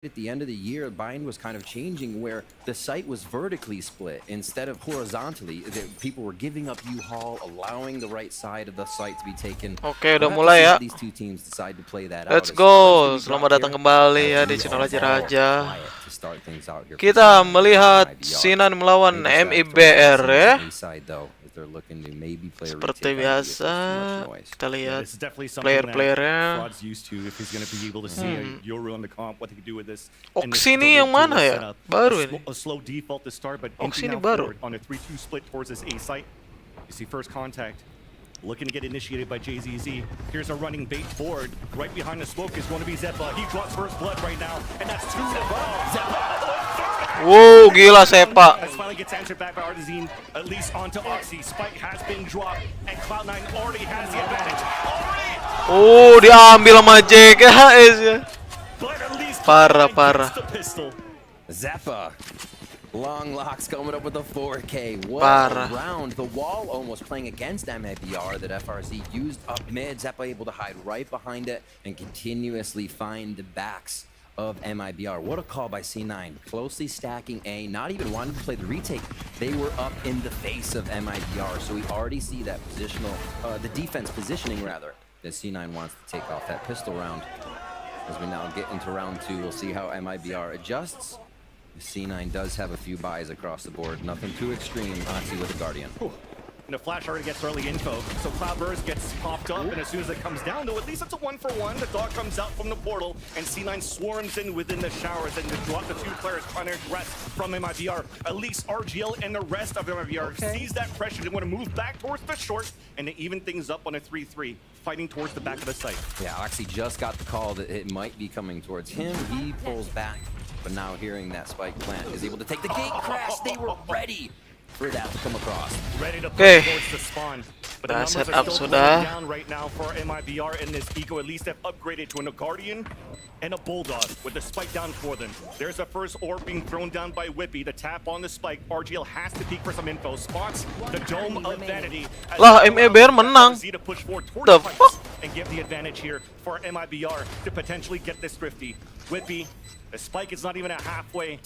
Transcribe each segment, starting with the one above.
At the end of the year, Bind was kind of changing where the site was vertically split instead of horizontally. People were giving up U-Haul, allowing the right side of the site to be taken. Oke, udah mulai ya. These two teams decide to play that Let's out. go. Selamat datang kembali ya di channel azzraaja. Kita melihat Sinan melawan Mibr ya. Seperti biasa, kita lihat player-playernya. Oksi ini yang mana ya? Baru ini. Oksi ini baru. Looking to get initiated by JZZ. Here's a running bait forward. Right behind the smoke is going to be Zeppa. He drops first blood right now, and that's two in a row. Zeppa. Wow, gila Sepa. As finally gets answered back by Artizine, at least onto Oxy. Spike has been dropped, and Cloud9 already has the advantage. Oh, diambil sama JKS ya. Parah. Zeppa. Long locks coming up with a 4K. What a round. The wall almost playing against Mibr that FRZ used up mid. Zeppa able to hide right behind it and continuously find the backs of Mibr. What a call by C9. Closely stacking A, not even wanting to play the retake. They were up in the face of Mibr, so we already see that positional, the defense positioning rather, that C9 wants to take off that pistol round. As we now get into round 2, we'll see how Mibr adjusts. C9 does have a few buys across the board. Nothing too extreme. Oxy with a Guardian. And the flash already gets early info, so Cloudburst gets popped up, and as soon as it comes down to at least it's a 1-for-1. The dog comes out from the portal, and C9 swarms in within the showers, and to drop the two players trying to address from Mibr. At least RGL and the rest of Mibr sees that pressure. They want to move back towards the short, and they even things up on a 3-3, fighting towards the back of the site. Yeah, Oxy just got the call that it might be coming towards him. He pulls back. But now hearing that spike plant is able to take the gate crash. They were ready for that to come across. Ready to push towards the spawn. But the numbers set are up still sudah. down right now for Mibr in this eco. At least they've upgraded to a Guardian and a Bulldog with the spike down for them. There's a first orb being thrown down by Whippy. The tap on the spike. RGL has to peek for some info. Spots the dome of vanity. Lah, Mibr menang. To push forward towards The the fuck? and give the advantage here for Mibr to potentially get this thrifty. Whippy. The spike is not even at halfway,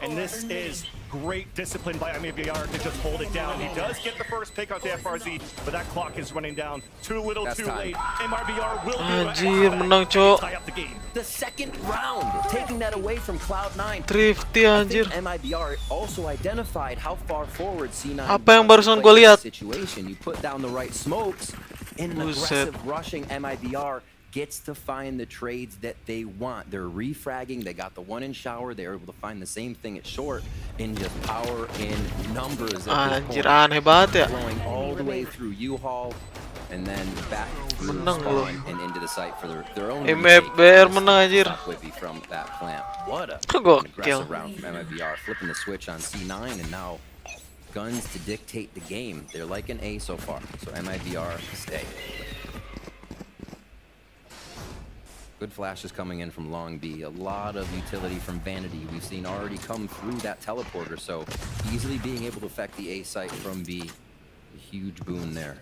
and this is great discipline by Mibr to just hold it down. He does get the first pick out the FRZ, but that clock is running down. Too little, too late. Mibr will Anjir, menang cok. tie up the game. The second round, taking that away from Cloud9. Thrifty anjir. Mibr also identified how far forward C9. Apa yang barusan gue lihat? Situation. You put down the right smokes, and an aggressive rushing Mibr gets to find the trades that they want. They're refragging. They got the one in shower. They're able to find the same thing at short in just power in numbers. Anjir, aneh banget ya. Flowing all the way through U-Haul and then back through spawn and into the site for their own. Mibr menang anjir. From that plant. What a aggressive round from Mibr, flipping the switch on C9, and now guns to dictate the game. They're like an A so far. So Mibr stay. Good flashes coming in from Long B. A lot of utility from Vanity we've seen already come through that teleporter, so easily being able to affect the A site from B. A huge boon there.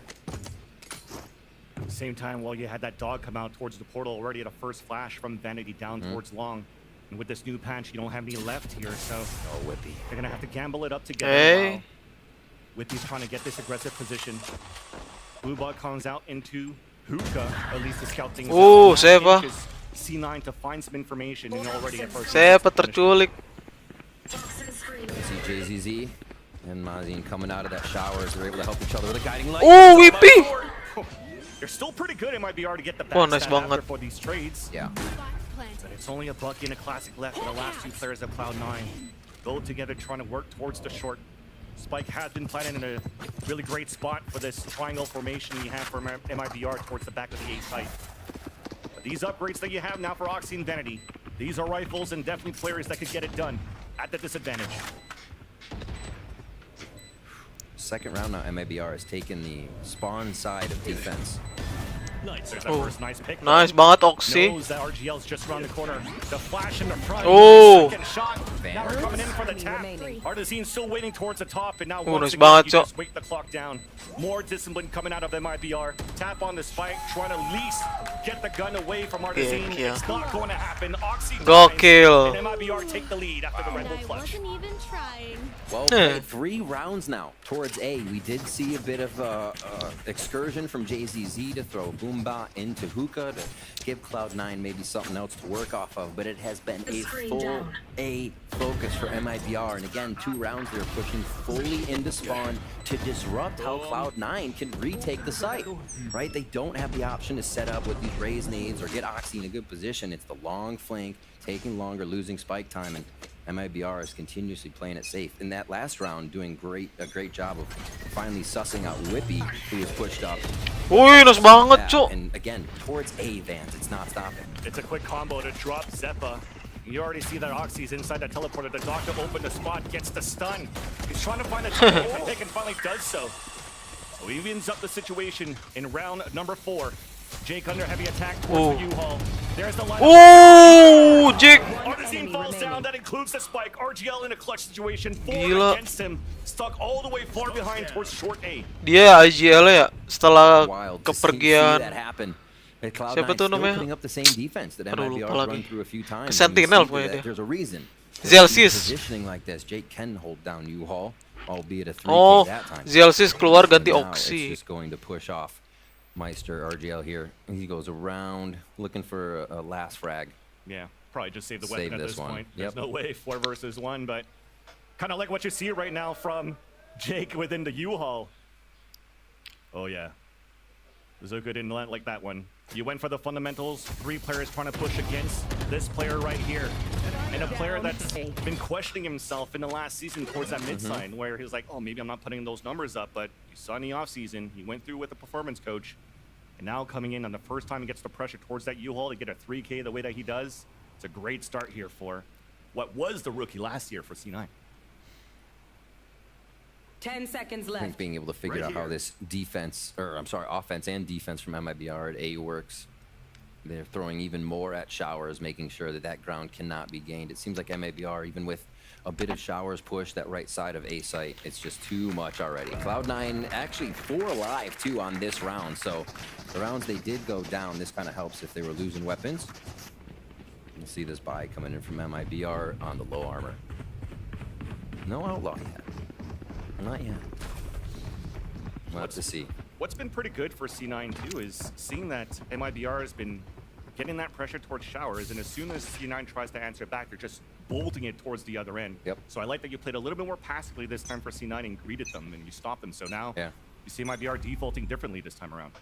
At the same time, while you had that dog come out towards the portal already at a first flash from Vanity down towards Long. And with this new patch, you don't have any left here, so Whippy. They're going to have to gamble it up together. Whippy's trying to get this aggressive position. Blue bug comes out into Hookah, at least the scout thing. Sepa. C9 to find some information and already at first. Sepa terculik. See JZZ and Mazin coming out of that shower as they're able to help each other with a guiding light. Oh, Whippy! They're still pretty good in Mibr to get the nice backstab banget. for these trades. Yeah. But it's only a Bucky and a Classic left for the last two players of Cloud9. Go together trying to work towards the short. Spike has been planted in a really great spot for this triangle formation you have for Mibr towards the back of the A site. But these upgrades that you have now for Oxy and Vanity, these are rifles and definitely players that could get it done at the disadvantage. Second round now, Mibr has taken the spawn side of defense. There's that Oh, first nice pick. nice banget Oxy. Knows that RGL's just around the corner. The flash in the front. Oh. Second shot. Now we're coming in for the tap. Artisan still waiting towards the top, and now nice once again, banget, you Cok. just wait the clock down. More discipline coming out of MIBR. Tap on the spike, trying to at least get the gun away from Artisan. Yeah. It's not going to happen. Oxy Gokil. and MIBR take the lead after the Red Bull I clutch. wasn't even trying. Well played. 3 rounds now towards A. We did see a bit of excursion from JZZ to throw Boomba into Hookah to give Cloud9 maybe something else to work off of, but it has been a full A focus for MIBR. And again, 2 rounds they're pushing fully into spawn to disrupt how Cloud9 can retake the site, right? They don't have the option to set up with these raise nades or get Oxy in a good position. It's the long flank, taking longer, losing spike time, and MIBR is continuously playing it safe. In that last round, doing a great job of finally sussing out Whippy, who was pushed up. Uy, nice banget, Cok. And again, towards A Vans, it's not stopping. It's a quick combo to drop Zeppa. You already see that Oxy's inside that teleporter. The doctor opened the spot, gets the stun. He's trying to find a pick and finally does so. So he ends up the situation in round number 4. Jake under heavy attack towards the U-Haul. There's the line. Oh, Jake. Artisan falls down. That includes the spike. RGL in a clutch situation. 4 Gila. against him. Stuck all the way far behind towards short A. Dia IGL ya setelah Wild to see kepergian. that happen. And Cloud9 Siapa tuh still namanya? putting up the same defense that Aduh, MIBR lupa lagi. run through a few times. Sentinel And you see pokoknya that dia. there's a reason. Zelsis. Positioning like this, Jake can hold down U-Haul, albeit a 3K Oh, that time. Zelsis keluar ganti Now Oxy. It's just going to push off Meister RGL here. He goes around looking for a last frag. Yeah, probably just save the Save weapon at this this one. point. There's Yep. no way 4 versus 1, but kind of like what you see right now from Jake within the U-Haul. Oh yeah, Zuka didn't like that one. You went for the fundamentals. 3 players trying to push against this player right here, and a player that's been questioning himself in the last season towards that mid side, where he was like, oh, maybe I'm not putting those numbers up, but you saw in the off season, he went through with a performance coach. And now coming in on the first time he gets the pressure towards that U-Haul to get a 3K the way that he does, it's a great start here for what was the rookie last year for C9. 10 seconds I think left. being able to figure out how this defense, or I'm sorry, offense and defense from MIBR at A works. They're throwing even more at Showers, making sure that that ground cannot be gained. It seems like MIBR, even with a bit of Showers push, that right side of A site, it's just too much already. Cloud9 actually 4 alive too on this round, so the rounds they did go down, this kind of helps if they were losing weapons. You see this buy coming in from MIBR on the low armor. No outlaw yet. Not yet. We'll have to see. What's been pretty good for C9 too is seeing that MIBR has been getting that pressure towards Showers, and as soon as C9 tries to answer back, they're just bolting it towards the other end. Yep. So I like that you played a little bit more passively this time for C9 and greeted them, and you stopped them. So now Yeah. you see MIBR defaulting differently this time around.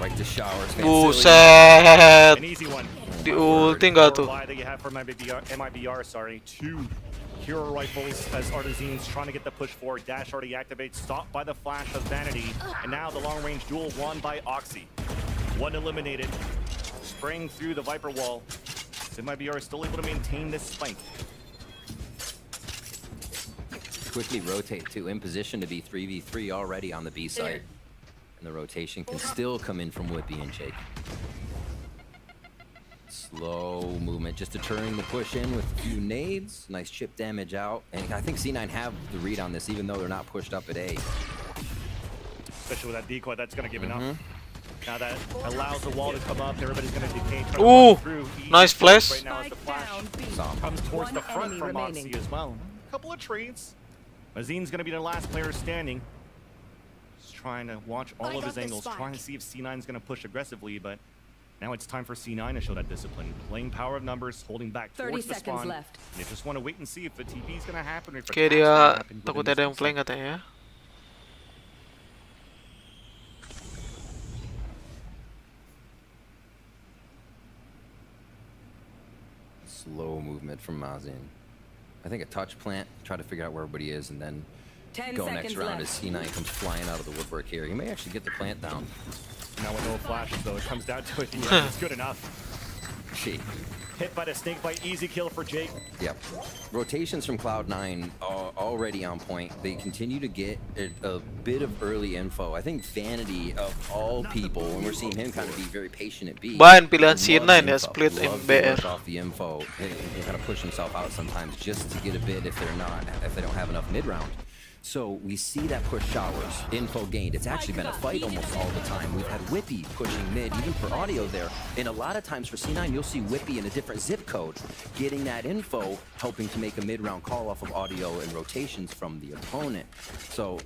Right to Showers. Buset. An easy one. Di ulti nggak tuh? Buy that you have from MIBR, sorry. 2 hero rifles as Artisans trying to get the push forward. Dash already activates, stopped by the flash of Vanity. And now the long range duel won by Oxy. 1 eliminated. Spraying through the Viper wall. MIBR is still able to maintain this spike. Quickly rotate to in position to be 3v3 already on the B side. And the rotation can still come in from Whippy and Jake. Slow movement, just deterring the push in with a few nades. Nice chip damage out. And I think C9 have the read on this, even though they're not pushed up at A. Especially with that decoy, that's going to give enough. Now that allows the wall to come up, everybody's going to decay. try to Ooh, run through. Easy nice flash. Right now as the flash Some. comes towards the One front enemy from remaining. Moxie as well. A couple of trades. Mazin's going to be the last player standing. Just trying to watch all of his angles, trying to see if C9 is going to push aggressively, but now it's time for C9 to show that discipline. Playing power of numbers, holding back 30 towards the seconds spawn. left. They just want to wait and see if the TP is going to happen or if Kayak attacks dia gonna happen takut within ada yang this flank katanya ya. Slow movement from Mazin. I think a touch plant, try to figure out where everybody is, and then 10 go seconds next round as left. C9 comes flying out of the woodwork here. He may actually get the plant down. Now with no flashes, though, it comes down to it. It's good enough. Oxy. Hit by the snake bite, easy kill for Jake. Yep. Rotations from Cloud9 are already on point. They continue to get a bit of early info. I think Vanity, of all people, and we're seeing him kind of be very patient at B. Bahan pilihan C9 ya, split MBR. Off the info and kind of push himself out sometimes just to get a bit if they don't have enough mid round. So we see that push showers, info gained. It's actually been a fight almost all the time. We've had Whippy pushing mid, even for audio there. And a lot of times for C9, you'll see Whippy in a different zip code, getting that info, helping to make a mid-round call off of audio and rotations from the opponent. So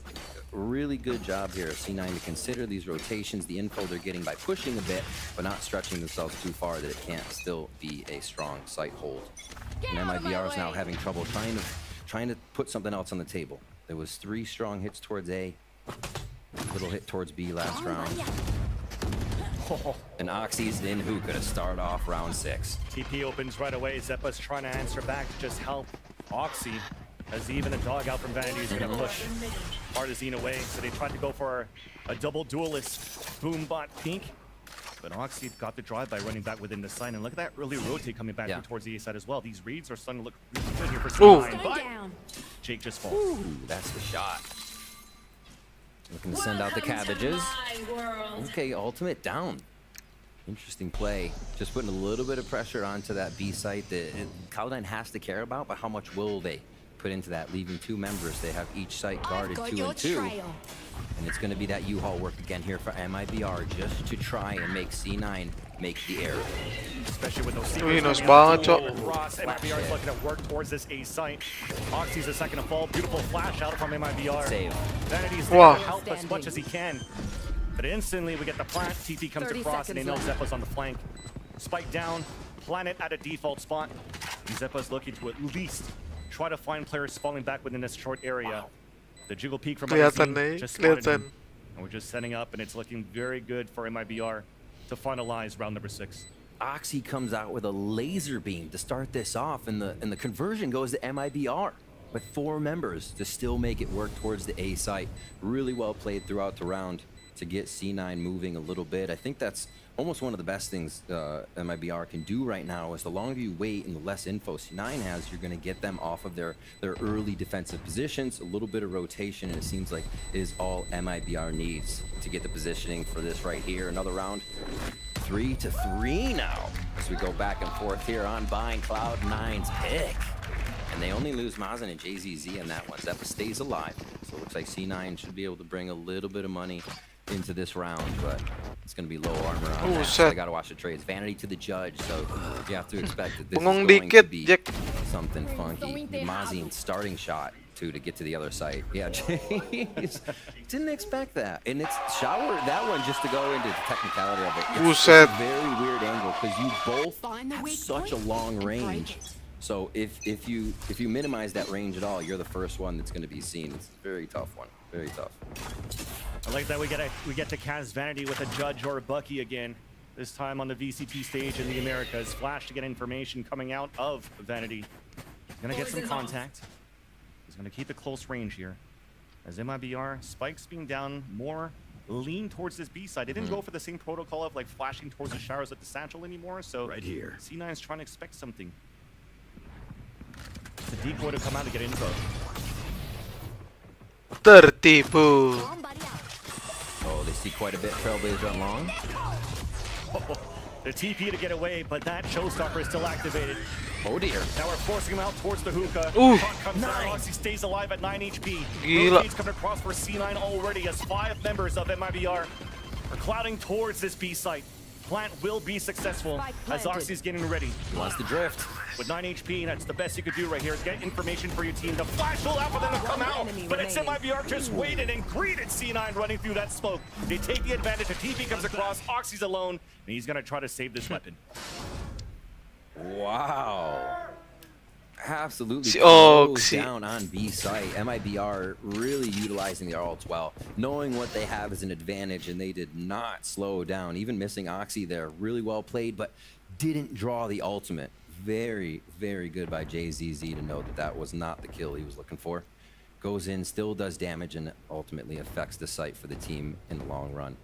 really good job here of C9 to consider these rotations, the info they're getting by pushing a bit, but not stretching themselves too far that it can't still be a strong site hold. And MIBR is now having trouble trying to put something else on the table. There was 3 strong hits towards A, little hit towards B last round. And Oxy's in hookah to start off round 6. TP opens right away. Zeppa's trying to answer back to just help Oxy. As even a dog out from Vanity is going to push Artazine away. So they tried to go for a double duelist boombot pink. But Oxy got the drive by running back within the sign. And look at that early rotate coming back towards the A side as well. These reads are starting to look really good here for C9. But Jake just falls. Ooh, that's the shot. Looking to send out the cabbages. Okay, ultimate down. Interesting play. Just putting a little bit of pressure onto that B site that Cloud9 has to care about, but how much will they put into that, leaving 2 members. They have each site guarded 2 and 2. And it's going to be that U-Haul work again here for MIBR just to try and make C9 make the error. Especially with those banget, Cok. Ross, MIBR is looking at work towards this A site. Oxy's the second to fall. Beautiful flash out from MIBR. Save. Vanity's there to help as much as he can. But instantly we get the plant. TP comes across and they know Zeppa's on the flank. Spike down. Planet at a default spot. And Zeppa's looking to at least try to find players falling back within this short area. The jiggle peek from Artazine just spotted him. And we're just setting up, and it's looking very good for MIBR to finalize round number 6. Oxy comes out with a laser beam to start this off, and the conversion goes to MIBR with 4 members to still make it work towards the A site. Really well played throughout the round to get C9 moving a little bit. I think that's almost one of the best things MIBR can do right now is the longer you wait and the less info C9 has, you're going to get them off of their early defensive positions. A little bit of rotation, and it seems like is all MIBR needs to get the positioning for this right here. Another round, 3-3 now as we go back and forth here on buying Cloud9's pick. And they only lose Mazen and JZZ in that one. Zeppa stays alive. So it looks like C9 should be able to bring a little bit of money into this round, but it's going to be low armor on that. So they got to watch the trades. Vanity to the judge, so you have to expect that this is going to be something funky. Mazen starting shot to get to the other side. Yeah, jeez. Didn't expect that. And it's shower that one just to go into the technicality of it. It's a very weird angle because you both have such a long range. So if you minimize that range at all, you're the first one that's going to be seen. It's a very tough one. Very tough. I like that we get to cast Vanity with a Judge or a Bucky again. This time on the VCT stage in the Americas. Flash to get information coming out of Vanity. Gonna get some contact. He's gonna keep a close range here. As MIBR, Spike's being down more lean towards this B side. They didn't go for the same protocol of like flashing towards the showers with the satchel anymore. So right here, C9's trying to expect something. The decoy to come out to get info. Tertipu. Oh, they see quite a bit. Trailblazer on long. The TP to get away, but that showstopper is still activated. Oh dear. Now we're forcing him out towards the hookah. Ooh. Comes out. He stays alive at 9 HP. Gila. Rotates coming across for C9 already as 5 members of MIBR are clouding towards this B site. Plant will be successful as Oxy's getting ready. He wants to drift. With 9 HP, that's the best you could do right here. Get information for your team. The flash will out for them to come out, but it's MIBR just waited and greeted C9 running through that smoke. They take the advantage. A TP comes across. Oxy's alone, and he's going to try to save this weapon. Wow. Absolutely close down on B site. MIBR really utilizing their ults well, knowing what they have as an advantage, and they did not slow down. Even missing Oxy there, really well played, but didn't draw the ultimate. Very, very good by JZZ to know that that was not the kill he was looking for. Goes in, still does damage, and ultimately affects the site for the team in the long run.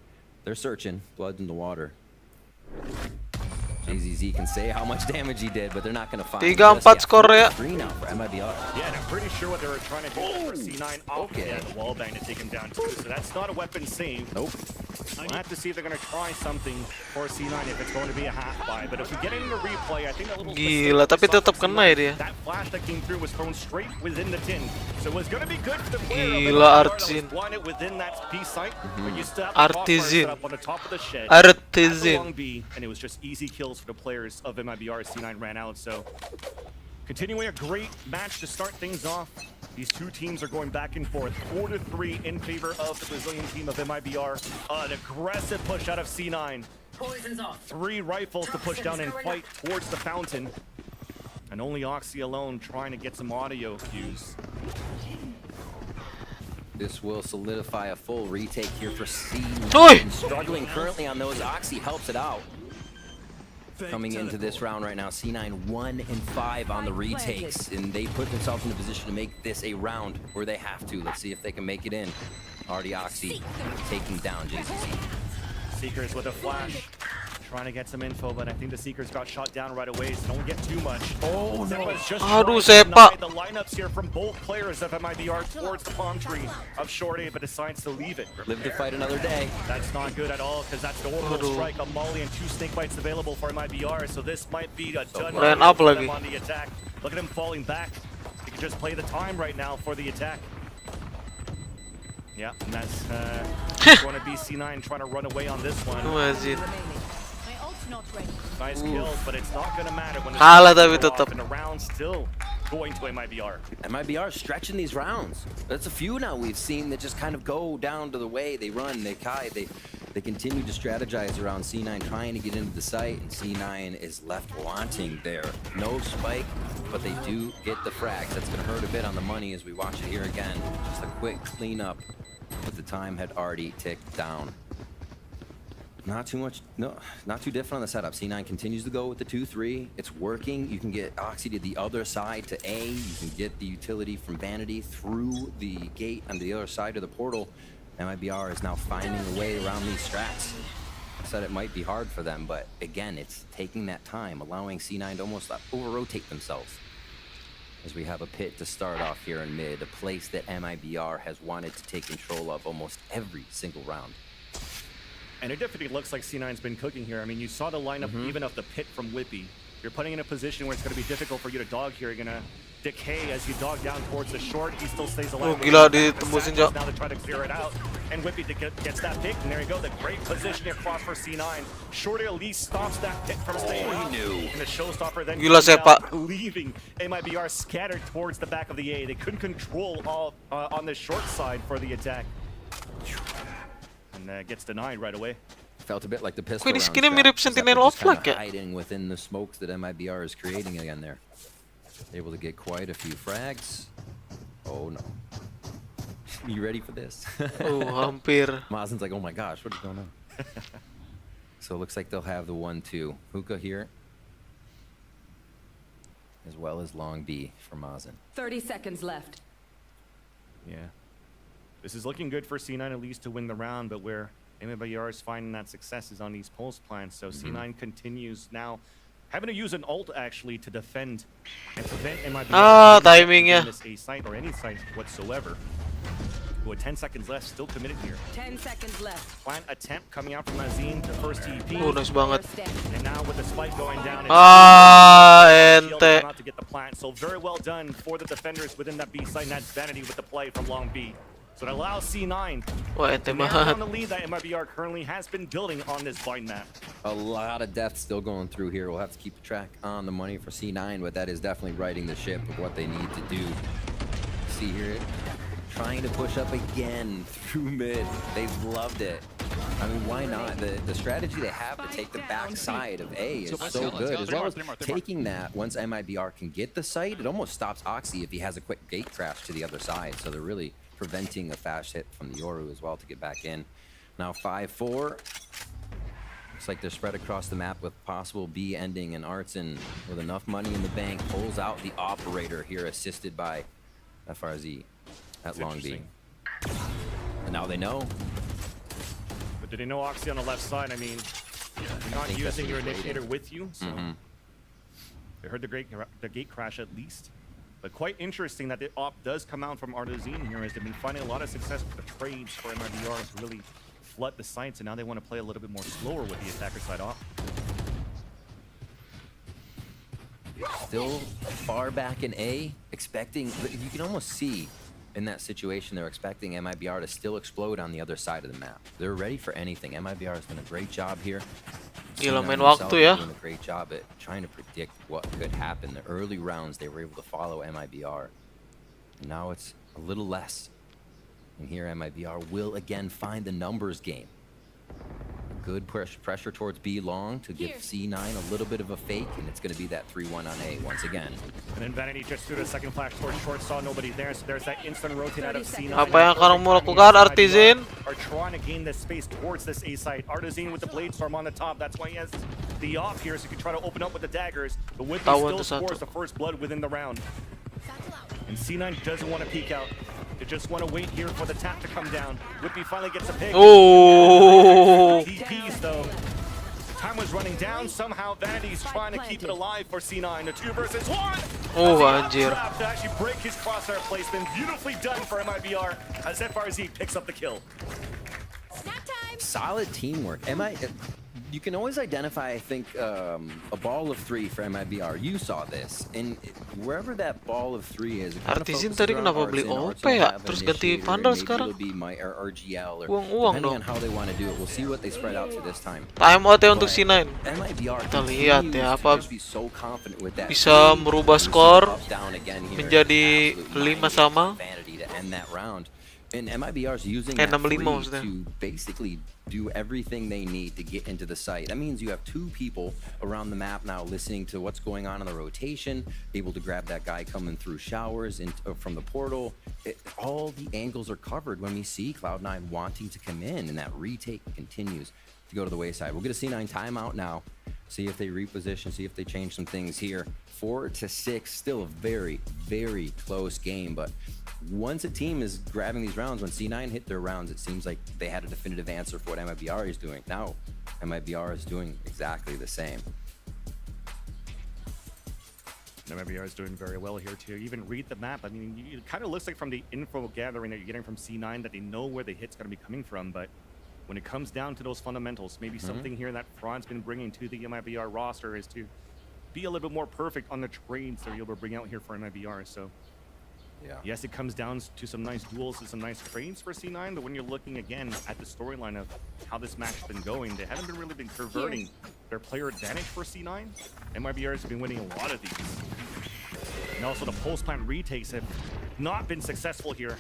They're searching, blood in the water. AZZ can say how much damage he did, but they're not going to find 3-4 skor ya. Green out for MIBR. Yeah, and I'm pretty sure what they were trying to do for C9 off the wall bang to take him down too. So that's not a weapon save. Nope. We'll have to see if they're going to try something for C9 if it's going to be a half buy. But if we get into replay, I think that little Gila, tapi tetap kena ya dia. that flash that came through was thrown straight within the tin. So it was going to be good for the player Gila, that Artzin. was wanted within that B site. But you still have Artisan. up on the top of the shed. Artisan. Long B, and it was just easy kills for the players of MIBR as C9 ran out. So continuing a great match to start things off. These two teams are going back and forth, 4-3 in favor of the Brazilian team of MIBR. An aggressive push out of C9. 3 rifles to push down and fight towards the fountain. And only Oxy alone trying to get some audio cues. This will solidify a full retake here for Oi! C9. Struggling currently on those. Oxy helps it out. Coming into this round right now, C9 1-5 on the retakes, and they put themselves in a position to make this a round where they have to. Let's see if they can make it in. Already Oxy taking down JCC. Seekers with a flash, trying to get some info, but I think the Seekers got shot down right away, so don't get too much. Oh no! Just Aduh, trying to sepak. deny the lineups here from both players of MIBR towards the palm tree of Short A, but decides to leave it. Live to fight another day. That's not good at all, because that's the orbital Aduh. strike, a molly, and 2 snake bites available for MIBR, so this might be a done Ran deal up for lagi. them on the attack. Look at him falling back. He can just play the time right now for the attack. Yeah, and that's going to be C9 trying to run away on this one. Imagine. My ult's not ready. Nice kills, but it's not going to matter when the Kalah tapi go off tetap. and the round still going to MIBR. MIBR stretching these rounds. That's a few now we've seen that just kind of go down to the way they run, they kite, they continue to strategize around C9 trying to get into the site, and C9 is left wanting there. No spike, but they do get the frags. That's going to hurt a bit on the money as we watch it here again. Just a quick cleanup, but the time had already ticked down. Not too much, no, not too different on the setup. C9 continues to go with the 2-3. It's working. You can get Oxy to the other side to A. You can get the utility from Vanity through the gate on the other side of the portal. MIBR is now finding a way around these strats. I said it might be hard for them, but again, it's taking that time, allowing C9 to almost over-rotate themselves. As we have a pit to start off here in mid, a place that MIBR has wanted to take control of almost every single round. And it definitely looks like C9's been cooking here. I mean, you saw the lineup even of the pit from Whippy. You're putting in a position where it's going to be difficult for you to dog here. You're going to decay as you dog down towards the short. He still stays alive. Oh, gila, ditembusin, Jak. Now they try to clear it out. And Whippy gets that pick. And there you go. The great positioning across for C9. Short at least stops that pick from staying out. And the showstopper then Gila, comes sepak. out, leaving MIBR scattered towards the back of the A. They couldn't control all on the short side for the attack. And gets denied right away. Felt a bit like the pistol Kok ini round skinnya strat. mirip Just Sentinel just of Flag kinda ya? hiding within the smokes that MIBR is creating again there. Able to get quite a few frags. Oh no. You ready for this? Oh, hampir. Mazen's like, oh my gosh, what is going on? So it looks like they'll have the 1-2. Hookah here. As well as long B for Mazen. 30 seconds left. Yeah. This is looking good for C9 at least to win the round, but where MIBR is finding that success is on these pulse plants. So C9 continues now having to use an ult actually to defend and prevent MIBR timingnya. this A site or any site whatsoever. With 10 seconds left, still committed here. 10 seconds left. Plant attempt coming out from Azine to first TP. Oh, nice banget. And now with the spike going down, it's Ente. not to get the plant. So very well done for the defenders within that B site. And that's Vanity with the play from long B. So it allows C9 Wah, ente to narrow down banget. the lead that MIBR currently has been building on this bind map. A lot of death still going through here. We'll have to keep the track on the money for C9, but that is definitely righting the ship of what they need to do. See here, trying to push up again through mid. They've loved it. I mean, why not? The strategy they have to take the back side of A is so good. As well as taking that, once MIBR can get the site, it almost stops Oxy if he has a quick gate crash to the other side. So they're really preventing a fast hit from the Yoru as well to get back in. Now 5-4. Looks like they're spread across the map with possible B ending, and Artson, with enough money in the bank, pulls out the operator here, assisted by FRZ at long B. And now they know. But did they know Oxy on the left side? I mean, You're not think that's using what your he's waiting. initiator with you, so Mhm. they heard the gate crash at least. But quite interesting that the op does come out from Artezine here, as they've been finding a lot of success with the trades for MIBR to really flood the sites, and now they want to play a little bit more slower with the attacker side off. Still far back in A, expecting, you can almost see in that situation they're expecting MIBR to still explode on the other side of the map. They're ready for anything. MIBR has done a great job here. Gila, main themselves waktu ya. are doing a great job at trying to predict what could happen. The early rounds they were able to follow MIBR. And now it's a little less. And here MIBR will again find the numbers game. Good pressure towards B long to give C9 a little bit of a fake, and it's going to be that 3-1 on A once again. And then Vanity just threw the second flash towards short, saw nobody there, so there's that instant rotate out of C9. Apa yang akan kamu lakukan, Artezine? Are trying to gain this space towards this A site. Artezine with the blade storm on the top. That's why he has the off here, so he can try to open up with the daggers. But Whitby Tawan still tu scores satu. the first blood within the round. And C9 doesn't want to peek out. They just want to wait here for the tap to come down. Whitby finally gets a pick. Oh. TPs though. Time was running down. Somehow Vanity's trying to keep it alive for C9. The 2 versus 1. Oh, As he anjir. trapped to actually break his crosshair placement. Beautifully done for MIBR as FRZ picks up the kill. Snack time. Solid teamwork. You can always identify, I think, a ball of 3 for MIBR. You saw this, and wherever that ball of 3 is, it kind of Artezine focuses tadi around kenapa beli Arts, and OP Arts will ya? have an Terus ganti initiator, Vandal and maybe sekarang? it'll be my RGL, or Uang-uang depending dong. on how they want to do it. We'll see what they spread out to this time. Time out ya untuk C9. MIBR Kita lihat ya, apa continues to be so confident with that bisa lead. merubah We see skor the up down again here. menjadi Absolutely 5 sama. Vanity to end that round. And MIBR's using Eh, that 6-5 free maksudnya. to basically do everything they need to get into the site. That means you have 2 people around the map now listening to what's going on in the rotation, able to grab that guy coming through showers from the portal. All the angles are covered when we see Cloud9 wanting to come in, and that retake continues to go to the wayside. We'll get a C9 timeout now. See if they reposition, see if they change some things here. 4-6, still a very, very close game, but once a team is grabbing these rounds, when C9 hit their rounds, it seems like they had a definitive answer for what MIBR is doing. Now, MIBR is doing exactly the same. MIBR is doing very well here to even read the map. I mean, it kind of looks like from the info gathering that you're getting from C9 that they know where the hit's going to be coming from, but when it comes down to those fundamentals, maybe something here that Fran's been bringing to the MIBR roster is to be a little bit more perfect on the trades they're able to bring out here for MIBR. So Yeah. yes, it comes down to some nice duels and some nice trades for C9, but when you're looking again at the storyline of how this match has been going, they haven't really been converting their player advantage for C9. MIBR has been winning a lot of these. And also the pulse plant retakes have not been successful here.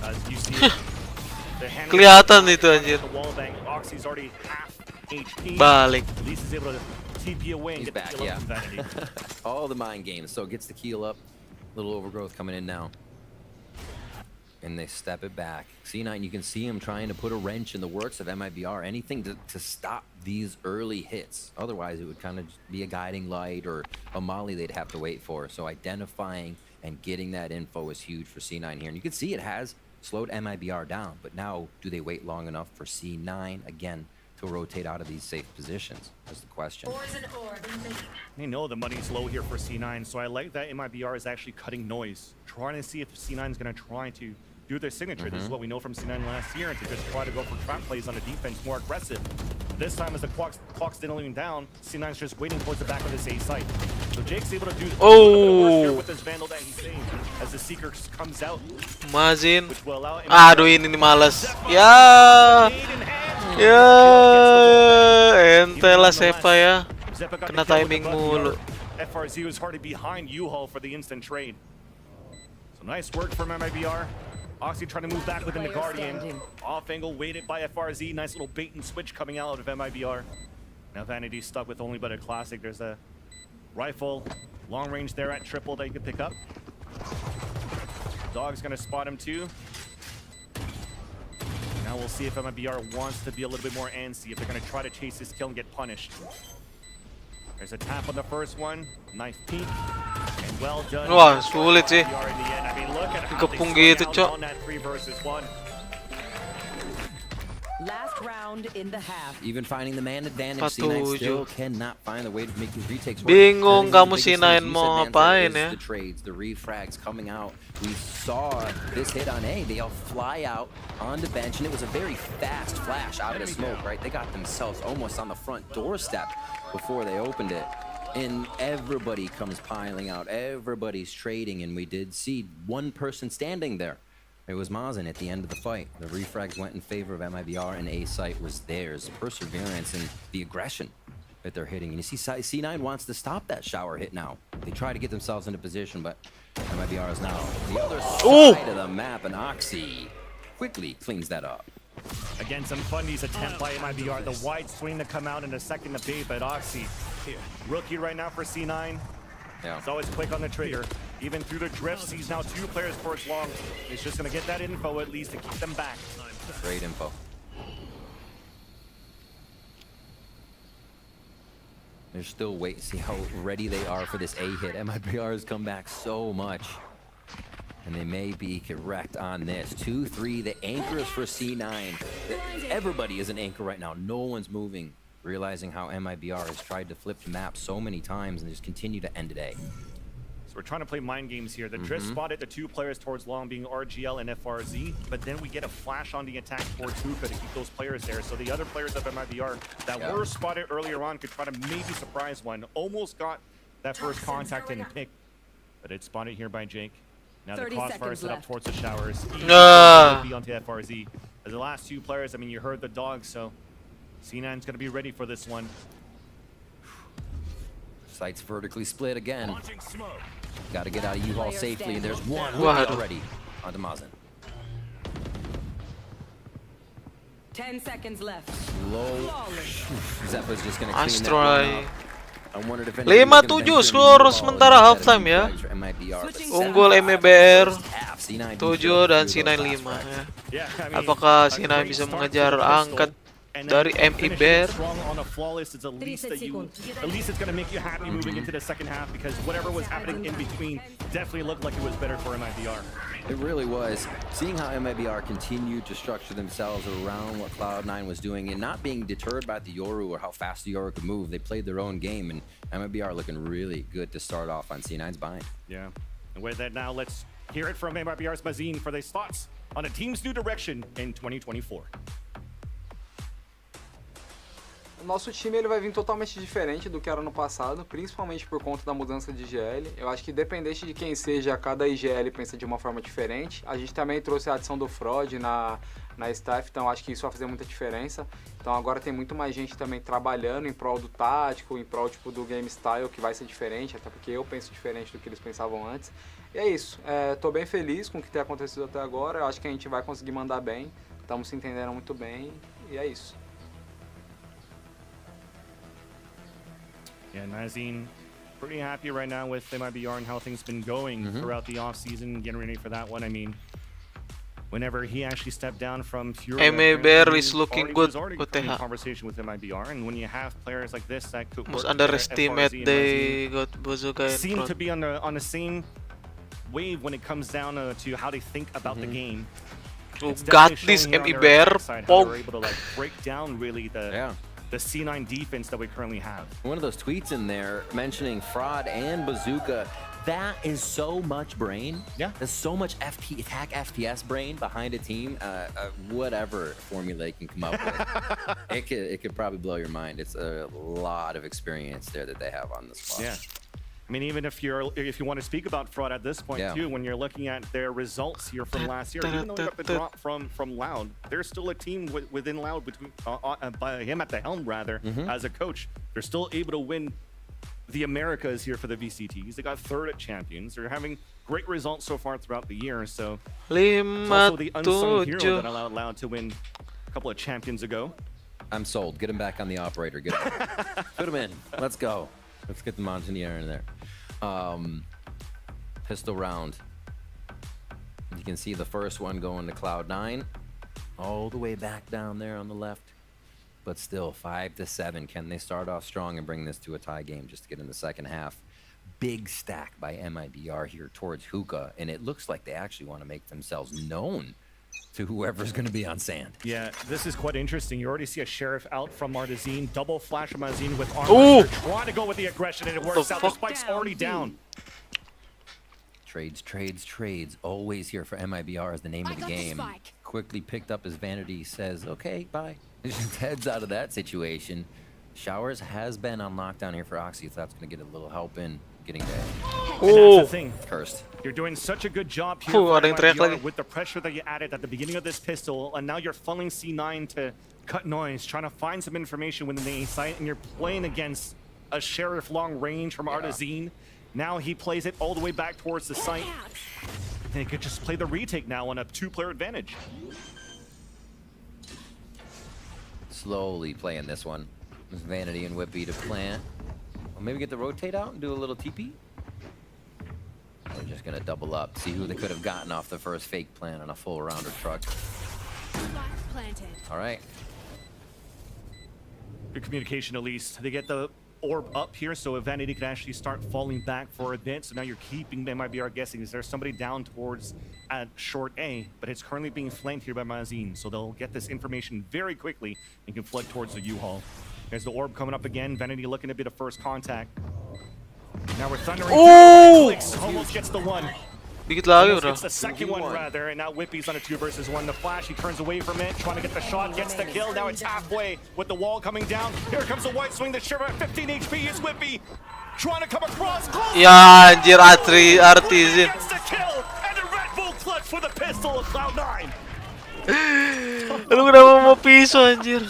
As you see the hand Kelihatan itu anjir. the wall bang. Oxy's already half HP. Balik. At least he's able to TP away and He's get back, the kill yeah. up from Vanity. All the Maen Games, so gets the keel up. Little overgrowth coming in now. And they step it back. C9, you can see him trying to put a wrench in the works of MIBR. Anything to stop these early hits. Otherwise, it would kind of be a guiding light or a molly they'd have to wait for. So identifying and getting that info is huge for C9 here. And you can see it has slowed MIBR down. But now, do they wait long enough for C9 again to rotate out of these safe positions? That's the question. They know the money's low here for C9, so I like that MIBR is actually cutting noise, trying to see if C9 is going to try to do their signature. This is what we know from C9 last year, and to just try to go for trap plays on the defense, more aggressive. This time, as the clock's diddling down, C9's just waiting towards the back of this A site. So Jake's able to do a little bit of work here with this Vandal that he's saved as the Seeker comes out, Mazin. which will allow Aduh, ini nih males. Ya. Ya. Ente lah Sepa ya. Kena timing mulu. FRZ was already behind U-Haul for the instant trade. So nice work from MIBR. Oxy trying to move back within the Guardian. Off angle waited by FRZ. Nice little bait and switch coming out of MIBR. Now Vanity's stuck with only but a classic. There's a rifle, long range there at triple that you can pick up. Dog's gonna spot him too. Now we'll see if MIBR wants to be a little bit more antsy, if they're gonna try to chase this kill and get punished. There's a tap on the first one, nice peek, and well done. Wah, sulit sih. MIBR in the end. I mean, look at how they Kepung strung gitu, out Cok. on that 3 versus 1. Last round in the half. Even finding the man advantage, C9 still cannot find the way to make these retakes work. Bingung The kamu biggest C9 thing mau Bisa adds ngapain there ya? is the trades, the refrags coming out. We saw this hit on A. They all fly out on the bench, and it was a very fast flash out of the smoke, right? They got themselves almost on the front doorstep before they opened it. And everybody comes piling out. Everybody's trading, and we did see one person standing there. It was Maen at the end of the fight. The refrags went in favor of Mibr, and A site was theirs. Perseverance and the aggression that they're hitting. And you see C9 wants to stop that shower hit now. They try to get themselves into position, but Mibr is now the other side of the map, and Oxy quickly cleans that up. Again, some fundies attempt by Mibr. The wide swing to come out in a second to bait, but Oxy, rookie right now for C9. Yeah. It's always quick on the trigger. Even through the drifts, he's now 2 players towards long. He's just going to get that info at least to keep them back. Great info. They're still waiting to see how ready they are for this A hit. Mibr has come back so much. And they may be correct on this. 2-3, the anchors for C9. Everybody is an anchor right now. No one's moving. Realizing how Mibr has tried to flip the map so many times and just continue to end today. So we're trying to play mind games here. The drift spotted the 2 players towards long being RGL and FRZ, but then we get a flash on the attack towards Hookah to keep those players there. So the other players of Mibr that were spotted earlier on could try to maybe surprise one. Almost got that first contact and pick, but it's spotted here by Jake. Now the crossfire set up towards the showers. Be onto FRZ. As the last 2 players, I mean, you heard the dog, so C9's going to be ready for this one. Sights vertically split again. Got to get out of U-Haul safely, and there's one already onto Maen. 10 seconds left. Low. Zeppa's just going to Nice clean try. that one up. I wondered if 5-7 skor sementara halftime ya. Unggul Mibr 7 dan C9 5 ya. Apakah C9 bisa mengejar angkat dari Mibr? At least it's going to make you happy moving into the second half, because whatever was happening in between definitely looked like it was better for Mibr. It really was. Seeing how Mibr continued to structure themselves around what Cloud9 was doing and not being deterred by the Yoru or how fast the Yoru could move, they played their own game, and Mibr looking really good to start off on C9's bind. Yeah. And with that now, let's hear it from Mibr's Maen for their thoughts on a team's new direction in 2024. O nosso time ele vai vir totalmente diferente do que era no passado, principalmente por conta da mudança de IGL. Eu acho que independente de quem seja, cada IGL pensa de uma forma diferente. A gente também trouxe a adição do Fraud na staff, então acho que isso vai fazer muita diferença. Então agora tem muito mais gente também trabalhando em prol do tático, em prol tipo, do game style, que vai ser diferente, até porque eu penso diferente do que eles pensavam antes. E é isso, tô bem feliz com o que tem acontecido até agora, eu acho que a gente vai conseguir mandar bem, estamos se entendendo muito bem, e é isso. Yeah, Maen pretty happy right now with Mibr and how things been going throughout the offseason, getting ready for that one. I mean, whenever he actually stepped down from Fury, Mibr is looking good. In conversation with Mibr, and when you have players like this that could Most underestimate they got Bazooka and seem to be on the same wave when it comes down to how they think about the game. Got this Mibr. They're able to like break down really the C9 defense that we currently have. One of those tweets in there mentioning Fraud and Bazooka, that is so much brain. Yeah. There's so much attack FPS brain behind a team. Whatever formula you can come up with, it could probably blow your mind. It's a lot of experience there that they have on the squad. Yeah. I mean, even if you want to speak about Fraud at this point too, when you're looking at their results here from last year, even though they got the drop from Loud, there's still a team within Loud by him at the helm rather as a coach. They're still able to win the Americas here for the VCTs. They got 3rd at Champions. They're having great results so far throughout the year. So it's also the unsung hero that allowed Loud to win a couple of Champions ago. I'm sold. Get him back on the operator. Get put him in. Let's go. Let's get the Mountaineer in there. Pistol round. You can see the first one going to Cloud9. All the way back down there on the left. But still, 5-7. Can they start off strong and bring this to a tie game just to get in the second half? Big stack by Mibr here towards Hookah. And it looks like they actually want to make themselves known to whoever's going to be on sand. Yeah, this is quite interesting. You already see a Sheriff out from Artazine. Double flash from Artazine with armor. Ooh. They're trying to go with the aggression, and it works out. The spike's already down. Trades. Always here for MIBR is the name of the game. Quickly picked up his vanity, says, okay, bye. Just heads out of that situation. Showers has been on lockdown here for Oxy, so that's going to get a little help in getting there. And that's the thing. Cursed. You're doing such a good job here Oh, for ada yang teriak MIBR lagi. with the pressure that you added at the beginning of this pistol, and now you're funneling C9 to cut noise, trying to find some information within the A site, and you're playing against a Sheriff long range from Artazine. Now he plays it all the way back towards the site. They could just play the retake now on a 2-player advantage. Slowly playing this one. Vanity and Whippy to plant. Or maybe get the rotate out and do a little TP. They're just gonna double up, see who they could have gotten off the first fake plant on a full rounder truck. Planted. All right. Good communication, at least. They get the orb up here, so Vanity can actually start falling back for a bit. So now you're keeping them. MIBR guessing, is there somebody down towards at short A? But it's currently being flanked here by Mazin, so they'll get this information very quickly and can flood towards the U-Haul. There's the orb coming up again. Vanity looking to be the first contact. Now we're thundering. Oh! Clicks, almost gets the one. Dikit lagi Almost udah. gets the second one rather, and now Whippy's on a 2 versus 1. The flash, he turns away from it, trying to get the shot, gets the kill. Now it's halfway with the wall coming down. Here comes the white swing. The Shiver at 15 HP is Whippy, trying to come across. Close. Ya anjir Artizin. Gets the kill, and a Red Bull clutch for the pistol of Cloud9. Lu kenapa mau pisau anjir?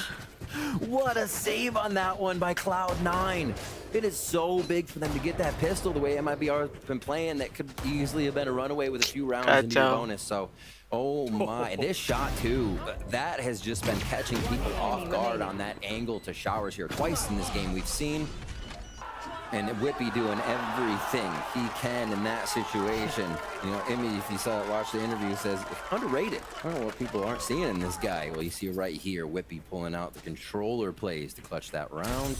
What a save on that one by Cloud9. It is so big for them to get that pistol the way MIBR has been playing. That could easily have been a runaway with a few rounds into your bonus. So, oh my, this shot too, that has just been catching people off guard on that angle to Showers here. Twice in this game we've seen. And Whippy doing everything he can in that situation. You know, Emmy, if you watch the interview, says underrated. I don't know what people aren't seeing in this guy. Well, you see right here, Whippy pulling out the controller plays to clutch that round,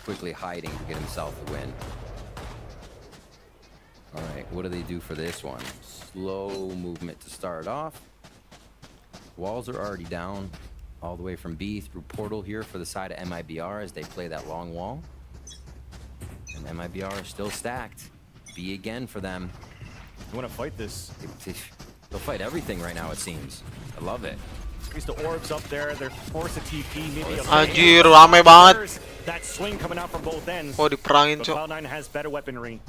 quickly hiding to get himself a win. All right, what do they do for this one? Slow movement to start off. Walls are already down all the way from B through portal here for the side of MIBR as they play that long wall. And MIBR is still stacked. B again for them. You want to fight this? They'll fight everything right now, it seems. I love it. Squeeze the orbs up there. They're forced to TP. Maybe a Anjir, rame banget. that swing coming out from both ends. Oh, diperangin, But cok. Cloud9 has better weaponry.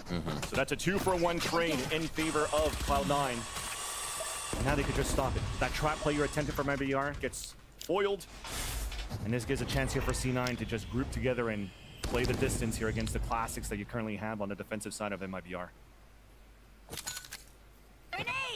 So that's a 2-for-1 trade in favor of Cloud9. Now they could just stop it. That trap play you attempted from MIBR gets foiled. And this gives a chance here for C9 to just group together and play the distance here against the classics that you currently have on the defensive side of MIBR.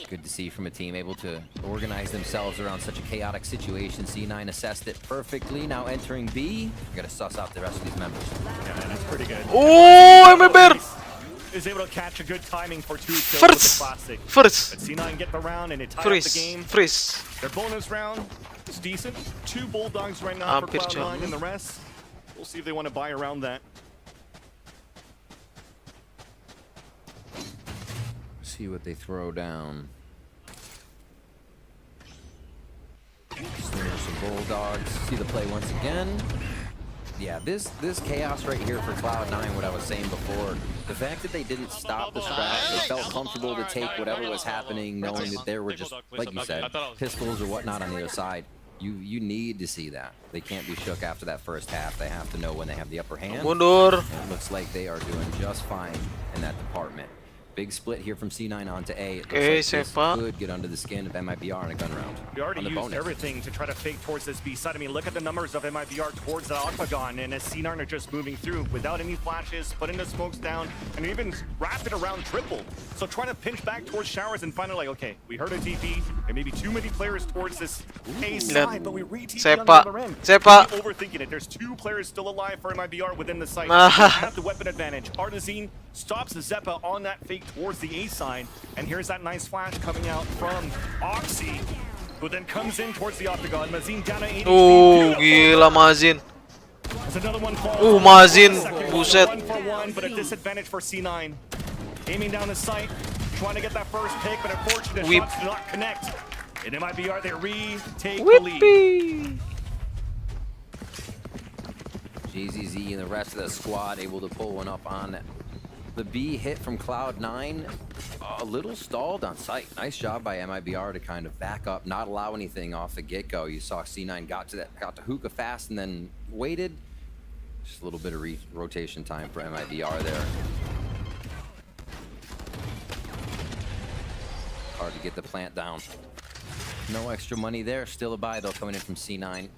Good to see from a team able to organize themselves around such a chaotic situation. C9 assessed it perfectly. Now entering B. We gotta suss out the rest of these members. Yeah, man, that's pretty good. Oh, Mibr! Is able to catch a good timing for 2 kills with the classic. First. But C9 get the round and it ties up Freeze. the game. Freeze. Their bonus round is decent. 2 Bulldogs right now for Hampir Cloud9 jam. and the rest. We'll see if they want to buy around that. See what they throw down. There's some Bulldogs. See the play once again. Yeah, this chaos right here for Cloud9, what I was saying before, the fact that they didn't stop the scratch, they felt comfortable to take whatever was happening, knowing that there were just, like you said, pistols or whatnot on the other side. You need to see that. They can't be shook after that first half. They have to know when they have the upper hand. Mundur. And it looks like they are doing just fine in that department. Big split here from C9 onto A. It looks Okay, like this Sepa. could get under the skin of MIBR in a gun round. We already on the used bonus. everything to try to fake towards this B side. I mean, look at the numbers of MIBR towards the octagon, and as C9 are just moving through without any flashes, putting the smokes down, and even wrapped it around triple. So trying to pinch back towards Showers and finally like, okay, we heard a TP, and maybe too many players towards this A side, but we re-TP on the other end. Sepa. Maybe overthinking it. There's 2 players still alive for MIBR within the site. Ah. They have the weapon advantage. Artazine stops the Zeppa on that fake towards the A side, and here's that nice flash coming out from Oxy, who then comes in towards the octagon. Mazin down at 80 Oh, gila Mazin. There's another one falls. Mazin, Second buset. 1-for-1, but a disadvantage for C9. Aiming down the sight, trying to get that first pick, but unfortunately the Whip. shots do not connect. And MIBR, they retake the lead. Whippy! JZZ and the rest of the squad able to pull one up on the B hit from Cloud9. A little stalled on sight. Nice job by MIBR to kind of back up, not allow anything off the get-go. You saw C9 got to hookah fast and then waited. Just a little bit of rotation time for MIBR there. Hard to get the plant down. No extra money there. Still a buy though coming in from C9.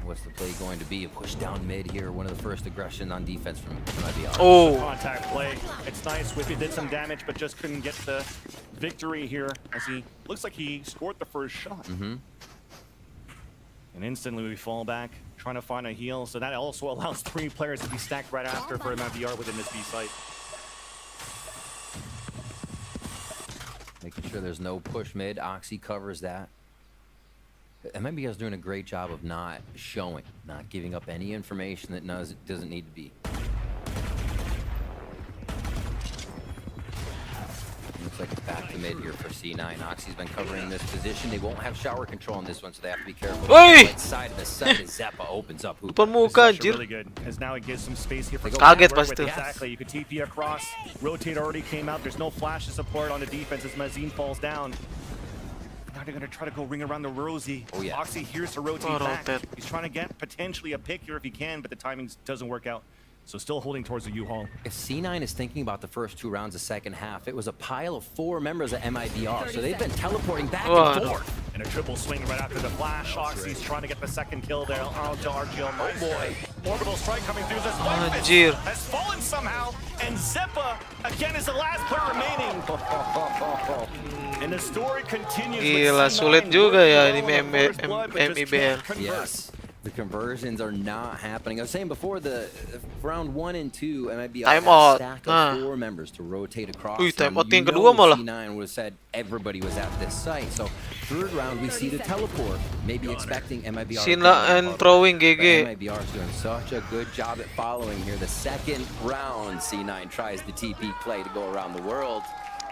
What's the play going to be? A push down mid here. One of the first aggression on defense from MIBR. Oh, Contact play. It's nice. Whippy did some damage, but just couldn't get the victory here as he looks like he scored the first shot. And instantly we fall back, trying to find a heal. So that also allows 3 players to be stacked right after for MIBR within this B site. Making sure there's no push mid. Oxy covers that. MIBR is doing a great job of not showing, not giving up any information that doesn't need to be. Looks like it's back to mid here for C9. Oxy's been covering this position. They won't have shower control on this one, so they have to be careful. Oi! Right side of the site as Zeppa opens up. depan muka This is actually anjir. really good, as now it gives some space here for Kaget work with. pasti. Exactly, you could TP across. Rotate already came out. There's no flash to support on the defense as Mazin falls down. Now they're going to try to go ring around the Rosie. Oh, yeah. Oxy here's to rotate Oh, back. rotate. He's trying to get potentially a pick here if he can, but the timing doesn't work out. So still holding towards the U-Haul. If C9 is thinking about the first 2 rounds of second half, it was a pile of 4 members of MIBR, so they've been teleporting back and forth. And a triple swing right after the flash. Oxy's trying to get the second kill there. Oh, to RGL. Oh boy. Orbital strike coming through this one. Anjir. Has fallen somehow. And Zeppa, again, is the last player remaining. And the story continues. Gila, sulit juga ya ini MIBR. Yes. The conversions are not happening. I was saying before, the round 1 and 2, MIBR Time had a out. stack of 4 members to rotate across. Ui, time and out yang you kedua know malah. C9 would have said everybody was at this site. So third round, we see the teleport. Maybe expecting MIBR. Sina and throwing GG. MIBR is doing such a good job at following here. The second round, C9 tries the TP play to go around the world.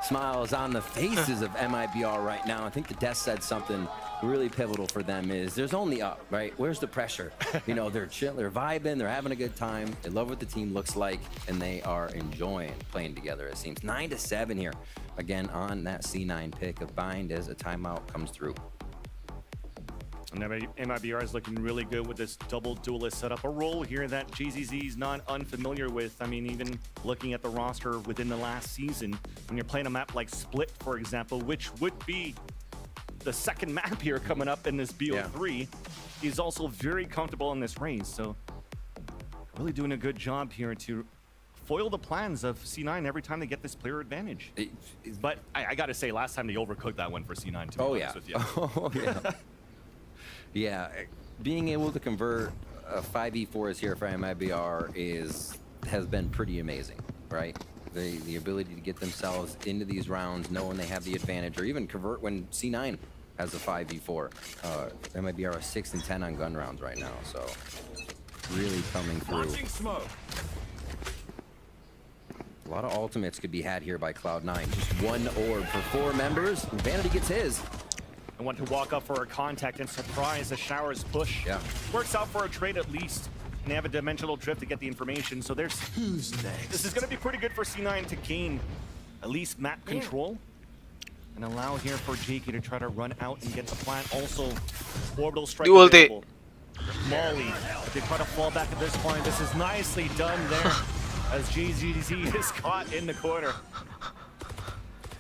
Smiles on the faces of MIBR right now. I think the desk said something really pivotal for them is there's only up, right? Where's the pressure? You know, they're chill, they're vibing, they're having a good time. They love what the team looks like, and they are enjoying playing together, it seems. 9-7 here. Again, on that C9 pick of Bind as a timeout comes through. And MIBR is looking really good with this double duelist setup. A role here that JZZ is not unfamiliar with. I mean, even looking at the roster within the last season, when you're playing a map like Split, for example, which would be the second map here coming up in this BO3, he's also very comfortable in this race. So really doing a good job here to foil the plans of C9 every time they get this player advantage. But I got to say, last time they overcooked that one for C9, to be honest with you. Oh, yeah. Yeah, being able to convert 5v4s here for MIBR has been pretty amazing, right? The ability to get themselves into these rounds, knowing they have the advantage, or even convert when C9 has a 5v4. MIBR are 6-10 on gun rounds right now, so really coming through. A lot of ultimates could be had here by Cloud9. Just 1 orb for 4 members. Vanity gets his. I want to walk up for a contact and surprise the Showers push. Yeah. Works out for a trade at least. And they have a dimensional drift to get the information. So there's who's next. This is going to be pretty good for C9 to gain at least map control. And allow here for Jakey to try to run out and get the plant. Also, orbital strike available. Molly, if they try to fall back at this point, this is nicely done there. As JZZ is caught in the corner.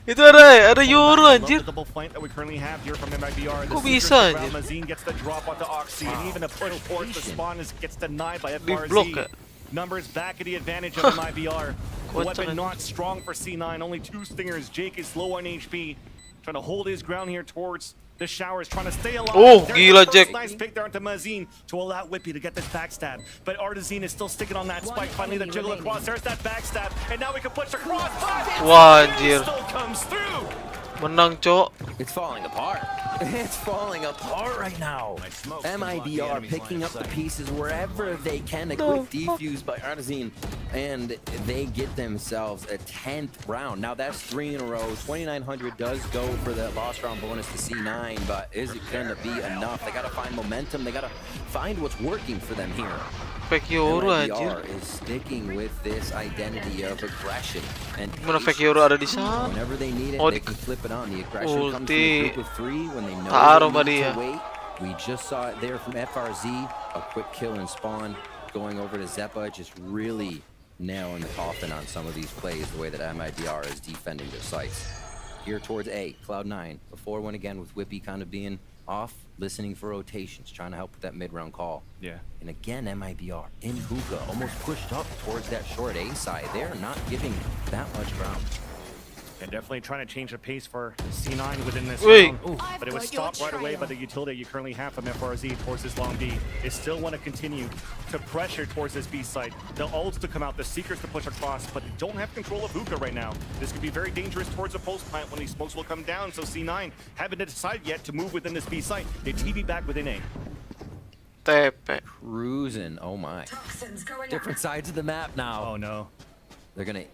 Itu ada Euro anjir. Double flank that we currently have here from MIBR. Kok bisa anjir? Mazin gets the drop onto Oxy, and even a push towards the spawn gets denied by FRZ. block. Numbers back at the advantage of MIBR. The What weapon the- not strong for C9. Only 2 stingers. Jake is low on HP, trying to hold his ground here towards the Showers, trying to stay alive. Oh, There's gila, the first Jack. nice pick there onto Mazin to allow Whippy to get this backstab. But Artazine is still sticking on that spike. Finally, the jiggle across. There's that backstab, and now we can push across. Wah, anjir. Still comes through. Menang, Cok. It's falling apart. It's falling apart right now. MIBR picking up the pieces wherever they can. A quick defuse by Artezine, and they get themselves a 10th round. Now that's 3 in a row. 2,900 does go for the lost round bonus to C9, but is it going to be enough? They got to find momentum. They got to find what's working for them here. Fake Euro MIBR anjir. is sticking with this identity of aggression. And Gimana fake Euro ada di sana? whenever they need it, Oh, they can flip it on. The aggression comes from ulti. a group of 3 when they know Taruh they need dia. to wait. We just saw it there from FRZ. A quick kill and spawn going over to Zeppa, just really nailing the coffin on some of these plays, the way that MIBR is defending their sites. Here towards A, Cloud9. Before one again with Whippy kind of being off, listening for rotations, trying to help with that mid-round call. Yeah. And again, MIBR in hookah, almost pushed up towards that short A side. They're not giving that much ground. And definitely trying to change the pace for C9 within this Wait. round. Ooh, but it was stopped right away by the utility you currently have from FRZ towards this long B. They still want to continue to pressure towards this B side. The ults to come out, the Seekers to push across, but they don't have control of hookah right now. This could be very dangerous towards the post plant when these smokes will come down. So C9 haven't decided yet to move within this B site. They TV back within A. TP. Cruising, oh my. Different sides of the map now. Oh no. They're gonna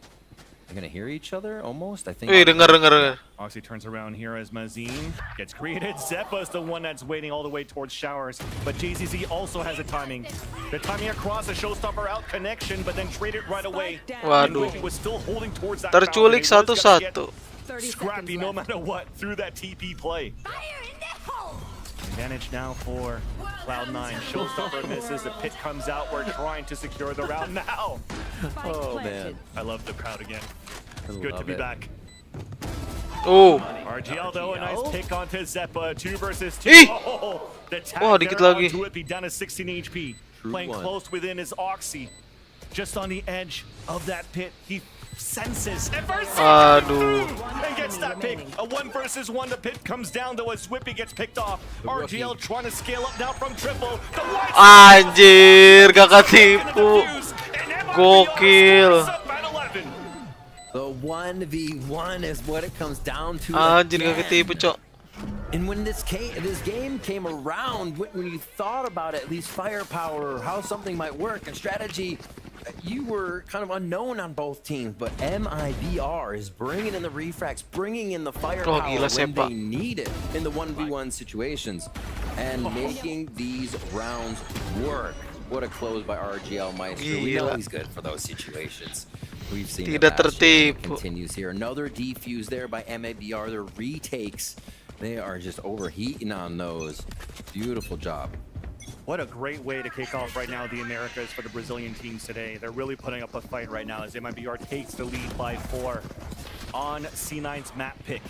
hear each other almost, I think. Wih, dengar. Oxy turns around here as Mazine gets created. Zeppa's the one that's waiting all the way towards showers, but JZZ also has a timing. The timing across the showstopper out connection, but then traded right away. Waduh. And was still holding towards that Terculik balcony. Was gonna get 1-1. 30 Scrappy seconds no left. matter what through that TP play. Advantage now for Cloud9. Showstopper misses. The pit comes out. We're trying to secure the round now. Oh man. I love the crowd again. It's I good to love be it. back. Oh. RGL though, a nice pick onto Zeppa. 2 versus 2. Ih! Oh, the tag Wah, dikit there lagi. onto it, be down to 16 HP. True Playing one. close within his Oxy. Just on the edge of that pit. He senses. And versus Aduh. and gets that pick. A 1 versus 1. The pit comes down though as Whippy gets picked off. RGL trying to scale up now from triple. The white Anjir, gak ketipu. Gokil. The 1v1 is what it comes down to. Anjir, gak again. ketipu, Cok. And when this game came around, when you thought about at least firepower, how something might work, and strategy, you were kind of unknown on both teams. But MIBR is bringing in the refrags, bringing in the firepower gila, when Sepa. they need it in the 1v1 situations, and making these rounds work. What a close by RGL Maestro. We know Gila. he's good for those situations. We've seen Tidak it last year, and it tertipu. continues here. Another defuse there by MIBR. Their retakes. They are just overheating on those. Beautiful job. What a great way to kick off right now the Americas for the Brazilian teams today. They're really putting up a fight right now as MIBR takes the lead by 4 on C9's map pick.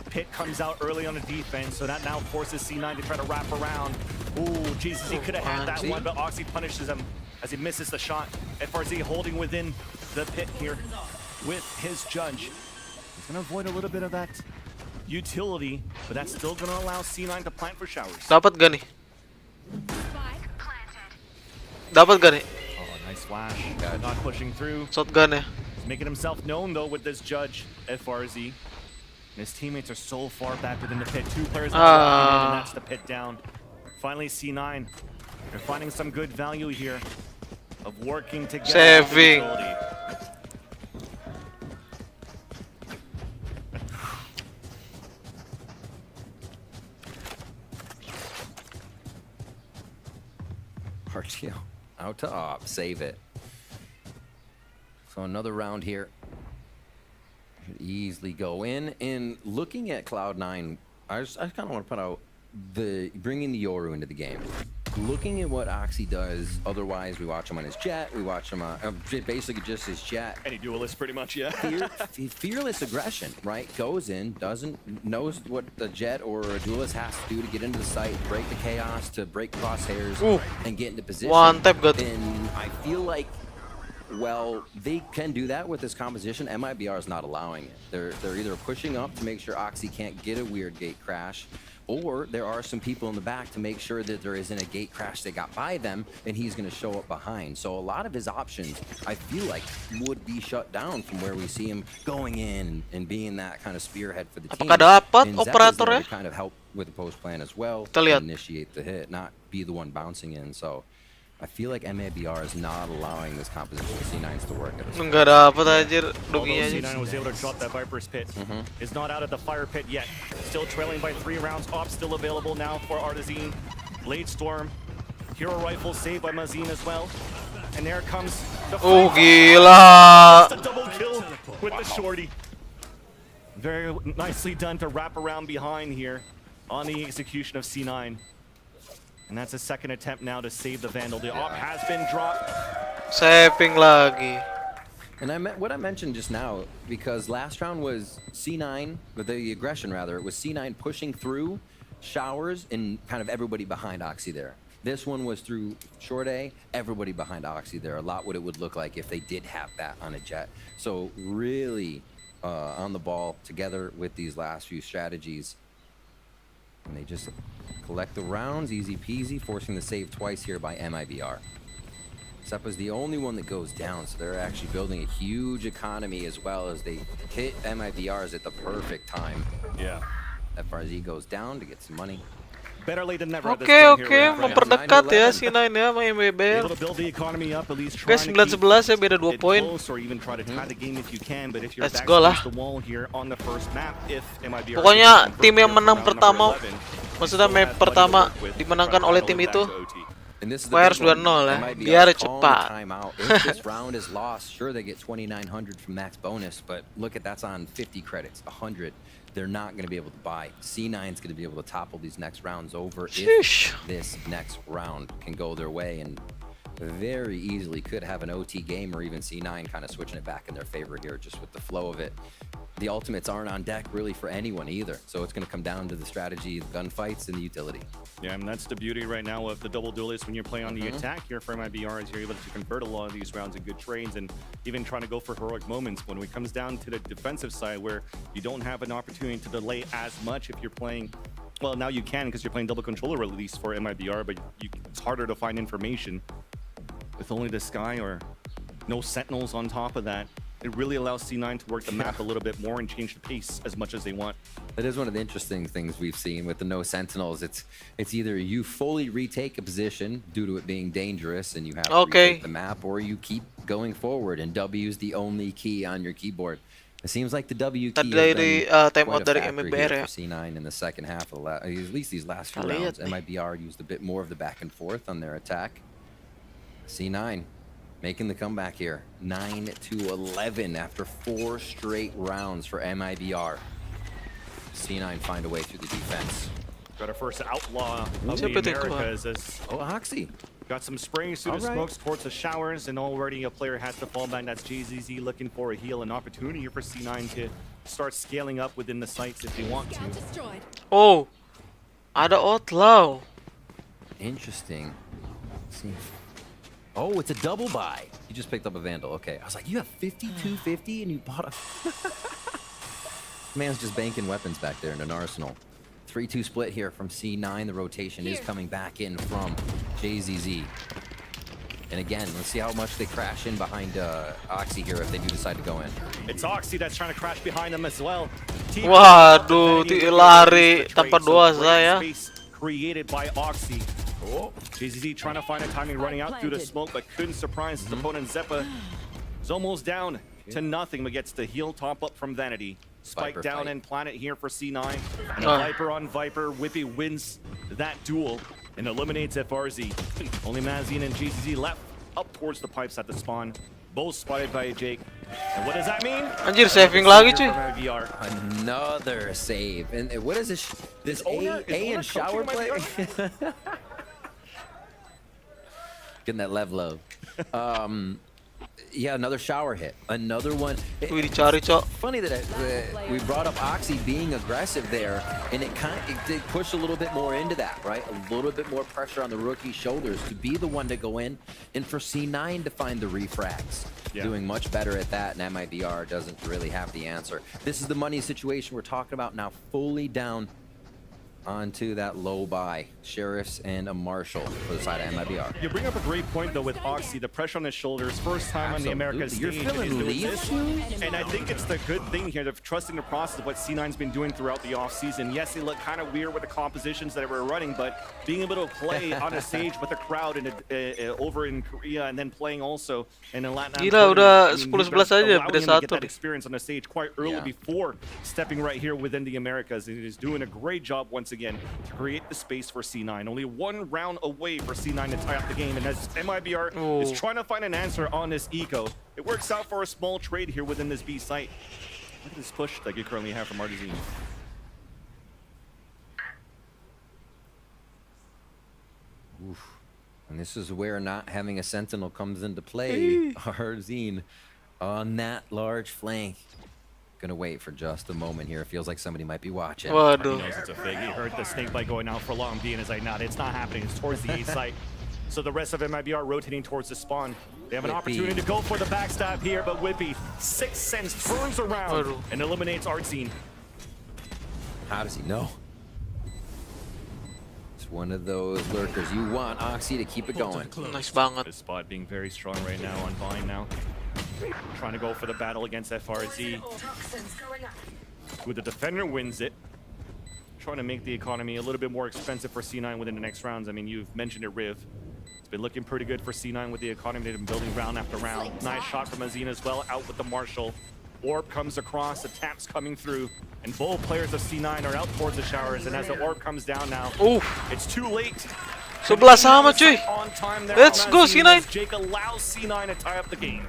Pit comes out early on the defense, so that now forces C9 to try to wrap around. Ooh, Jesus, he could have had that one, but Oxy punishes him as he misses the shot. FRZ holding within the pit here with his judge. He's going to avoid a little bit of that utility, but that's still going to allow C9 to plant for showers. Dapat gak nih? Spike Dapat gak nih? Oh, nice flash. Not pushing through. Shotgun ya. He's making himself known though with this judge, FRZ. And his teammates are so far back within the pit. 2 players are walking in, and that's the pit down. Finally, C9. They're finding some good value here of working together. Saving. RGL out to op, save it. So another round here. Should easily go in. And looking at Cloud9, I kind of want to put out bringing the Yoru into the game. Looking at what Oxy does, otherwise we watch him on his jet, we watch him on basically just his jet. Any duelist pretty much, yeah. Fearless aggression, right? Goes in, knows what the jet or a duelist has to do to get into the site, break the chaos, to break crosshairs, and get into position. One tap got. And I feel like, well, they can do that with this composition. MIBR is not allowing it. They're either pushing up to make sure Oxy can't get a weird gate crash, or there are some people in the back to make sure that there isn't a gate crash that got by them, and he's going to show up behind. So a lot of his options, I feel like, would be shut down from where we see him going in and being that kind of spearhead for the team. Apakah dapat And Zeppa's there operatornya? to kind of help with the post plan as well, Kita lihat. initiate the hit, not be the one bouncing in. So I feel like Mibr is not allowing this composition of C9s to work at this point. Enggak dapat anjir Although duginya aja. C9 was able to drop that Viper's pit, is not out of the fire pit yet. Still trailing by 3 rounds. Op still available now for Artazine. Blade Storm, Hero Rifle saved by Mazine as well. And there comes the Oh fight. gila. Just a double kill with the shorty. Very nicely done to wrap around behind here on the execution of C9. And that's a second attempt now to save the Vandal. The op has been dropped. Saving lagi. And what I mentioned just now, because last round was C9, but the aggression rather, it was C9 pushing through showers and kind of everybody behind Oxy there. This one was through short A, everybody behind Oxy there. A lot what it would look like if they did have that on a jet. So really on the ball together with these last few strategies. And they just collect the rounds, easy peasy, forcing the save twice here by Mibr. Seppa's the only one that goes down, so they're actually building a huge economy as well as they hit Mibr's at the perfect time. Yeah. FRZ goes down to get some money. Better late than never at this Oke point oke, here with Rams. memperdekat ya C9 ya sama Mibr. Able to build the economy up, at least Oke, trying to keep 9-11 ya, beda 2 it poin. close or even try to tie the game if you can, but if you're Let's back go lah. against the wall here on the first map, if MIBR Pokoknya is tim yang convert menang here for pertama, round number 11, maksudnya still map has money to pertama work with, dimenangkan try to oleh battle tim it itu. back to OT. And this is Why harus big one. 2-0 ya, MIBR biar calling the cepat. timeout. If this round is lost, sure they get 2,900 from max bonus, but look at that's on 50 credits, 100. They're not going to be able to buy. C9's going to be able to topple these next rounds over Sheesh. if this next round can go their way, and very easily could have an OT game or even C9 kind of switching it back in their favor here just with the flow of it. The ultimates aren't on deck really for anyone either, so it's going to come down to the strategy, the gunfights, and the utility. Yeah, and that's the beauty right now of the double duelist when you're playing on the attack here for MIBR is you're able to convert a lot of these rounds in good trades and even trying to go for heroic moments when it comes down to the defensive side where you don't have an opportunity to delay as much if you're playing. Well, now you can because you're playing double controller release for MIBR, but it's harder to find information with only the sky or no sentinels on top of that. It really allows C9 to work the map a little bit more and change the pace as much as they want. That is one of the interesting things we've seen with the no sentinels. It's either you fully retake a position due to it being dangerous and you have to retake the map, or you keep going forward and W is the only key on your keyboard. It seems like the W key has been quite a factor here for C9 in the second half of at least these last few rounds. MIBR used a bit more of the back and forth on their attack. C9 making the comeback here, 9-11 after 4 straight rounds for MIBR. C9 find a way through the defense. Got our first outlaw of the Americas as Oxy got some spraying suit of smokes towards the showers, and already a player has to fall back. That's JZZ looking for a heal, an opportunity here for C9 to start scaling up within the sites if they want to. Oh, ada outlaw. Interesting. Let's see. Oh, it's a double buy. You just picked up a Vandal. Okay. I was like, you have 5250 and you bought a... Man's just banking weapons back there in an arsenal. 3-2 split here from C9. The rotation is coming back in from JZZ. And again, let's see how much they crash in behind Oxy here if they do decide to go in. It's Oxy that's trying to crash behind them as well. Waduh, lari tanpa doa saya. Created by Oxy. JZZ trying to find a timing, running out through the smoke, but couldn't surprise his opponent. Zeppa is almost down to nothing, but gets the heal top up from Vanity. Spike down and Planet here for C9. And a Viper on Viper. Whippy wins that duel and eliminates FRZ. Only Mazine and JZZ left up towards the pipes at the spawn. Both spotted by Jake. And what does that mean? Anjir, saving lagi cuy. Another save. And what is this? This A and shower play? Getting that level low. Yeah, another shower hit. Another one. Wih, dicari, Cok. Funny that we brought up Oxy being aggressive there, and it did push a little bit more into that, right? A little bit more pressure on the rookie's shoulders to be the one to go in, and for C9 to find the refrags. Yeah. Doing much better at that, and MIBR doesn't really have the answer. This is the money situation we're talking about now, fully down onto that low buy. Sheriffs and a Marshal for the side of MIBR. You bring up a great point, though, with Oxy. The pressure on his shoulders. First time on the Americas You're stage. feeling this. And I think it's the good thing here, of trusting the process of what C9's been doing throughout the offseason. Yes, they look kind of weird with the compositions that we're running, but being able to play on a stage with a crowd over in Korea and then playing also in a Latin Gila, udah 10-11 aja beda get satu that experience on the stage quite early before stepping right here within the Americas. And he's doing a great job once again to create the space for C9. Only one round away for C9 to tie up the game, and as MIBR is trying to find an answer on this eco, it works out for a small trade here within this B site. Look at this push that you currently have from Arzine. Oof. And this is where not having a sentinel comes into play. Arzine on that large flank. Gonna wait for just a moment here. It feels like somebody might be watching. He Waduh. knows it's a fake. He heard the snake bite going out for long. B and is like, nah, it's not happening. It's towards the A site. So the rest of MIBR rotating towards the spawn. They have an opportunity to go for the backstab here, but Whippy, Sixth Sense, turns around and eliminates Arzine. How does he know? It's one of those lurkers. You want Oxy to keep it going. Nice banget. This spot being very strong right now on Vine now. Trying to go for the battle against FRZ. With the defender wins it. Trying to make the economy a little bit more expensive for C9 within the next rounds. I mean, you've mentioned it, Riv. It's been looking pretty good for C9 with the economy. They've been building round after round. Nice shot from Azina as well, out with the Marshal. Orb comes across, the taps coming through, and both players of C9 are out towards the showers, and as the orb comes down now, it's too late. 11 sama cuy. Let's go C9. Jake allows C9 to tie up the game.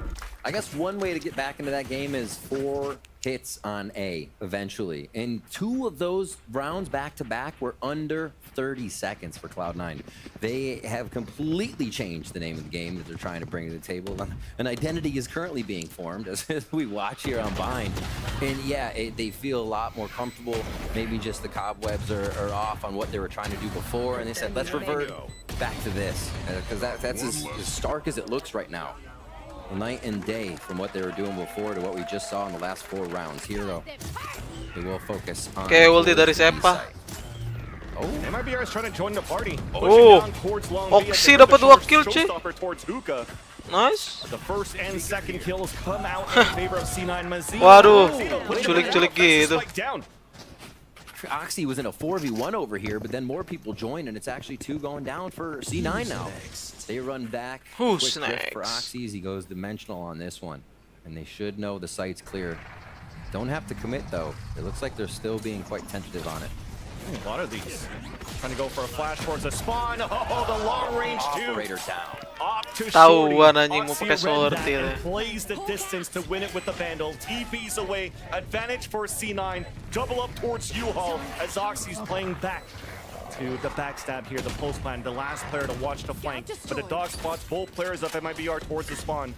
I guess one way to get back into that game is 4 hits on A eventually. And 2 of those rounds back to back were under 30 seconds for Cloud9. They have completely changed the name of the game that they're trying to bring to the table. An identity is currently being formed as we watch here on Bind. And yeah, they feel a lot more comfortable. Maybe just the cobwebs are off on what they were trying to do before. And they said, let's revert back to this. Because that's as stark as it looks right now. Night and day from what they were doing before to what we just saw in the last 4 rounds. Here though, they will focus on ulti dari Sepa. MIBR is trying to join the party. Oxy dapat 2 kill cuy. Nice. The first and second kills come out in favor of C9 Mazina. Waduh, culik-culik gitu. Oxy was in a 4v1 over here, but then more people joined, and it's actually 2 going down for C9 now. They run back. Who's Quick next? for Oxy as he goes dimensional on this one. And they should know the site's clear. Don't have to commit, though. It looks like they're still being quite tentative on it. A lot of these. Trying to go for a flash towards the spawn. Oh, the long range too. Operator down. Up to Tahuan Shorty. anjing mau Oxy pakai ran back sortir and ya. plays the distance to win it with the Vandal. TP's away. Advantage for C9. Double up towards U-Haul as Oxy's playing back to the backstab here. The post plan. The last player to watch the flank. But the dog spots both players of MIBR towards the spawn.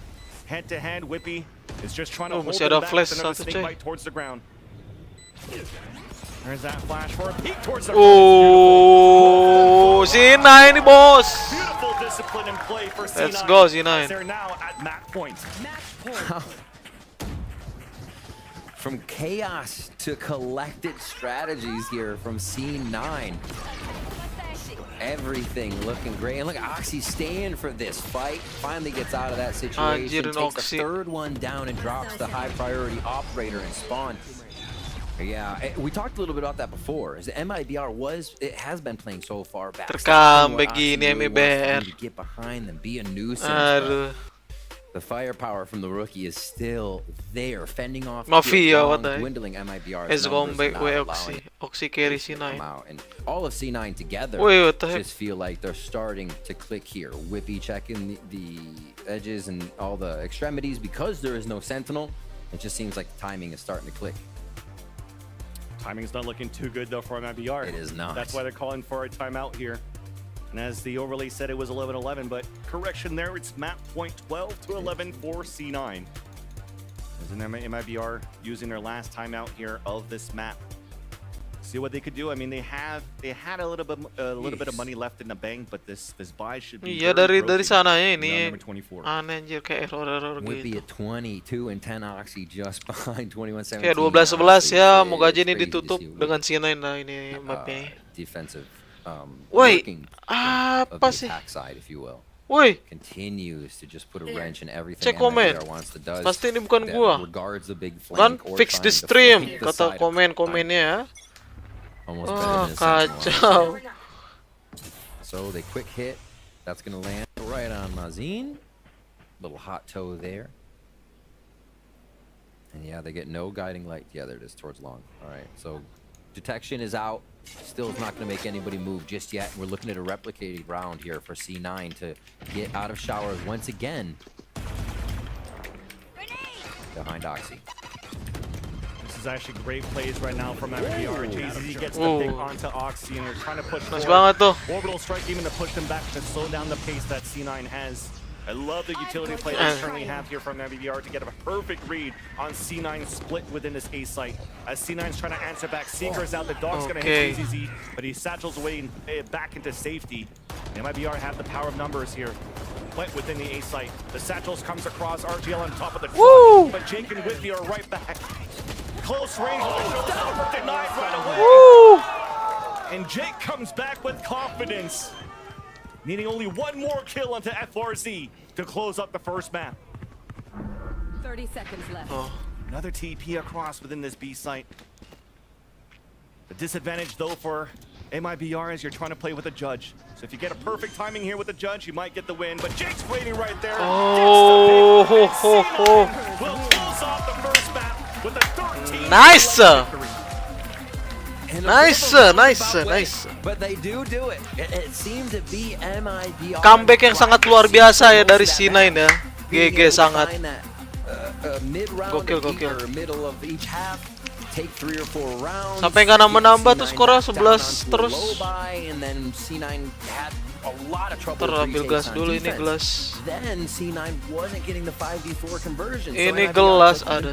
Head to hand, Whippy is just trying to hold masih them ada back flash with another satu, snake cuy. bite towards the ground. There's that flash for a peek towards the C9 ini bos. Beautiful discipline and play for C9. Let's go, C9. As they're now at match point. From chaos to collected strategies here from C9. Everything looking great. And look, Oxy staying for this fight. Finally gets out of that situation. Anjir, Takes Oxy. the 3rd one down and drops the high priority operator and spawn. Yeah, we talked a little bit about that before. As the MIBR has been playing so far back. Terekam begini Mibr. To get behind them, be a nuisance. Aduh. The firepower from the rookie is still there, fending off Mafia, what the heck? dwindling MIBR. Let's go back with Oxy. Oxy carry C9. And all of C9 together Wait, what the heck? just feel like they're starting to click here. Whippy checking the edges and all the extremities because there is no sentinel. It just seems like the timing is starting to click. Timing's not looking too good though for MIBR. It is not. That's why they're calling for a timeout here. And as the overlay said, it was 11-11, but correction there, it's map point 12 to 11 for C9. As in MIBR using their last timeout here of this map. See what they could do. I mean, they had a little bit of money left in the bank, but this buy should be Iya very dari broken. sananya ini Number 24. aneh anjir kayak error Whippy gitu. at 22 and 10 Oxy just behind 21-17. Kayak 12-11 ya, moga aja ini ditutup dengan C9 lah ini mapnya. defensive Woi, working of apa the sih? attack side, if you will. Woi, Continues to just put a wrench in everything cek komen. MIBR wants to do. Pasti ini bukan that gua. regards the big Kan flank or fix the trying to stream, flank the kata side of komen-komennya ya. almost Oh, better than a sentinel. kacau. So they quick hit. That's gonna land right on Mazin. Little hot toe there. And yeah, they get no guiding light. Yeah, there it is towards long. All right, so detection is out. Still is not going to make anybody move just yet. We're looking at a replicated round here for C9 to get out of showers once again. Behind Oxy. This is actually great plays right now from MIBR. JZ gets the pick onto Oxy and they're trying to push Nice forward. banget tuh. Orbital strike even to push them back to slow down the pace that C9 has. I love the utility play they currently have here from MIBR to get a perfect read on C9 split within this A site. As C9's trying to answer back, Seeker's out, the dog's gonna hit JZZ, but he satchels away and back into safety. MIBR have the power of numbers here. Went within the A site. The satchels comes across, RGL on top of the truck, but Jake and Whitney are right back. Close range, denied right away. And Jake comes back with confidence. Needing only one more kill onto FRZ to close up the first map. 30 seconds left. Another TP across within this B site. The disadvantage though for MIBR is you're trying to play with a judge. So if you get a perfect timing here with the judge, you might get the win. But Jake's waiting right there. Oh, ho, ho, ho. Will close off the first map with a 13. Nice. And Nice, a bit of a nice, roundabout way, nice. But they do it. It seemed to be MIBR. Comeback yang sangat luar biasa ya dari C9 ya. GG sangat. Gokil, gokil. Sampai nggak nambah-nambah tuh skornya 11 terus. Terambil gelas dulu, ini gelas. Ini gelas ada.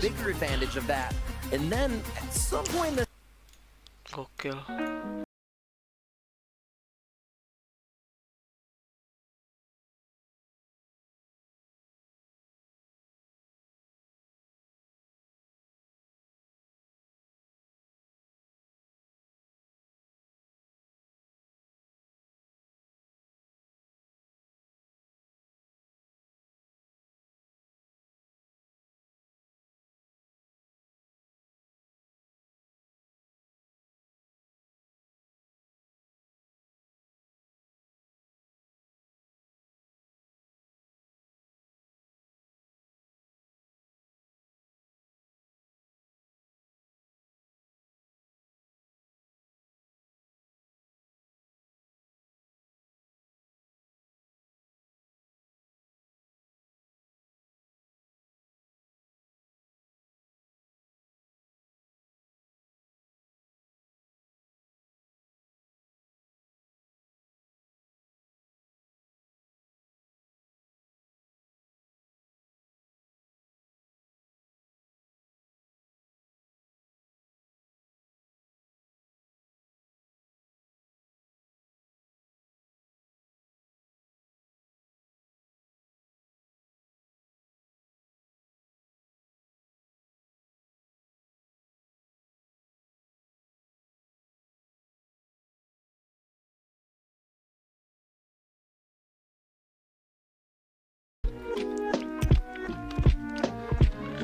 Gokil.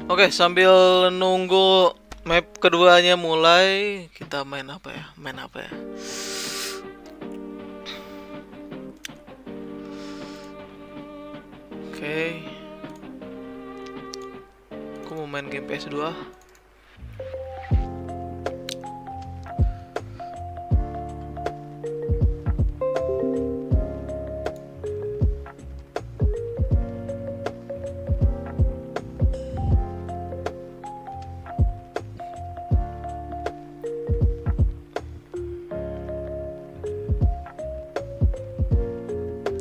Oke, sambil nunggu map keduanya mulai, kita main apa ya? Oke. Aku mau main game PS2.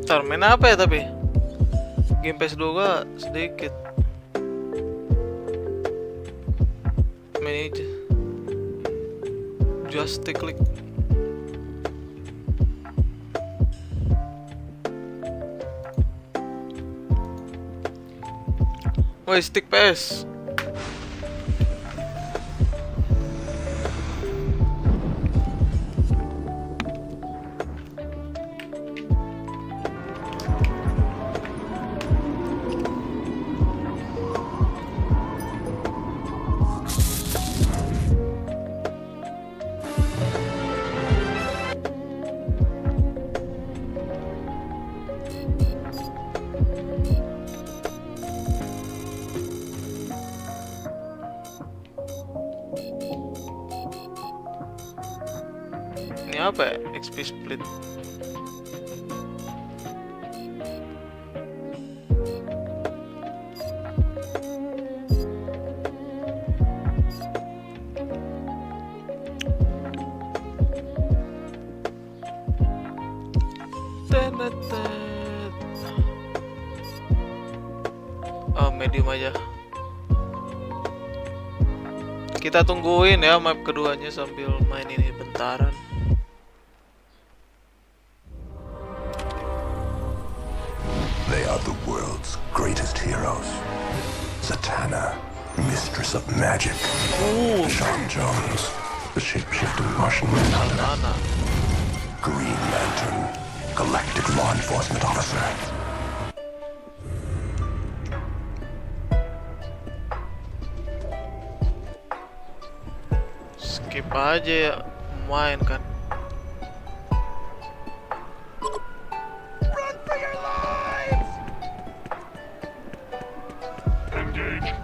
Ntar main apa ya tapi? Game PS2 gua sedikit. Main aja. Just click. Woi, stick PS. Ini apa ya? XP split. Oh, medium aja. Kita tungguin ya map keduanya sambil main ini bentaran. They are the world's greatest heroes. Zatanna, mistress of magic. Sean Jones, the shape-shifting Martian manhunter. Green Lantern, galactic law enforcement officer. Skip aja ya, main kan.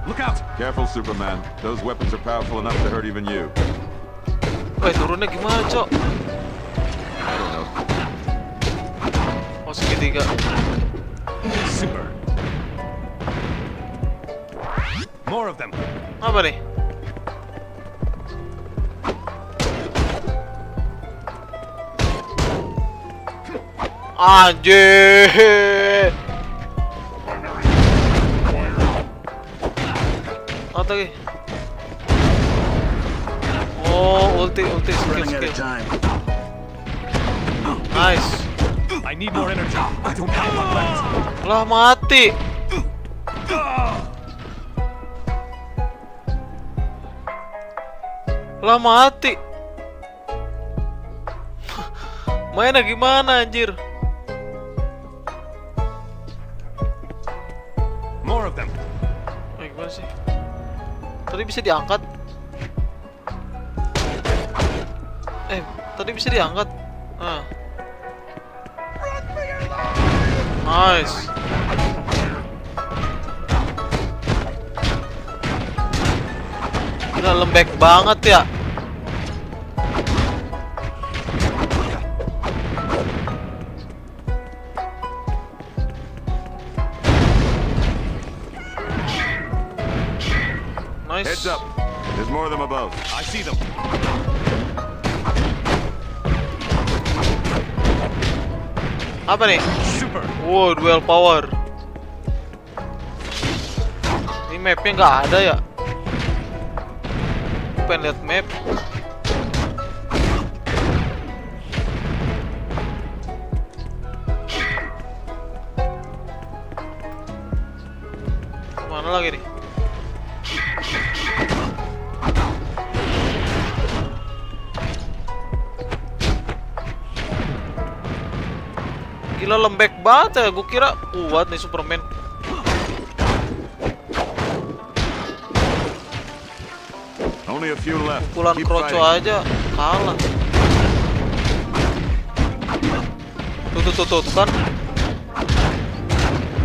Look out! Careful, Superman. Those weapons are powerful enough to hurt even you. Woi, turunnya gimana, Cok? I don't know. Oh, segitiga. Super. More of them. Apa nih? Anjir. Apa lagi? Oh, ulti, skill. Nice. I need more energy. I don't have enough left. Lah mati. Lah mati. Mainnya gimana anjir? More of them. Gimana sih? Tadi bisa diangkat. Tadi bisa diangkat. Nice. Gila lembek banget ya. Nice. Heads up. There's more of them above. I see them. Apa nih? Super. Wow, dual power. Ini mapnya nggak ada ya? Pengen lihat map. Mana lagi nih? Gila lembek banget ya, gue kira kuat nih Superman. Only a few left. Pukulan Keep kroco fighting. aja kalah. Tuh kan.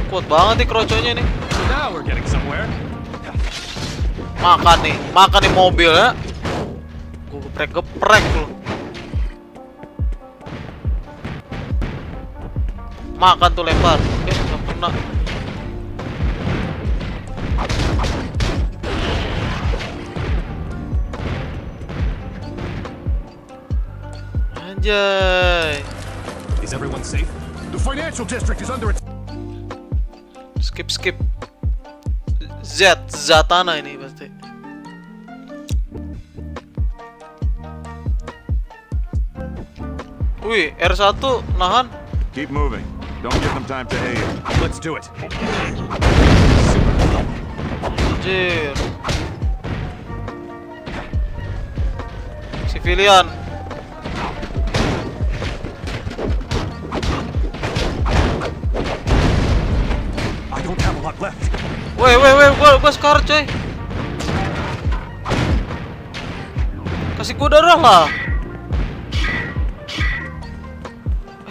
Kuat banget nih kroconya nih. Now we're getting somewhere. Makan nih mobil ya. Gue geprek loh. Makan tuh lempar. Nggak kena. Anjay. Is everyone safe? The financial district is under attack. Skip. Zatanna ini pasti. Wih, R1 nahan. Keep moving. Don't give them time to aim. Let's do it. Anjir. Civilian. I don't have a lot left. Woi, gua scar coy. Kasih gua darah lah.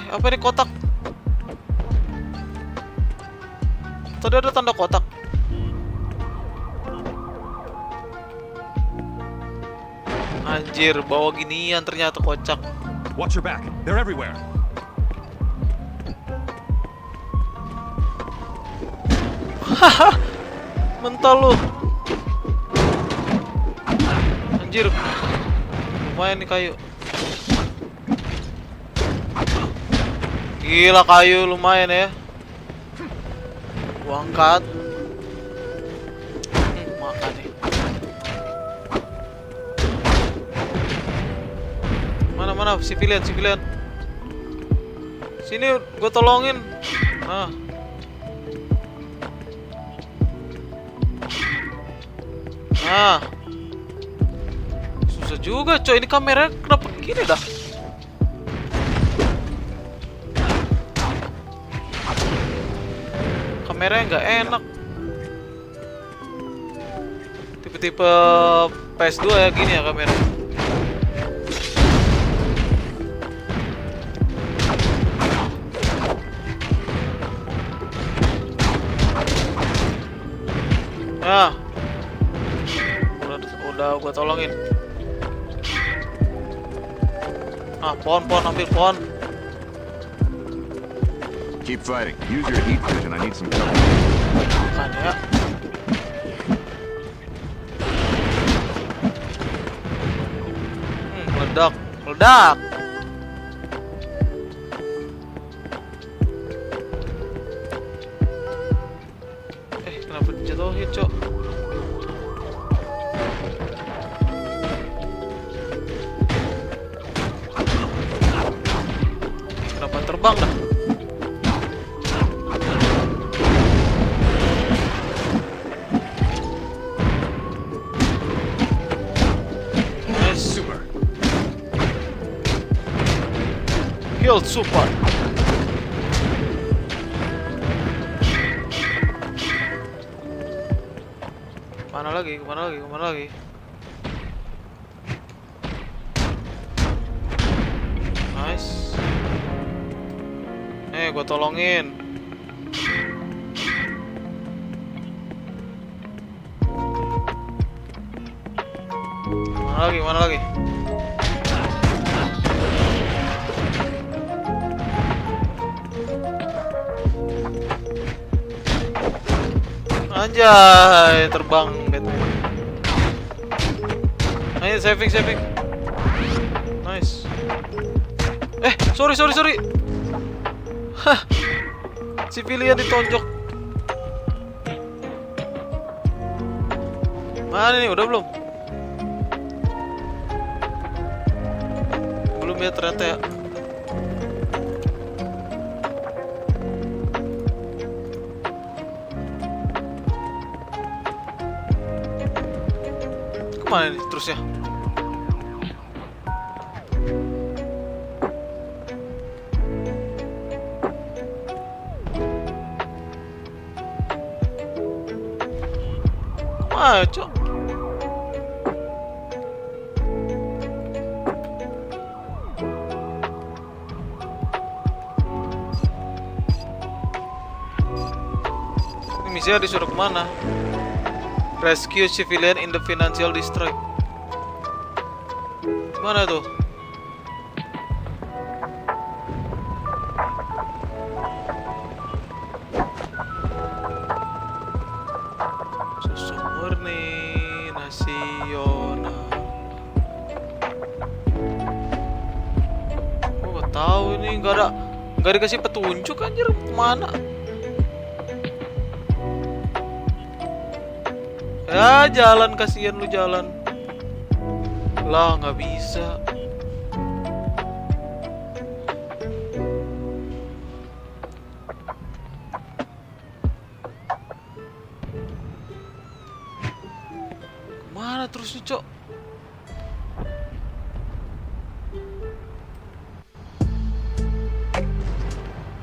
Apa ini kotak? Tadi ada tanda kotak. Anjir, bawa ginian ternyata kocak. Watch your back. They're everywhere. Haha, mental lu. Anjir, lumayan nih kayu. Gila kayu lumayan ya. Gua angkat. Makan nih. Mana civilian. Sini gue tolongin. Nah. Susah juga coy, ini kamera kenapa gini dah? Kameranya nggak enak. Tipe-tipe PS2 ya gini ya kamera. Nah, udah gua tolongin. Pohon ambil pohon. Keep fighting. Use your heat vision. I need some cover. Makan ya. Meledak. Kenapa dijatuhin, Cok? Kenapa terbang dah? Super. Killed super. Kemana lagi? Nice. Gua tolongin. Mana lagi? Anjay, terbang gitu. Ayo saving. Nice. Sorry. Hah. Civilian ditonjok. Mana nih? Udah belum? Belum ya ternyata ya. Kemana nih terus ya? Kemana, Cok? Ini misinya disuruh kemana? Rescue civilian in the financial district. Mana tuh? Susu murni nasional. Gua gak tahu ini, nggak dikasih petunjuk anjir kemana. Ya jalan, kasihan lu jalan. Lah nggak bisa. Kemana terus nih, Cok?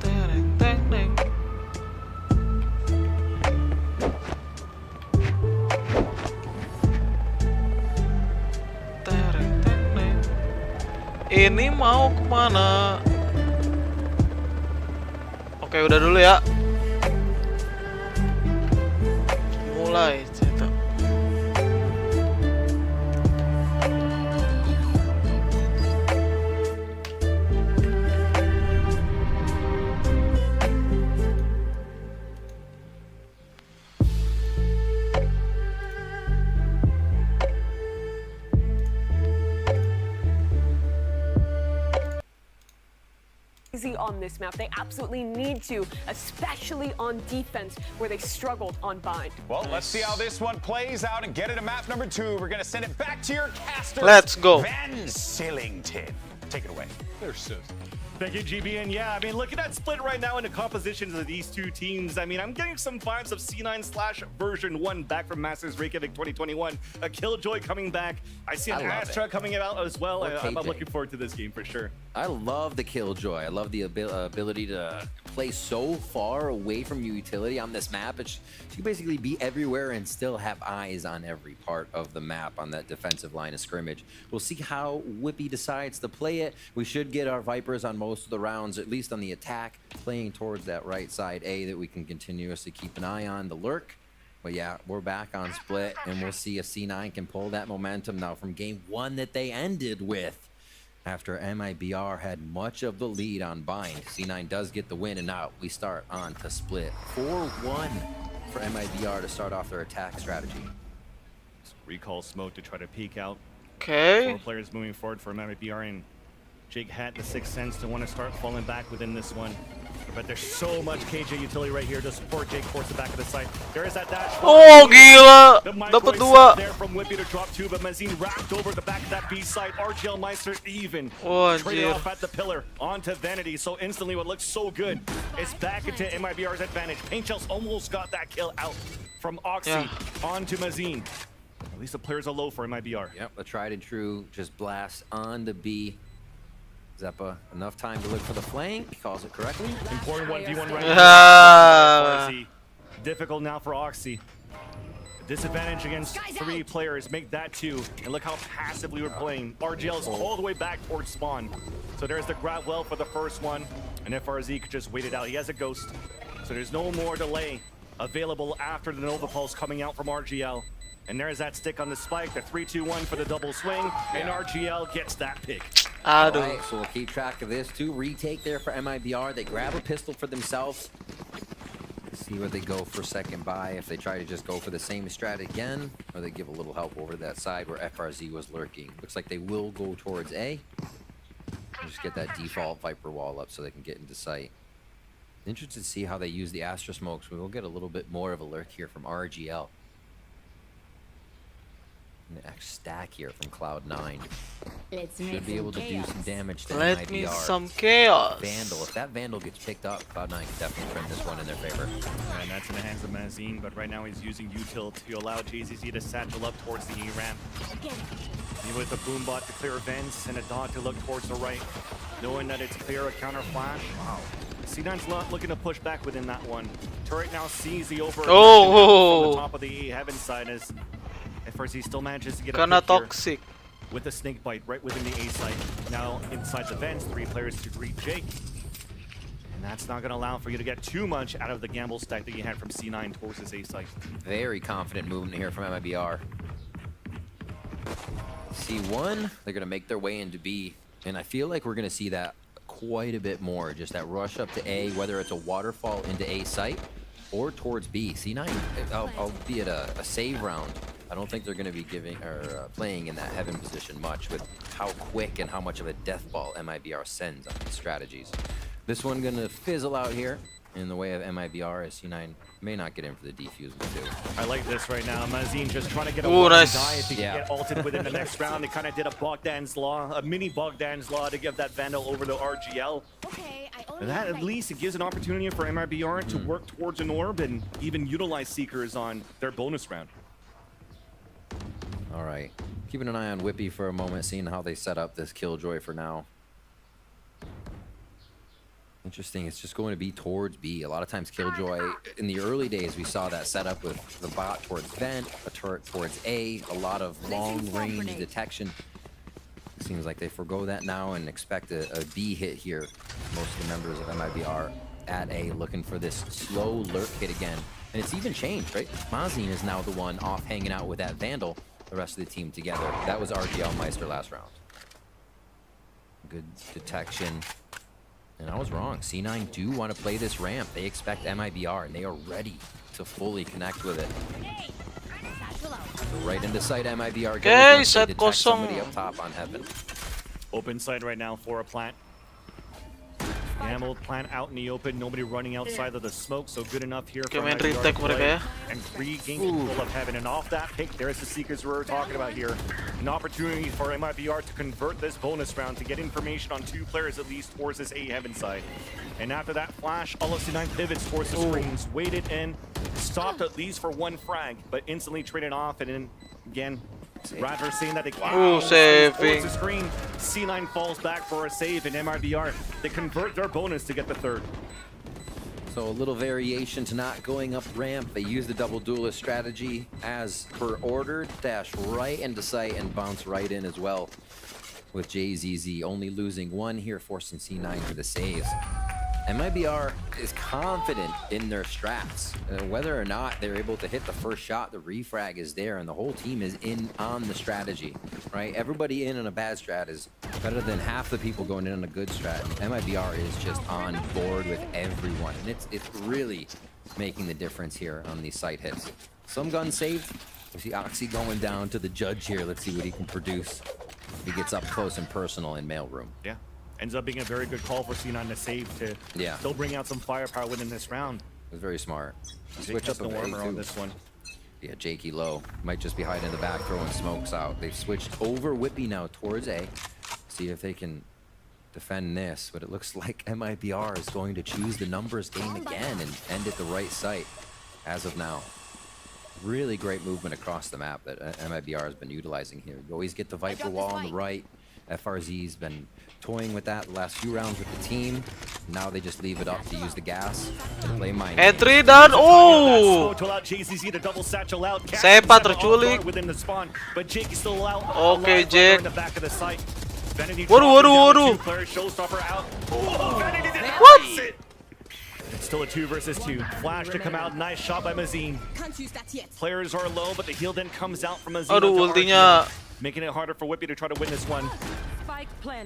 Teng. Ini mau kemana? Oke, udah dulu ya. Mulai cerita. easy on this map. They absolutely need to, especially on defense, where they struggled on bind. Well, let's see how this one plays out and get it to map number 2. We're going to send it back to your casters. Let's go. Van Sillington. Take it away. They're so. Thank you, GB. And yeah, I mean, looking at split right now in the compositions of these two teams, I mean, I'm getting some vibes of C9/version 1 back from Masters Reykjavik 2021. A Killjoy coming back. I see an azzra coming out as well. I'm looking forward to this game for sure. I love the Killjoy. I love the ability to play so far away from your utility on this map. You can basically be everywhere and still have eyes on every part of the map on that defensive line of scrimmage. We'll see how Whippy decides to play it. We should get our Vipers on most of the rounds, at least on the attack, playing towards that right side A that we can continuously keep an eye on the lurk. But yeah, we're back on split, and we'll see if C9 can pull that momentum now from game 1 that they ended with. After MIBR had much of the lead on bind, C9 does get the win, and now we start on to split. 4-1 for MIBR to start off their attack strategy. Recall smoke to try to peek out. Okay. 4 players moving forward for MIBR, and Jake had the sixth sense to want to start falling back within this one. But there's so much KJ utility right here to support Jake towards the back of the site. There is that dash. Oh, gila. Dapat dua. There from Whippy to drop 2, but Mazin wrapped over the back of that B site. RGL Meister even. Oh, traded off at the pillar onto Vanity. So instantly what looks so good is back into MIBR's advantage. Paint Shells almost got that kill out from Oxy onto Mazin. At least the players are low for MIBR. Yep, the tried and true just blast on the B. Zeppa, enough time to look for the flank, calls it correctly. Important 1v1 right now. Difficult now for Oxy. Disadvantage against 3 players, make that 2. And look how passively we're playing. RGL is all the way back towards spawn. So there's the grab well for the first one. And FRZ could just wait it out. He has a ghost. So there's no more delay available after the Nova Pulse coming out from RGL. And there's that stick on the spike, the 3-2-1 for the double swing, and RGL gets that pick. All right, so we'll keep track of this too. Retake there for MIBR. They grab a pistol for themselves. See where they go for second buy. If they try to just go for the same strat again, or they give a little help over to that side where FRZ was lurking. Looks like they will go towards A. Just get that default Viper wall up so they can get into sight. Interested to see how they use the Astra smokes. We will get a little bit more of a lurk here from RGL. An X stack here from Cloud9. Should be able to do some damage to MIBR. Let me some chaos. Vandal. If that Vandal gets picked up, Cloud9 can definitely turn this one in their favor. And that's in the hands of Mazin, but right now he's using util to allow JZZ to satchel up towards the E ramp. With a boombot to clear vents and a dot to look towards the right, knowing that it's clear a counter flash. Wow. C9's not looking to push back within that one. Turret now sees the over from the top of the E heaven side as FRZ still manages to get a pick toxic with a snake bite right within the A site. Now inside the vents, 3 players to greet Jake. And that's not going to allow for you to get too much out of the gamble stack that you had from C9 towards this A site. Very confident movement here from MIBR. C1, they're going to make their way into B. And I feel like we're going to see that quite a bit more. Just that rush up to A, whether it's a waterfall into A site or towards B. C9, albeit a save round, I don't think they're going to be playing in that heaven position much with how quick and how much of a death ball MIBR sends on these strategies. This one going to fizzle out here in the way of MIBR as C9 may not get in for the defuse too. I like this right now. Mazin just trying to get a nice. die if he can get ulted within the next round. They kind of did a Bogdan's Law, a mini Bogdan's Law to give that Vandal over to RGL. Okay, And that at least it gives an opportunity for MIBR to work towards an orb and even utilize Seekers on their bonus round. All right, keeping an eye on Whippy for a moment, seeing how they set up this Killjoy for now. Interesting, it's just going to be towards B. A lot of times Killjoy, in the early days, we saw that setup with the bot towards vent, a turret towards A, a lot of long-range detection. It seems like they forgo that now and expect a B hit here. Most of the members of MIBR at A looking for this slow lurk hit again. And it's even changed, right? Mazin is now the one off hanging out with that Vandal, the rest of the team together. That was RGL Meister last round. Good detection. And I was wrong. C9 do want to play this ramp. They expect MIBR, and they are ready to fully connect with it. So right into sight, MIBR. Okay, set somebody up top on heaven. Open side right now for a plant. Gamble plant out in the open, nobody running outside of the smoke, so good enough here for Main MIBR to retake mereka play ya. and regain control of heaven. And off that pick, there's the Seekers we were talking about here. An opportunity for MIBR to convert this bonus round to get information on 2 players at least towards this A heaven side. And after that flash, all of C9 pivots towards the screens, waited in, stopped at least for 1 frag, but instantly traded off, and then again, Radler saying that they saving. the screen. C9 falls back for a save, and MIBR, they convert their bonus to get the 3rd. So a little variation to not going up ramp. They use the double duelist strategy as per order. Dash right into sight and bounce right in as well. With JZZ only losing 1 here, forcing C9 to the saves. MIBR is confident in their strats. Whether or not they're able to hit the first shot, the refrag is there, and the whole team is in on the strategy, right? Everybody in on a bad strat is better than half the people going in on a good strat. MIBR is just on board with everyone, and it's really making the difference here on these site hits. Some guns saved. We see Oxy going down to the judge here. Let's see what he can produce. He gets up close and personal in mailroom. Yeah. Ends up being a very good call for C9 to save to still bring out some firepower within this round. It was very smart. Switch up no armor on this one. Yeah, Jakey low. Might just be hiding in the back, throwing smokes out. They've switched over Whippy now towards A. See if they can defend this, but it looks like MIBR is going to choose the numbers game again and end at the right site as of now. Really great movement across the map that MIBR has been utilizing here. You always get the Viper wall on the right. FRZ's been toying with that the last few rounds with the team. Now they just leave it up to use the gas to play Maen Games. Entry dan, Sepa terculik. Oke, Jack. Waduh. What? It's still a 2 versus 2. Flash to come out. Nice shot by Mazine. Players are low, but the heal then comes out from Mazine. Aduh, ultinya. Making it harder for Whippy to try to win this one.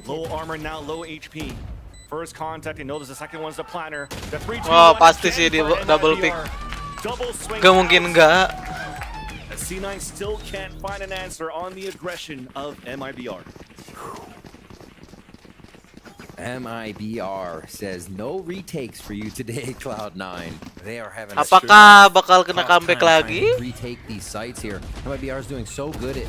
Low armor now, low HP. First contact, and notice the second one's the planner. The 3-2-1. Wah, pasti sih di double pick. Double swing. Gak mungkin enggak. C9 still can't find an answer on the aggression of MIBR. MIBR says no retakes for you today, Cloud9. They are having Apakah bakal kena comeback lagi? Retake these sites here. MIBR is doing so good at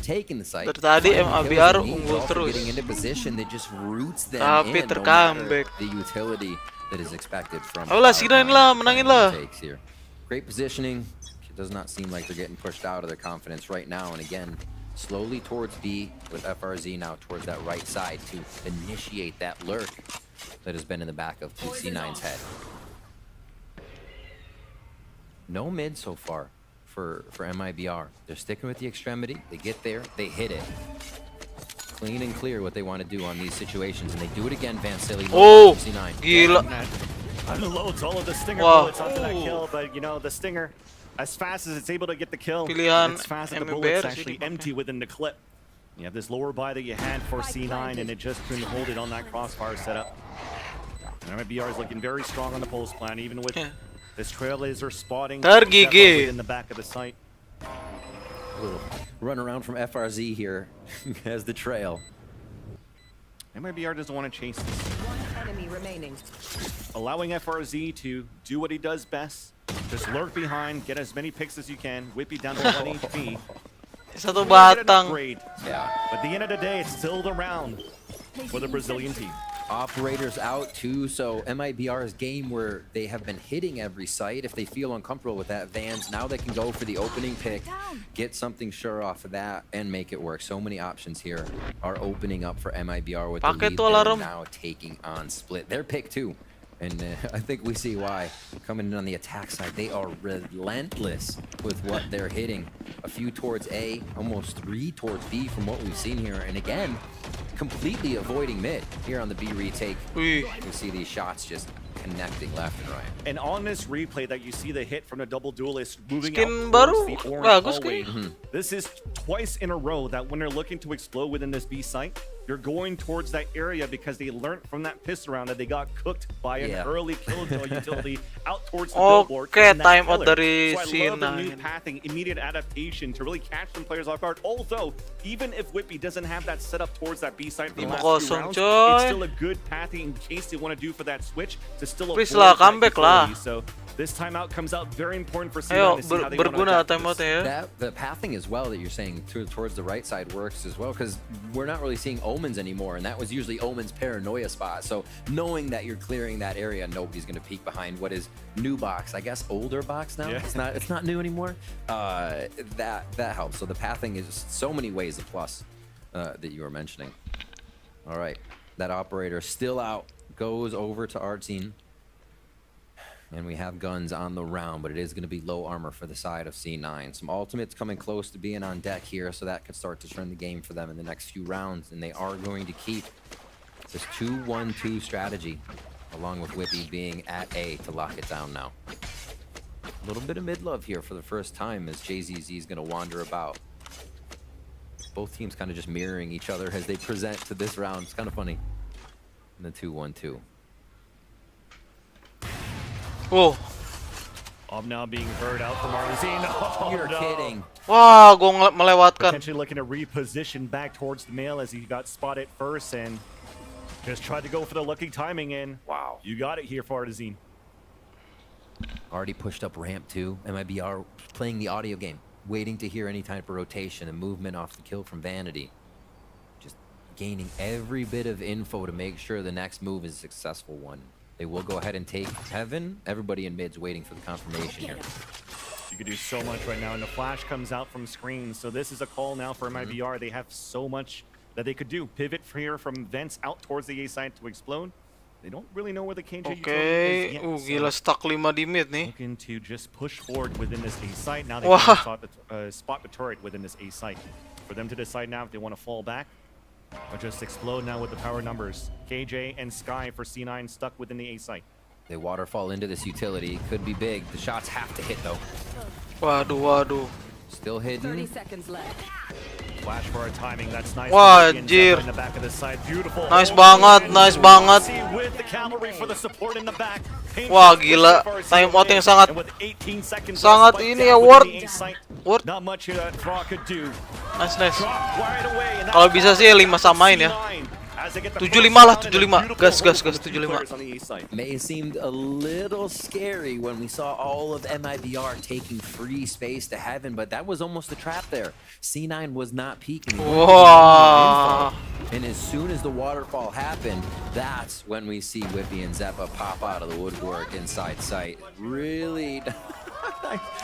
taking the site. Dari tadi MIBR unggul terus. Getting into position that just roots them Tapi in, tercomeback. the utility that is expected from. Ayolah, C9 lah, menangin lah. Great positioning. It does not seem like they're getting pushed out of their confidence right now. And again, slowly towards B with FRZ now towards that right side to initiate that lurk that has been in the back of C9's head. No mid so far for MIBR. They're sticking with the extremity. They get there, they hit it. Clean and clear what they want to do on these situations, and they do it again, Vansili. Oh, C9. gila. Unloads all of the Stinger bullets onto that kill, but you know, the Stinger, as fast as it's able to get the kill, Pilihan it's fast as the bullet's actually empty within the clip. You have this lower buy that you had for C9, and it just couldn't hold it on that crossfire setup. And MIBR is looking very strong on the pulse plan, even with this trailblazer spotting in the back of the site. A little run around from FRZ here as the trail. MIBR doesn't want to chase this. One enemy remaining. Allowing FRZ to do what he does best. Just lurk behind, get as many picks as you can, Whippy down to 1 HP. Satu batang. Yeah. But at the end of the day, it's still the round for the Brazilian team. Operators out too, so MIBR's game where they have been hitting every site. If they feel uncomfortable with that, Vans, now they can go for the opening pick, get something sure off of that, and make it work. So many options here are opening up for MIBR with the lead. They're now taking on Split. Their pick too. And I think we see why. Coming in on the attack side, they are relentless with what they're hitting. A few towards A, almost 3 towards B from what we've seen here. And again, completely avoiding mid here on the B retake. You see these shots just connecting left and right. And on this replay that you see the hit from the double duelist moving Skin out baru towards the orange bagus hallway. kayaknya. This is twice in a row that when they're looking to explode within this B site, you're going towards that area because they learned from that pistol round that they got cooked by an early killjoy utility out towards the billboard. Okay, and that time out killer. dari So I love the new C9. pathing, immediate adaptation to really catch some players off guard. Although, even if Whippy doesn't have that set up towards that B site for the last 2 rounds, it's still a good pathing in case they want to do for that switch to still Please avoid lah, that comeback lah. utility. So this timeout comes out very important for Ayo, C9 to see how they want to berguna adapt timeout this. ya. The pathing as well that you're saying towards the right side works as well, because we're not really seeing omens anymore, and that was usually omen's paranoia spot. So knowing that you're clearing that area, nobody's going to peek behind what is new box, I guess older box now. Yeah. It's not new anymore. That helps. So the pathing is so many ways a plus that you were mentioning. All right, that operator still out, goes over to Artsine. And we have guns on the round, but it is going to be low armor for the side of C9. Some ultimates coming close to being on deck here, so that could start to turn the game for them in the next few rounds. And they are going to keep this 2-1-2 strategy, along with Whippy being at A to lock it down now. A little bit of mid-love here for the first time as JZZ is going to wander about. Both teams kind of just mirroring each other as they present to this round. It's kind of funny. And the 2-1-2. Oh. I'm now being heard out from Arzine. Oh, You're no. kidding. Wah, gua melewatkan. Potentially looking to reposition back towards the male as he got spotted first and just tried to go for the lucky timing in. Wow. You got it here for Arzine. Already pushed up ramp too. MIBR playing the audio game, waiting to hear any type of rotation and movement off the kill from Vanity. Just gaining every bit of info to make sure the next move is a successful one. They will go ahead and take Heaven. Everybody in mid's waiting for the confirmation here. You could do so much right now, and the flash comes out from screen. So this is a call now for MIBR. They have so much that they could do. Pivot here from vents out towards the A side to explode. They don't really know where the KJ Okay. utility is yet. Gila stuck 5 di mid nih. Looking to just push forward within this A site. Now they Wah. can spot the turret within this A site. For them to decide now if they want to fall back or just explode now with the power numbers. KJ and Sky for C9 stuck within the A site. They waterfall into this utility. Could be big. The shots have to hit though. Waduh, waduh. Still hidden. 30 seconds left. Flash for our timing. That's nice. Wah, In anjir. the back of the side. Beautiful. Nice banget, nice banget. With the cavalry for the support in the back. Wah, gila. Time out yang sangat sangat ini ya, worth. Not much here that Thraw could do. Nice, nice. Right away, and Kalau bisa sih 5 samain ya. 75 lah, 75. Gas, 75. May seemed a little scary when we saw all of MIBR taking free space to Heaven, but that was almost a trap there. C9 was not peeking. Wow. And as soon as the waterfall happened, that's when we see Whippy and Zeppa pop out of the woodwork inside sight. Really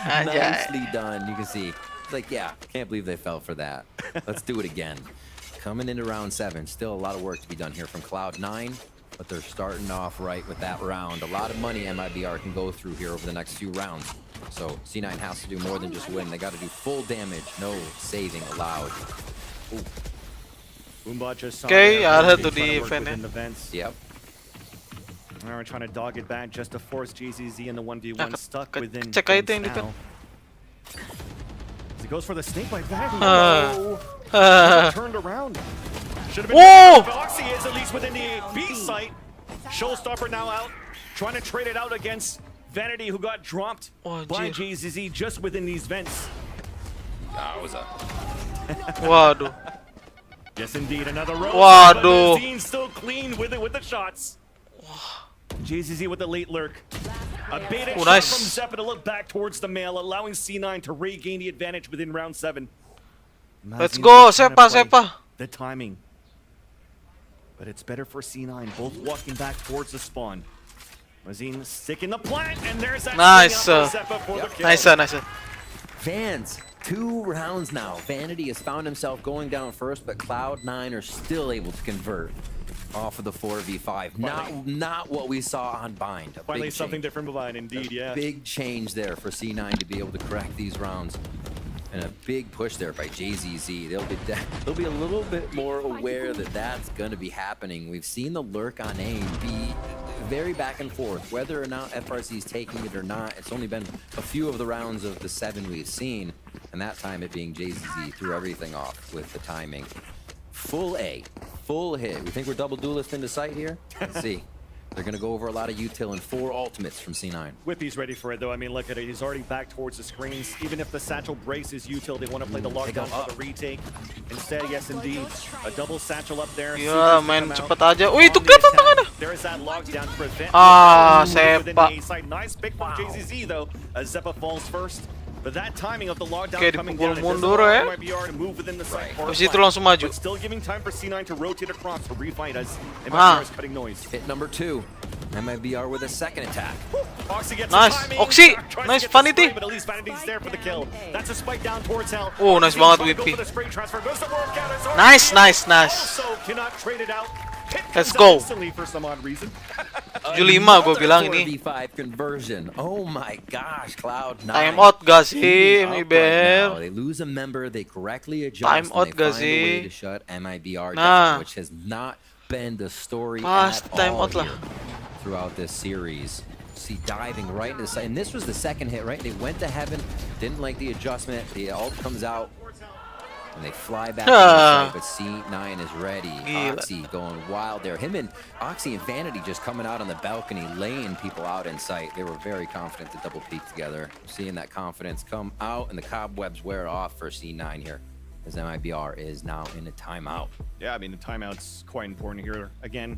nicely done. You can see, it's like, yeah, can't believe they fell for that. Let's do it again. Coming into round 7, still a lot of work to be done here from Cloud9, but they're starting off right with that round. A lot of money MIBR can go through here over the next few rounds. So C9 has to do more than just win. They got to do full damage, no saving allowed. Okay, ada tuh di event ya. Yep. Now we're trying to dog it back just to force JZZ in the 1v1 stuck within cek aja yang di now. He goes for the snake bite back. Turned around. Should have been. Whoa! Oxy is at least within the B site. Showstopper now out, trying to trade it out against Vanity, who got dropped by JZZ just within these vents. That was a. Waduh. Yes, indeed, another roll. Waduh. Still clean with it with the shots. JZZ with the late lurk. A baited shot nice. from Zeppa to look back towards the male, allowing C9 to regain the advantage within round 7. Let's go, Sepa. The timing. But it's better for C9, both walking back towards the spawn. Mazine sticking the plant, and there's that. Nice. Zeppa for the kill. Nice. Fans, 2 rounds now. Vanity has found himself going down first, but Cloud9 are still able to convert off of the 4v5. Not what we saw on Bind. Finally something different from Bind, indeed, yeah. Big change there for C9 to be able to correct these rounds. And a big push there by JZZ. They'll be a little bit more aware that that's going to be happening. We've seen the lurk on A be very back and forth. Whether or not FRC is taking it or not, it's only been a few of the rounds of the 7 we've seen. And that time it being JZZ threw everything off with the timing. Full A, full hit. We think we're double duelist into sight here? Let's see. They're going to go over a lot of util and 4 ultimates from C9. Whippy's ready for it, though. I mean, look at it. He's already back towards the screens. Even if the satchel braces util, they want to play the lockdown for the retake. Instead, yes, indeed, a double satchel up there. Ya, main cepat aja. Wih, itu kelihatan tangannya. There is that lockdown to prevent. Sepa. Nice pick from JZZ, though, as Zeppa falls first. But that timing of the lockdown Oke, coming dipukul down, mundur ya. MIBR to move within the site. Habis itu langsung maju. But still giving time for C9 to rotate across to refight as MIBR is cutting noise. Hit number 2. MIBR with a second attack. Oxy gets Nice. Oxy. Nice Vanity. But at least Vanity's there for the kill. That's a spike down towards Hell. Oh, nice banget Whippy. Nice. Also cannot trade it out. Let's go. For some odd reason. 75 gue bilang ini. 4v5 conversion. Oh my gosh, Cloud9. Time out gak sih, Mibr? They lose a member, they correctly adjust, Time out and they gak find a way sih? to shut MIBR Nah. down, which has not been the story Pas at time all out lah. here throughout this series. See, diving right into the side, and this was the second hit, right? They went to heaven, didn't like the adjustment, the ult comes out, and they fly back to the site, but C9 is ready. Gila. Oxy going wild there. Him and Oxy and Vanity just coming out on the balcony, laying people out in sight. They were very confident to double peek together. Seeing that confidence come out and the cobwebs wear off for C9 here, as MIBR is now in a timeout. Yeah, I mean, the timeout's quite important here. Again,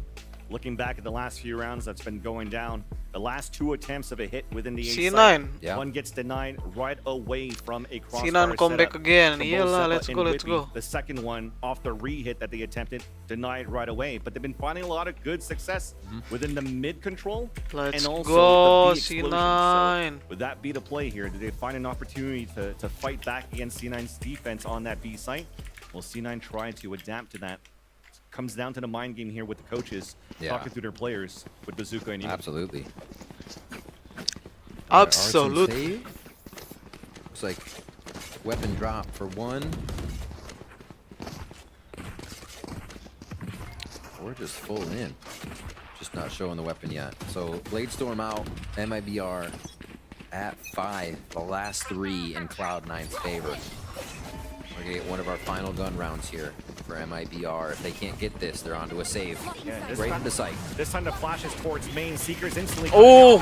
looking back at the last few rounds that's been going down, the last 2 attempts of a hit within the A site, Yeah. one gets denied right away from a crossbar C9 comeback setup again. from both Iyalah, Zeppa let's and go, let's Whippy. go. The second one off the re-hit that they attempted, denied right away. But they've been finding a lot of good success within the mid control Let's and also go, the B explosion. C9. So, with that B to play here, did they find an opportunity to fight back against C9's defense on that B site? Well, C9 tried to adapt to that. Comes down to the mind game here with the coaches talking to their players with Bazooka and Absolutely. Absolute. Looks like weapon drop for 1. We're just full in. Just not showing the weapon yet. So Blade Storm out, MIBR at 5. The last 3 in Cloud9's favor. We're gonna get one of our final gun rounds here for MIBR. If they can't get this, they're onto a save. Yeah, Right in the sight. This time the flashes towards main. Seekers instantly. Oh,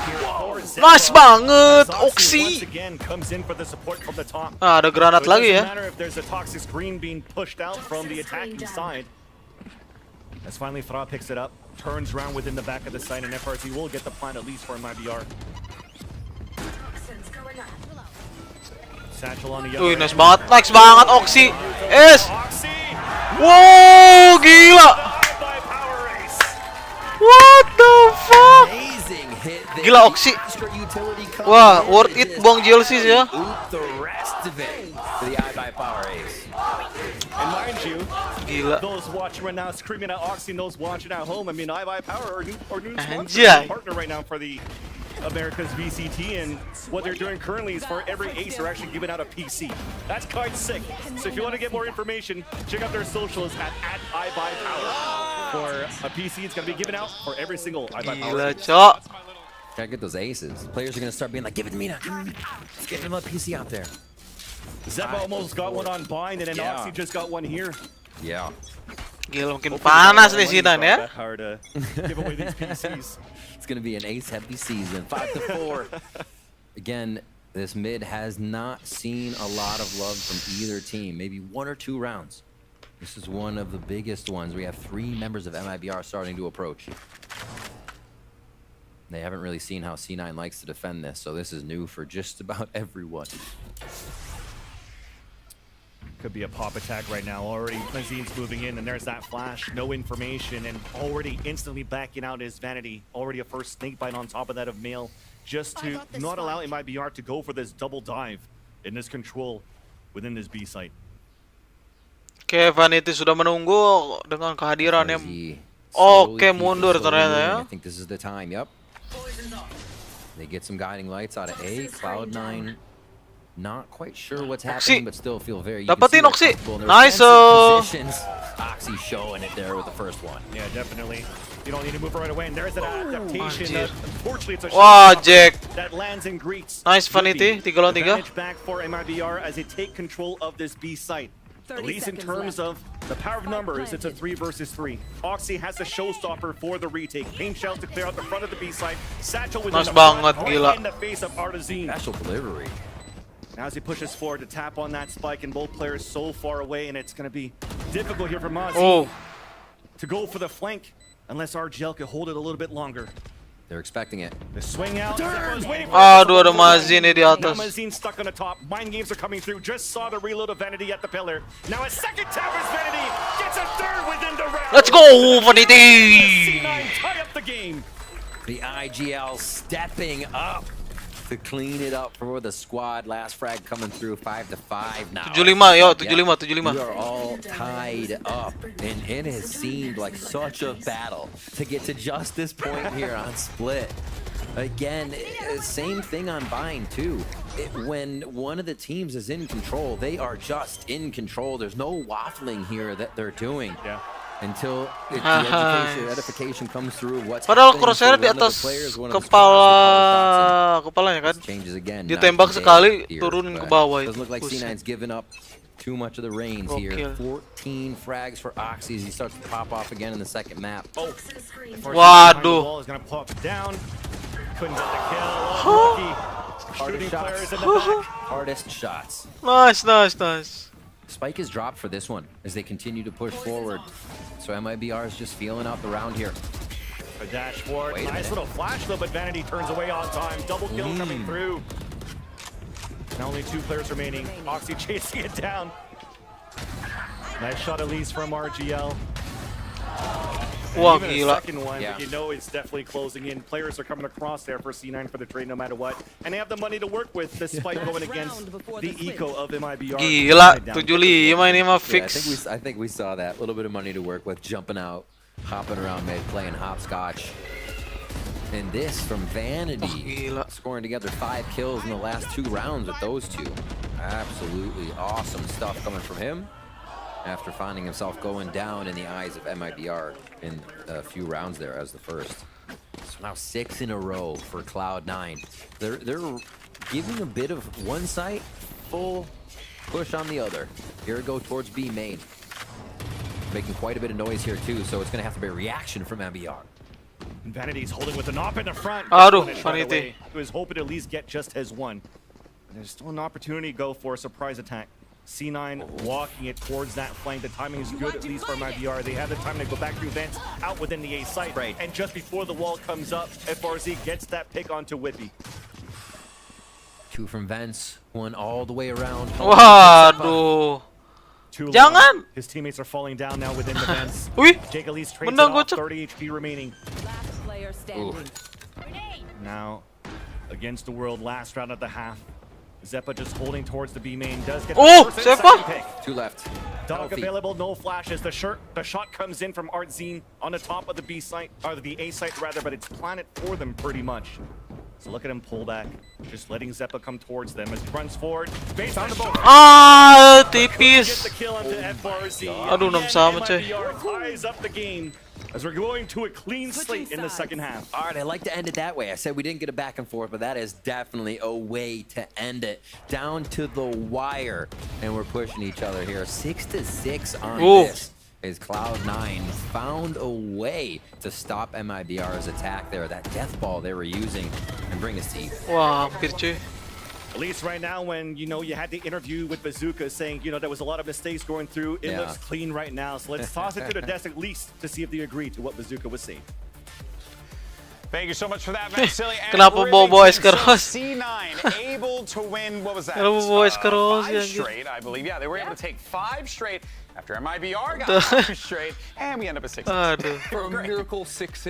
nice banget, Oxy. Once again comes in for the support from the top. Ah, ada granat So it lagi doesn't ya. matter if there's a toxic screen being pushed out from the attacking side. As finally Fra picks it up, turns around within the back of the site, and FRC will get the plant at least for MIBR. Satchel on the other Uy, nice end. banget Oxy. Es. Oxy! Wow, gila. By Power Ace. What the fuck? Amazing hit there. Gila, Oxy. Extra utility coming Wah, in. worth it buang GLC ya. Oop the rest of it to the eye by Power Ace. And mind you, Gila. those watching right now screaming at Oxy, and those watching at home, I mean, I buy Power or new Anjay. partner right now for the America's VCT, and what they're doing currently is for every ace they're actually giving out a PC. That's quite sick. So if you want to get more information, check out their socials at iBuyPower. For a PC, it's going to be given out for every single iBuyPower. Gila, cok. Gotta get those aces. Players are gonna start being like, give it to me now. Let's get him a PC out there. Zeppa almost got one on bind, and then Yeah. Oxy just got one here. Yeah. Gila, makin panas nih C9 ya. Hard to give away these PCs. It's gonna be an ace-heavy season. 5-4. Again, this mid has not seen a lot of love from either team. Maybe 1 or 2 rounds. This is one of the biggest ones. We have 3 members of MIBR starting to approach. They haven't really seen how C9 likes to defend this, so this is new for just about everyone. Could be a pop attack right now. Already Mazine's moving in, and there's that flash. No information, and already instantly backing out his Vanity. Already a first snake bite on top of that of Mail, just to not allow MIBR to go for this double dive in this control within this B site. Oke, Vanity sudah menunggu dengan kehadirannya. Slowly Oke, peeking, mundur slowly ternyata moving. ya. I think this is the time, yep. They get some guiding lights out of A. Cloud9 Not quite sure what's Oxy. happening, but still feel very. Dapatin, Oxy. Nice. Nice, Oxy showing it there with the first one. Yeah, definitely. You don't need to move right away, and there's that adaptation. Unfortunately, it's a Wah, shot Jack. that lands and greets. Nice, Vanity. 3 lawan 3. Advantage back for MIBR as they take control of this B site. At 30 least in seconds terms left. of the power of numbers, it's a 3 versus 3. Oxy has the showstopper for the retake. Pain shells to clear out the front of the B site. Satchel within Nice the front, banget, right gila. in the face of Artazine. Special delivery. Now as he pushes forward to tap on that spike, and both players so far away, and it's going to be difficult here for Maz to go for the flank unless RGL could hold it a little bit longer. They're expecting it. The swing out. Zeppo's waiting for Aduh, ada Mazin di Now atas. Mazin stuck on the top. Maen Games are coming through. Just saw the reload of Vanity at the pillar. Now a second tap as Vanity gets a third within the round. Let's go, Vanity! C9 tie up the game. The IGL stepping up to clean it up for the squad. Last frag coming through 5-5 now. 75, yo, 75, We 75. are all tied up, and it has seemed like such a battle to get to just this point here on Split. Again, same thing on Bind too. When one of the teams is in control, they are just in control. There's no waffling here that they're doing. Yeah. Until the edification comes through. What's Padahal happening crosshair for di one of the atas players, one of the squads, kepalanya kan. changes again. Dia Night tembak and day sekali, here, turun ke but bawah doesn't look like itu. C9's given up too much of the reins here. Gokil. 14 frags for Oxy as he starts to pop off again in the second map. Oh. Waduh. Is going to pop it down. Couldn't get the kill. Lucky. Shooting players in the back. Hardest shots. Nice, nice, nice. Spike is dropped for this one as they continue to push forward. So MIBR is just feeling out the round here. A dash forward. Wait a Nice minute. little flash though, but Vanity turns away on time. Double kill coming through. Now only 2 players remaining. Oxy chasing it down. Nice shot at least from RGL. And Wah, even a gila. second one, Yeah. but you know it's definitely closing in. Players are coming across there for C9 for the trade no matter what. And they have the money to work with despite going against the eco of MIBR. Gila, 75 ini mah Yeah, fix. I think we saw that. A little bit of money to work with, jumping out, hopping around mid, playing hopscotch. And this from Vanity, gila. scoring together 5 kills in the last 2 rounds with those 2. Absolutely awesome stuff coming from him after finding himself going down in the eyes of MIBR in a few rounds there as the first. So now 6 in a row for Cloud9. They're giving a bit of one site, full push on the other. Here it go towards B main. Making quite a bit of noise here too, so it's gonna have to be a reaction from MBR. Vanity's holding with an op in the front. Aduh, Gets one Vanity. away. He was hoping to at least get just his one. And there's still an opportunity to go for a surprise attack. C9 walking it towards that flank. The timing is good, at least for MIBR. They have the time to go back through vents out within the A site. Right. And just before the wall comes up, FRZ gets that pick onto Whippy. 2 from vents, 1 all the way around. Waduh. 2 Jangan! long. His teammates are falling down now within the vents. Wih, Jake Elise trades it menang off, gocek. 30 HP remaining. Last player standing. Now, against the world, last round at the half. Zeppa just holding towards the B main. Does get Oh, the first and Zeppa! second pick. 2 left. Dog Healthy. available, no flashes. The shot comes in from Artzine on the top of the B site, or the A site rather, but it's planted for them pretty much. So look at him pull back, just letting Zeppa come towards them as he runs forward. Based on the ball. Ah, Get tipis. the kill onto FRZ. Aduh, 6 sama, coy. MIBR ties up the game as we're going to a clean slate in the second half. All right, I like to end it that way. I said we didn't get a back and forth, but that is definitely a way to end it. Down to the wire, and we're pushing each other here. 6-6 on this. Is Cloud9 found a way to stop MIBR's attack there. That death ball they were using and bring us to even. Wah, hampir cuy. At least right now when, you know, you had the interview with Bazooka saying, you know, there was a lot of mistakes going through. It looks clean right now. So let's toss it to the desk at least to see if they agree to what Bazooka was saying. Thank you so much for that, Vasily. And Kenapa bawa Rivington, Escaros? so C9 able to win, what was that? Kenapa bawa Escaros, 5 ya, straight, I believe. Yeah, they were able to take 5 straight after MIBR got 5 straight. And and we end up at 6. Aduh. For a miracle 6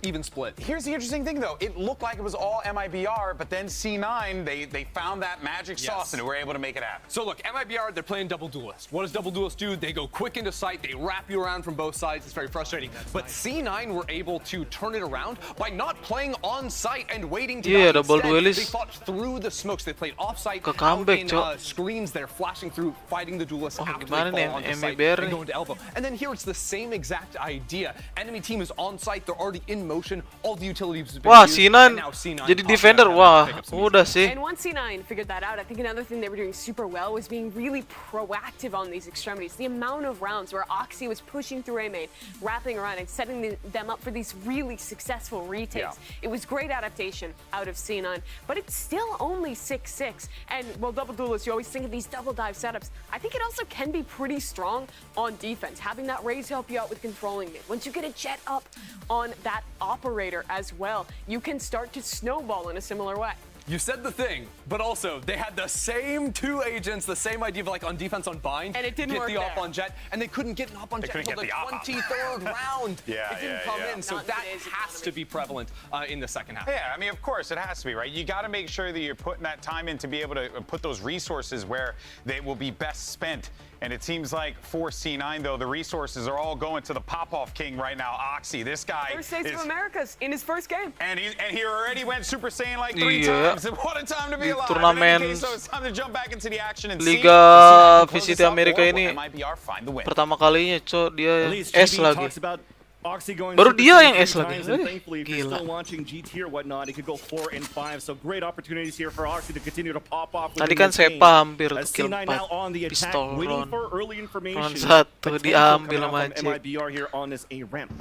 even split. Here's the interesting thing, though. It looked like it was all MIBR, but then C9, they found that magic sauce and were able to make it happen. So look, MIBR, they're playing double duelist. What does double duelist do? They go quick into sight, they wrap you around from both sides. It's very frustrating. But C9 were able to turn it around by not playing on site and waiting to die. double Instead, duelist. they fought through the smokes. They played off site, out Ke-comeback, in Cok. screens. They're flashing through, fighting the duelist after they gimana nih, fall onto site Mibr and nih? go into elbow. And then here it's the same exact idea. Enemy team is on site, they're already in motion. All the utilities have been Wah, used, C9 and now C9 jadi pops defender. out and Wah, pick up some udah sih. And once C9 figured that out, I think another thing they were doing super well was being really proactive on these extremities. The amount of rounds where Oxy was pushing through A main, wrapping around, and setting them up for these really successful retakes. It was great adaptation out of C9, but it's still only 6-6. And well, double duelist, you always think of these double dive setups. I think it also can be pretty strong on defense, having that raise to help you out with controlling mid. Once you get a jet up on that operator as well, you can start to snowball in a similar way. You said the thing, but also they had the same two agents, the same idea of like on defense on bind, and it didn't get work the there. op on jet, and they couldn't get an op on jet until the 23rd round. Yeah, it didn't come in, so that has to be prevalent in the second half. Yeah, I mean, of course, it has to be, right? You got to make sure that you're putting that time in to be able to put those resources where they will be best spent. And it seems like for C9, though, the resources are all going to the pop-off king right now, Oxy. This guy First Taste of America's in his first game. And he already went Super Saiyan like 3 Iya. times. What a time to be Di alive. turnamen In any case, so it's time to jump back into the action and see Liga if C9 can close Visit this out, Amerika or ini will MIBR find the win. pertama kalinya, Cok, dia At least S GB lagi. talks about Oxy going Baru Super dia Saiyan yang 3 S lagi. times, and thankfully, if you're Gila. still launching GT or whatnot, it could go 4 and 5. So great opportunities here for Oxy to continue to pop off. Tadi within kan this game. Sepa hampir As kill C9 4. now on the attack, Pistol waiting Ron. for early information. Ron 1 Potential diambil coming sama out from J. MIBR here on this A ramp.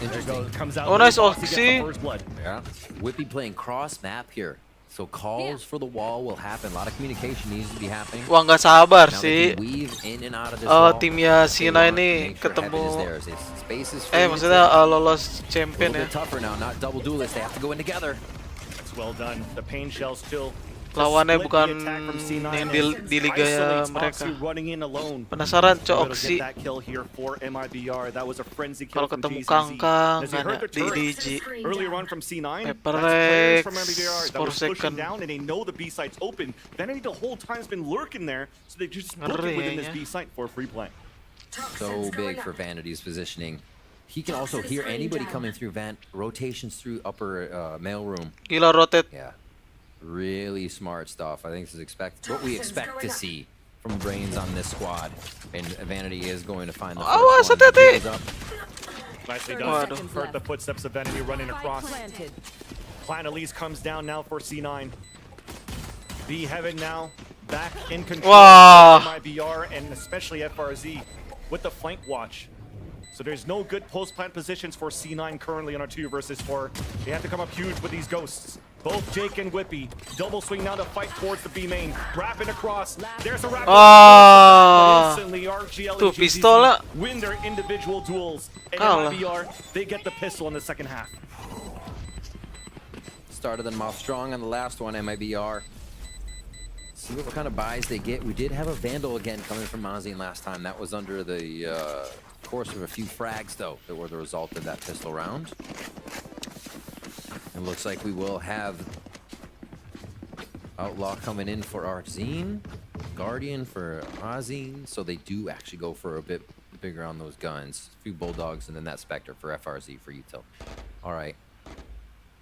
Interesting. Comes out Oh, nice Oxy gets the Oxy. first blood. Yeah. Whippy playing cross map here. So calls for the wall will happen. A lot of communication needs to be happening. Wah, nggak sabar Now sih. they can weave in and out of this wall. Timnya They C9 want to ini make sure heaven is ketemu theirs. Space is free. maksudnya lolos A champion little ya. bit tougher now, not double duelists. They have to go in together. That's well done. The pain shell still. Lawannya bukan yang di liga mereka. Penasaran Cok Oxy kalau ketemu Kangkang di G. Pepper X, 4 second. So big for Vanity's positioning. He can also hear anybody coming through vent. Rotations through upper mailroom. Gila rotate. Yeah. Really smart stuff. I think this is what we expect to see from Brains on this squad. And Vanity is going to find the first one. Heals up. Nicely done. Heard the footsteps of Vanity running across. Plan Elise comes down now for C9. B Heaven now back in control of MIBR and especially FRZ with the flank watch. So there's no good post-plant positions for C9 currently on our 2 versus 4. They have to come up huge with these ghosts. Both Jake and Whippy. Double swing now to fight towards the B main. Wrapping across. There's a wrap. Instantly RGL and GZZ win their individual duels. And MIBR, they get the pistol in the second half. Started them off strong on the last one, MIBR. See what kind of buys they get. We did have a Vandal again coming from Mazin last time. That was under the course of a few frags, though, that were the result of that pistol round. It looks like we will have Outlaw coming in for Arzine, Guardian for Azine, so they do actually go for a bit bigger on those guns. A few Bulldogs and then that Spectre for FRZ for Util. All right.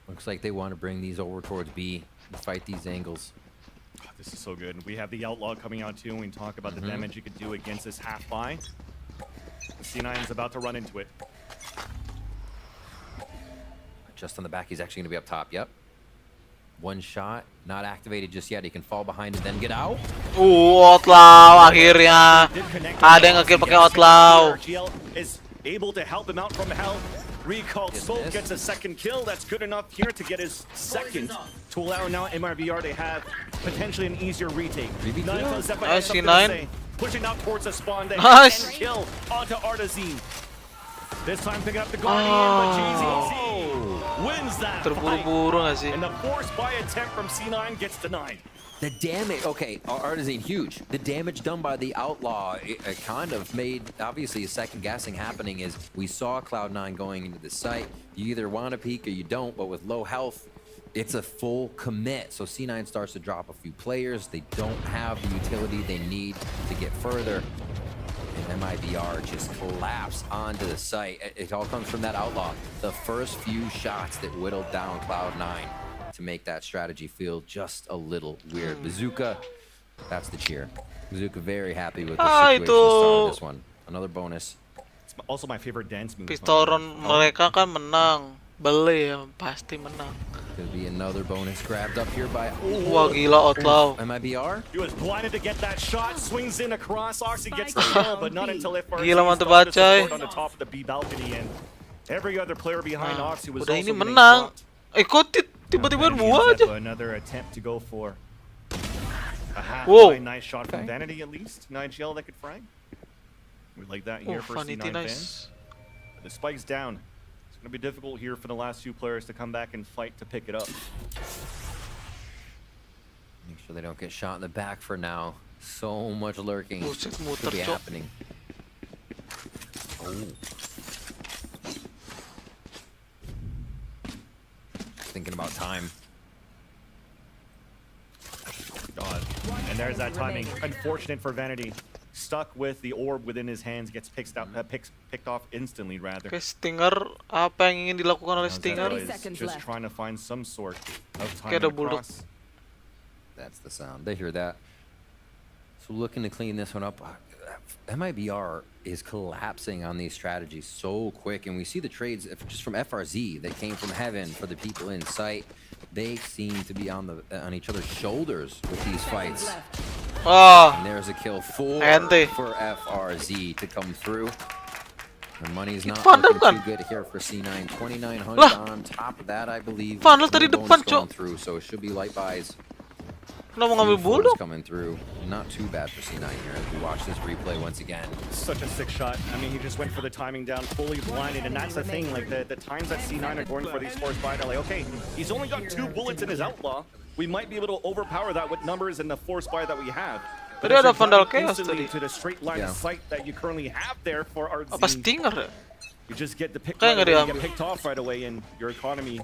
Looks like they want to bring these over towards B and fight these angles. Oh, this is so good. We have the Outlaw coming out too, and we talk about the damage you could do against this half buy. C9 is about to run into it. Just on the back, he's actually going to be up top. Yep. One shot, not activated just yet. He can fall behind and then get out. Outlaw akhirnya. Ada yang nge-kill pakai Outlaw. RGL is able to help him out from hell. Recalled Smoke gets a second kill. That's good enough here to get his second to allow now MIBR to have potentially an easier retake. Nice, C9. Pushing out towards the spawn. They Nice. and kill onto Artazine. This time picking up the Guardian, but GZZ wins that Terburu-buru nggak sih? fight. And the force buy attempt from C9 gets denied. The damage, okay, Artisan huge. The damage done by the Outlaw, it kind of made, obviously, a second guessing happening is we saw Cloud9 going into the site. You either want to peek or you don't, but with low health, it's a full commit. So C9 starts to drop a few players. They don't have the utility they need to get further. And Mibr just collapsed onto the site. It all comes from that Outlaw. The first few shots that whittled down Cloud9 to make that strategy feel just a little weird. Bazooka, that's the cheer. Bazooka very happy with the situation starting this one. Another bonus. It's also my favorite dance move. Pistoron mereka kan menang. Beli ya, pasti menang. Could be another bonus grabbed up here by. Wah gila Outlaw. Mibr. He was blinded to get that shot. Swings in across. Oxy gets the kill, but not until FRC Gila mantap banget on the top of the B balcony, and every other player behind Oxy was udah also ini getting menang. dropped. Kok tiba-tiba dua aja. Another attempt to go for a half Whoa. nice shot from Vanity at least. 9GL that could frag. We like that here for C9 fans. The spike's down. It's going to be difficult here for the last two players to come back and fight to pick it up. Make sure they don't get shot in the back for now. So much lurking could be happening. Oh. Thinking about time. God. And there's that timing. Unfortunate for Vanity. Stuck with the orb within his hands, gets picked off instantly, rather. Oke, Stinger, apa yang ingin dilakukan oleh Stinger? Just trying to find some sort of timing across. That's the sound. They hear that. So looking to clean this one up. Mibr is collapsing on these strategies so quick, and we see the trades just from FRZ that came from heaven for the people in sight. They seem to be on each other's shoulders with these fights. And there's a kill for FRZ to come through. The money's not looking too good here for C9. 2,900 on top of that, I believe. Funnel tadi depan, Cok. Through, so it should be light buys. Kenapa ngambil bulldog? Coming through. Not too bad for C9 here as we watch this replay once again. Such a sick shot. I mean, he just went for the timing down, fully blinded, and that's the thing. Like the times that C9 are going for these force buys, like, okay, he's only got 2 bullets in his Outlaw. We might be able to overpower that with numbers and the force buy that we have. Tadi ada Vandal Chaos tadi. To the straight line of sight that you currently have there for our Apa Stinger ya? You just get the pick right away, you get picked off right away, and your economy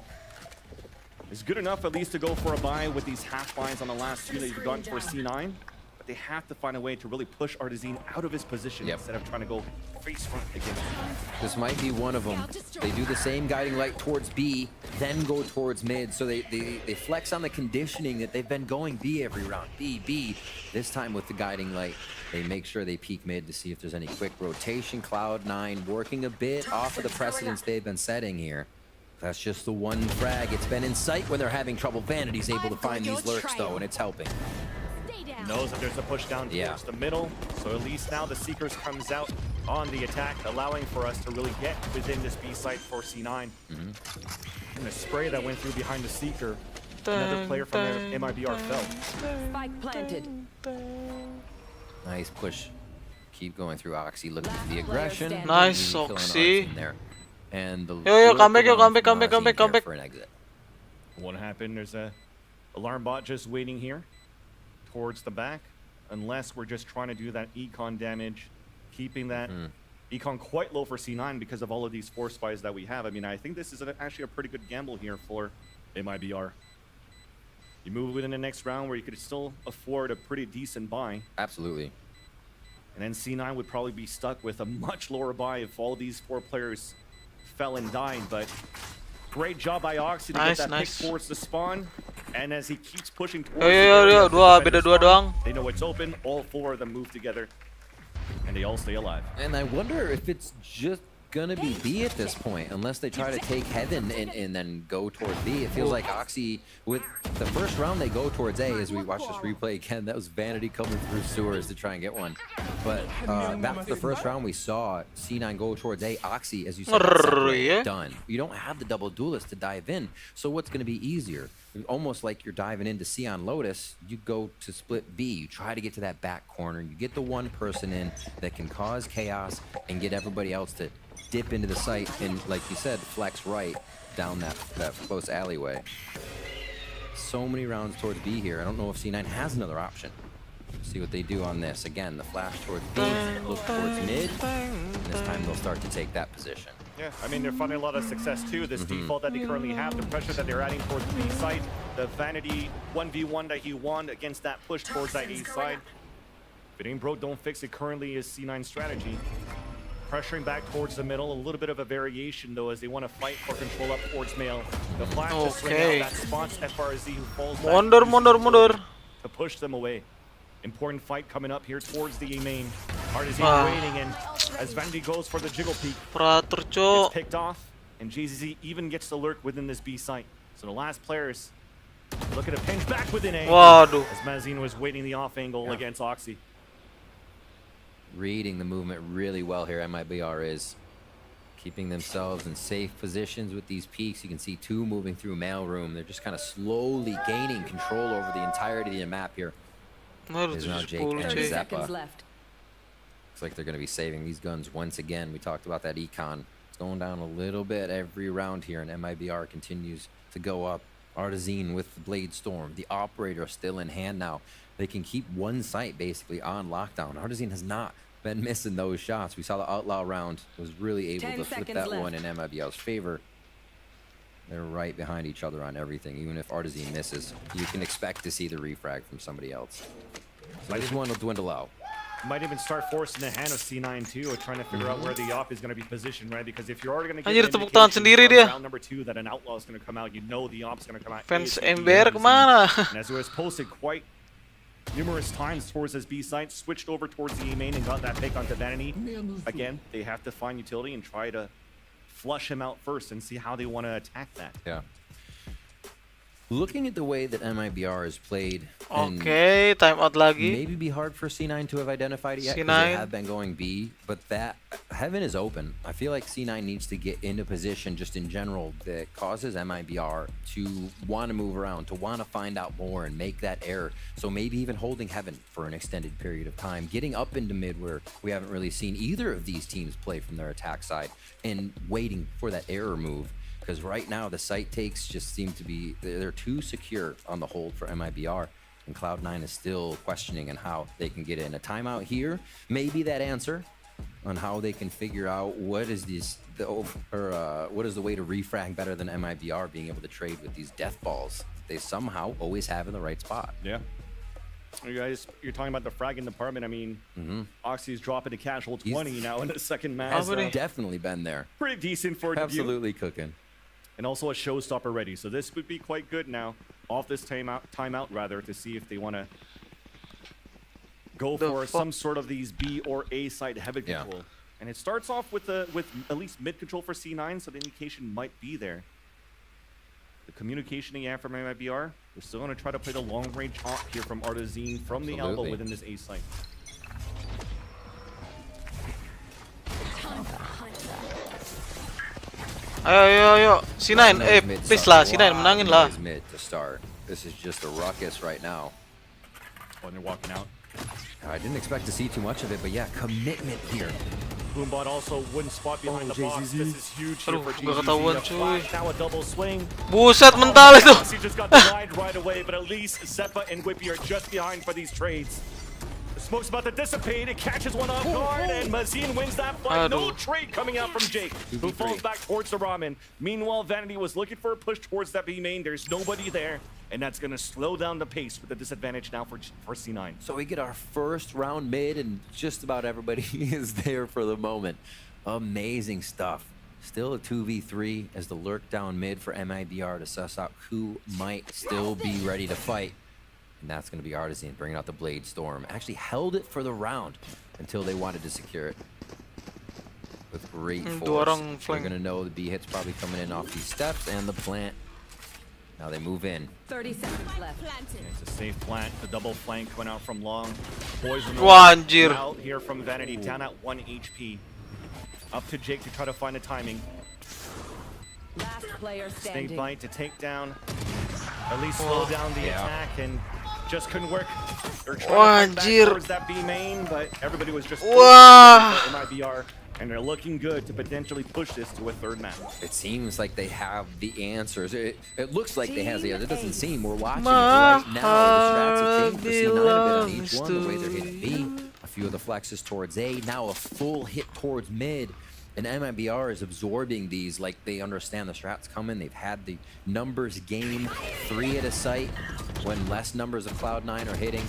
is good enough at least to go for a buy with these half buys on the last 2 that you've gotten for C9. But they have to find a way to really push Artizine out of his position instead of trying to go face front against him. This might be one of them. They do the same guiding light towards B, then go towards mid. So they flex on the conditioning that they've been going B every round. B. This time with the guiding light, they make sure they peek mid to see if there's any quick rotation. Cloud9 working a bit off of the precedence they've been setting here. That's just the one frag. It's been in sight when they're having trouble. Vanity's able to find these lurks though, and it's helping. Knows that there's a push down towards the middle, so at least now the Seekers comes out on the attack, allowing for us to really get within this B site for C9. And the spray that went through behind the Seeker, another player from Mibr fell. Spike planted. Nice push. Keep going through Oxy, looking for the aggression. Nice Oxy. And the come back. For an exit. What happened? There's a alarm bot just waiting here towards the back, unless we're just trying to do that econ damage, keeping that econ quite low for C9 because of all of these force buys that we have. I mean, I think this is actually a pretty good gamble here for Mibr. You move within the next round where you could still afford a pretty decent buy. Absolutely. And then C9 would probably be stuck with a much lower buy if all these 4 players fell and died, but great job by Oxy to get that pick towards the spawn. And as he keeps pushing towards beda dua doang. They know it's open, all 4 of them move together, and they all stay alive. And I wonder if it's just gonna be B at this point, unless they try to take heaven and then go towards B. It feels like Oxy, with the first round they go towards A. As we watch this replay again, that was Vanity coming through sewers to try and get one. But back to the first round, we saw C9 go towards A. Oxy, as you said, done. You don't have the double duelist to dive in, so what's gonna be easier? Almost like you're diving into C on Lotus, you go to split B. You try to get to that back corner. You get the one person in that can cause chaos and get everybody else to dip into the site and, like you said, flex right down that close alleyway. so many rounds towards B here. I don't know if C9 has another option. See what they do on this. Again, the flash towards B, look towards mid, and this time they'll start to take that position. Yeah, I mean, they're finding a lot of success too. This default that they currently have, the pressure that they're adding towards the B side, the Vanity 1v1 that he won against that push towards that A side. If it ain't broke, don't fix it currently is C9's strategy. Pressuring back towards the middle, a little bit of a variation though as they want to fight for control up towards male. The flash to swing out that spots FRZ who falls back Mundur. to push them away. Important fight coming up here towards the A main. Artisan waiting, and as Vanity goes for the jiggle peek, it's picked off, and JZZ even gets to lurk within this B site. So the last players look at a pinch back within A. Waduh. As Mazin was waiting the off angle against Oxy. Reading the movement really well here, MIBR is keeping themselves in safe positions with these peaks. You can see two moving through mailroom. They're just kind of slowly gaining control over the entirety of the map here. There's now Jake and 30 Zeppa. seconds left. Looks like they're going to be saving these guns once again. We talked about that econ. It's going down a little bit every round here, and MIBR continues to go up. Artisan with the Blade Storm. The Operator still in hand now. They can keep one site basically on lockdown. Artisan has not been missing those shots. We saw the Outlaw round was really able to flip that one in MIBR's favor. They're right behind each other on everything. Even if Artisan misses, you can expect to see the refrag from somebody else. So this one will dwindle out. Might even start forcing the hand of C9 too, or trying to figure out where the op is going to be positioned, right? Because if you're already going to get an indication from round number 2 that an outlaw is going to come out, you know the op's going to come out. Fans Mibr kemana? And as it was posted quite numerous times towards this B site, switched over towards the A main and got that pick onto Vanity. Again, they have to find utility and try to flush him out first and see how they want to attack that. Yeah. Looking at the way that MIBR is played, Okay, timeout lagi. maybe be hard for C9 to have identified it yet because they have been going B, but that heaven is open. I feel like C9 needs to get into position just in general that causes MIBR to want to move around, to want to find out more and make that error. So maybe even holding heaven for an extended period of time, getting up into mid where we haven't really seen either of these teams play from their attack side, and waiting for that error move. Because right now the site takes just seem to be, they're too secure on the hold for MIBR, and Cloud9 is still questioning on how they can get in. A timeout here, maybe that answer on how they can figure out what is what is the way to refrag better than MIBR being able to trade with these death balls they somehow always have in the right spot. Yeah. You guys, you're talking about the fragging department. I mean, Oxy's dropping to casual 20 now in the second match. Definitely been there. Pretty decent for a debut. Absolutely cooking. And also a showstopper ready. So this would be quite good now, off this timeout rather, to see if they want to go for some sort of these B or A side heavy control. And it starts off with at least mid control for C9, so the indication might be there. The communication again from MIBR, we're still going to try to play the long range op here from Artisan from the elbow within this A site. Ayo. C9, please lah, C9 menangin lah. Mid to start. This is just a ruckus right now. When they're walking out. I didn't expect to see too much of it, but yeah, commitment here. Boombot also wouldn't spot behind the box. This is huge here for Gak ketahuan cuy. Now a double swing. Buset mental itu. He just got denied right away, but at least Zeppa and Whippy are just behind for these trades. The smoke's about to dissipate. It catches one off guard, and Mazin wins that fight. No trade coming out from Jake, who falls back towards the Ramen. Meanwhile, Vanity was looking for a push towards that B main. There's nobody there, and that's going to slow down the pace with the disadvantage now for C9. So we get our first round mid, and just about everybody is there for the moment. Amazing stuff. Still a 2v3 as the lurk down mid for MIBR to suss out who might still be ready to fight. And that's going to be Artisan bringing out the Blade Storm. Actually held it for the round until they wanted to secure it. With great force. They're going to know the B hit's probably coming in off these steps and the plant. Now they move in. 30 seconds left. It's a safe plant. The double flank went out from long. Poison out here from Vanity, down at 1 HP. Up to Jake to try to find the timing. Last player standing. Snake bite to take down. At least slow down the attack, and just couldn't work. They're trying to fight back towards that B main, but everybody was just MIBR. And they're looking good to potentially push this to a third map. It seems like they have the answers. It looks like they have the answers. It doesn't seem. We're watching it right now. The strats have changed for C9 a bit on each one. The way they're hitting B. A few of the flexes towards A. Now a full hit towards mid. And MIBR is absorbing these like they understand the strats coming. They've had the numbers game 3 at a site when less numbers of Cloud9 are hitting.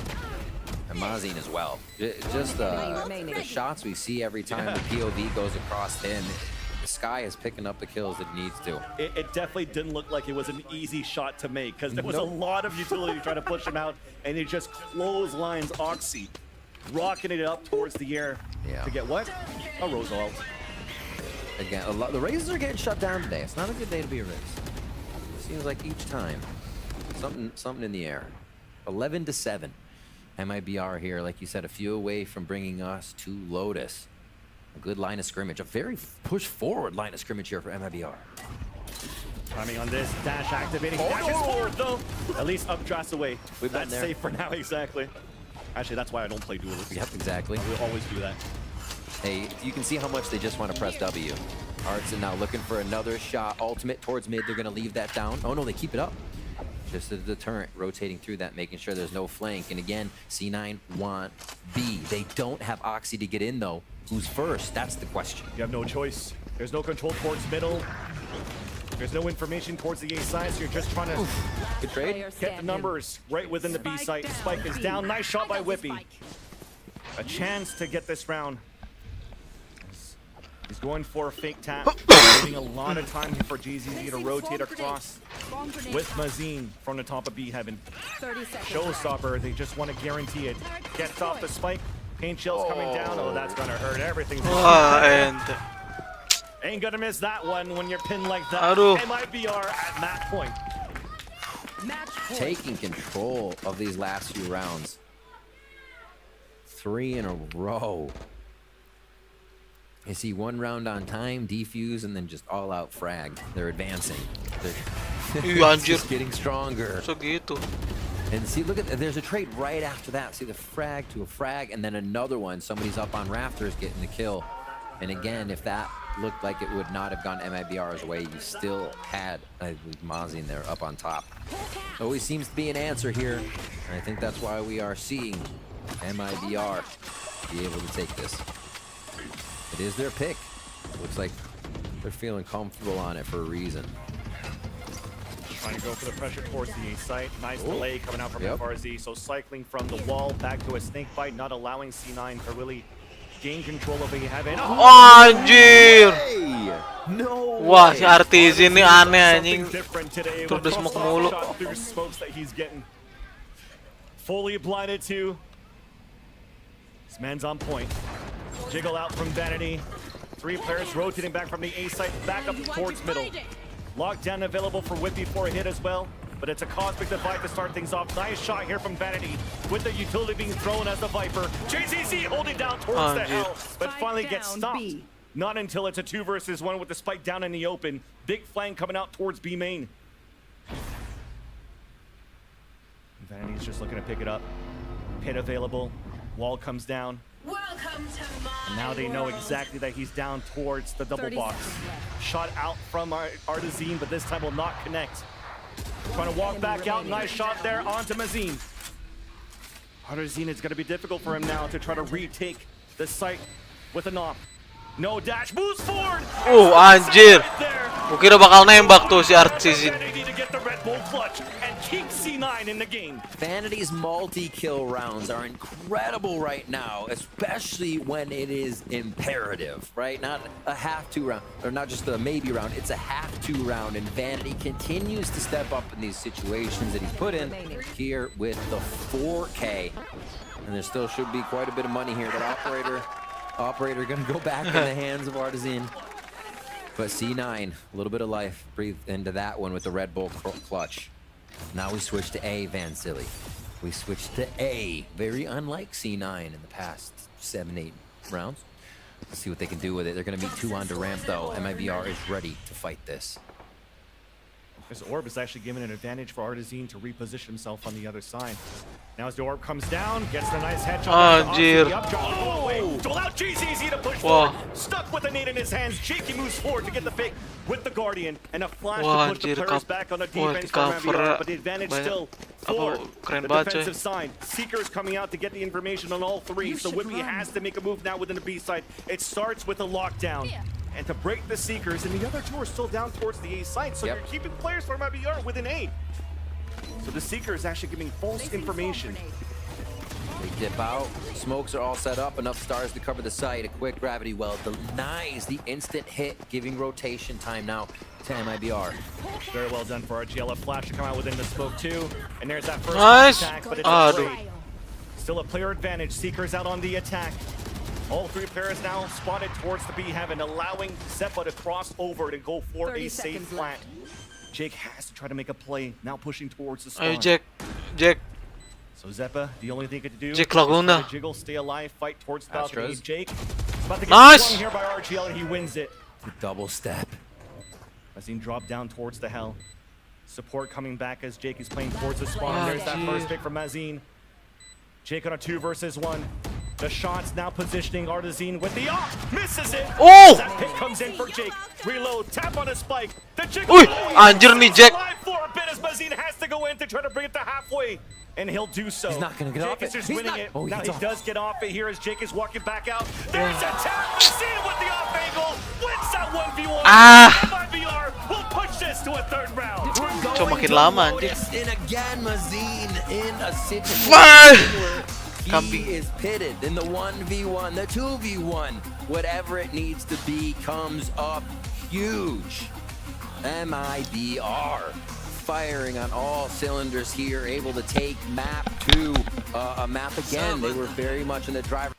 And Mazin as well. Just the shots we see every time the POV goes across him. The Sky is picking up the kills it needs to. It definitely didn't look like it was an easy shot to make because there was a lot of utility trying to push him out, and it just clotheslines Oxy, rocking it up towards the air to get what? A Rose ult. Again, the Razes are getting shut down today. It's not a good day to be a Raze. Seems like each time, something in the air. 11-7. MIBR here, like you said, a few away from bringing us to Lotus. A good line of scrimmage, a very push-forward line of scrimmage here for MIBR. Timing on this, dash activating, dashes forward though. At least updrafts away. That's safe for now, exactly. Actually, that's why I don't play duelists. Yep, exactly. We'll always do that. Hey, you can see how much they just want to press W. Artson now looking for another shot. Ultimate towards mid, they're going to leave that down. Oh no, they keep it up. Just a deterrent, rotating through that, making sure there's no flank. And again, C9 want B. They don't have Oxy to get in though. Who's first? That's the question. You have no choice. There's no control towards middle. There's no information towards the A side, so you're just trying to good trade. Get the numbers right within the B site. Spike is down. Nice shot by Whippy. A chance to get this round. He's going for a fake tap. Giving a lot of time here for GZZ to rotate across with Mazin from the top of B heaven. Showstopper, they just want to guarantee it. Gets off the spike. Paint shell's coming down. Oh, that's gonna hurt. Everything's and ain't gonna miss that one when you're pinned like that. MIBR at match point. Taking control of these last few rounds. 3 in a row. You see 1 round on time, defuse, and then just all-out frag. They're advancing. They're just getting stronger. And see, look at there's a trade right after that. See the frag to a frag, and then another one. Somebody's up on rafters getting the kill. And again, if that looked like it would not have gone MIBR's way, you still had Mazin there up on top. Always seems to be an answer here. And I think that's why we are seeing MIBR be able to take this. It is their pick. Looks like they're feeling comfortable on it for a reason. Trying to go for the pressure towards the A site. Nice delay coming out from FRZ. So cycling from the wall back to a snake bite, not allowing C9 to really gain control of A heaven. Anjir! Wah, si Artisan ini aneh anjing. Tuh smoke mulu. Fully blinded too. This man's on point. Jiggle out from Vanity. 3 players rotating back from the A site, back up towards middle. Lockdown available for Whippy for a hit as well, but it's a cosmic divide to start things off. Nice shot here from Vanity with the utility being thrown as the Viper. JZZ holding down towards the hell, but finally gets stopped. Not until it's a 2 versus 1 with the spike down in the open. Big flank coming out towards B main. Vanity's just looking to pick it up. Pit available. Wall comes down. And now they know exactly that he's down towards the double box. Shot out from Artizine, but this time will not connect. Trying to walk back out. Nice shot there onto Mazin. Artizine, it's going to be difficult for him now to try to retake the site with a knock. No dash, moves forward. Anjir. Gua kira bakal nembak tuh si Artizine. Keep C9 in the game. Vanity's multi-kill rounds are incredible right now, especially when it is imperative, right? Not a half-2 round, or not just a maybe round, it's a half-2 round, and Vanity continues to step up in these situations that he's put in here with the 4K. And there still should be quite a bit of money here. That operator gonna go back in the hands of Artizine. But C9, a little bit of life breathed into that one with the Red Bull clutch. Now we switch to A, Van Silly. We switch to A. Very unlike C9 in the past 7-8 rounds. Let's see what they can do with it. They're going to meet 2 onto ramp, though. MIBR is ready to fight this. This orb is actually given an advantage for Artazine to reposition himself on the other side. Now as the orb comes down, gets the nice headshot. Anjir. Dole out GZZ to push forward. Stuck with a nade in his hands. Jakey moves forward to get the fake with the Guardian. And a flash to push the players back on the defense from Mibr. But the advantage still for the defensive side. Seeker is coming out to get the information on all three. So Whippy has to make a move now within the B side. It starts with a lockdown. And to break the Seekers, and the other two are still down towards the A side, so you're keeping players from Mibr within A. So the Seeker is actually giving false information. They dip out. Smokes are all set up. Enough stars to cover the site. A quick gravity well denies the instant hit, giving rotation time now to Mibr. Very well done for RGL. A flash to come out within the smoke too. And there's that first attack, but it's a trade. Still a player advantage. Seekers out on the attack. All three players now spotted towards the B heaven, allowing Zeppa to cross over to go for a safe plant. Jake has to try to make a play, now pushing towards the spawn. Ayo Jack. So Zeppa, the only thing he could do Jake is Laguna. jiggle, stay alive, fight towards the balcony. Jake is about to get Nice! swung here by RGL, and he wins it. The double step. Mazine dropped down towards the hell. Support coming back as Jake is playing towards the spawn. There's that first pick from Mazine. Jake on a 2 versus 1. The shots now positioning Artazine with the misses it. Oh! That pick comes in for Jake. Reload, tap on a spike. The jiggle. Uy, anjir nih Jack. Alive for a bit as Mazine has to go in to try to bring it to halfway. And he'll do so. He's not gonna get Jake off is it. just He's winning not- it. Oh, Now he's he off. does get off it here as Jake is walking back out. There's a tap. Mazine with the off angle. Wins that 1v1. Mibr will push this to a 3rd round. Cuma makin lama anjir. And again, Mazine in a situation where he is pitted in the 1v1, the 2v1. Whatever it needs to be comes up huge. Mibr firing on all cylinders here, able to take map to a map again. They were very much in the driver.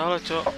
Salah, Cok.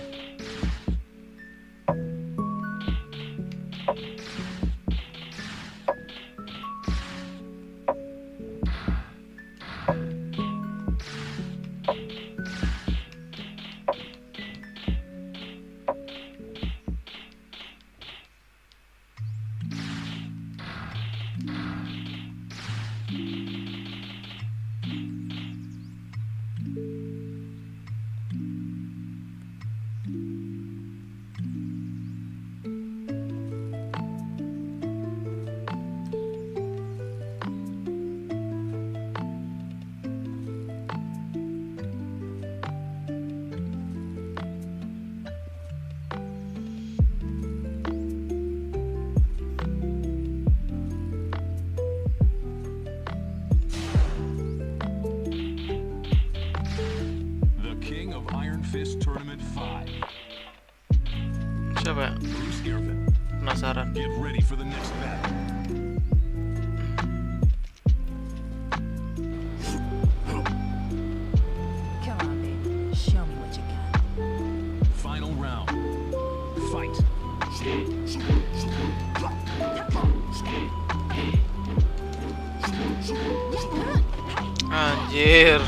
Fist Tournament 5. Siapa ya? Penasaran. Get ready for the next battle. Come on, baby. Show me what you got. Final round. Fight. Anjir.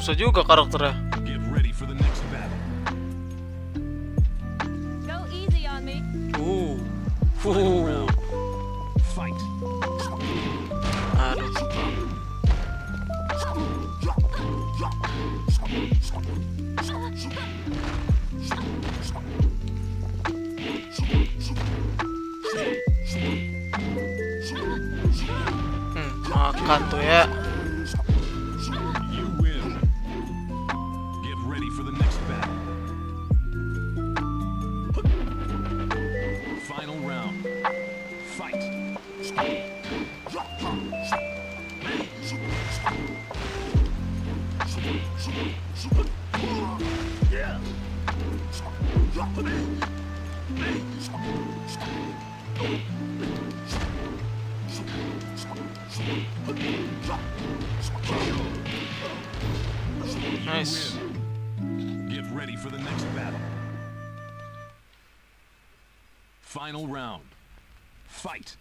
Susah juga karakternya. Get ready for the next battle. Go easy on me. Final round. Fight. Aduh. Makan tuh ya. You win. Get ready for the next battle. Final round. Fight. Nice. Get ready for the next battle. Final round. Fight.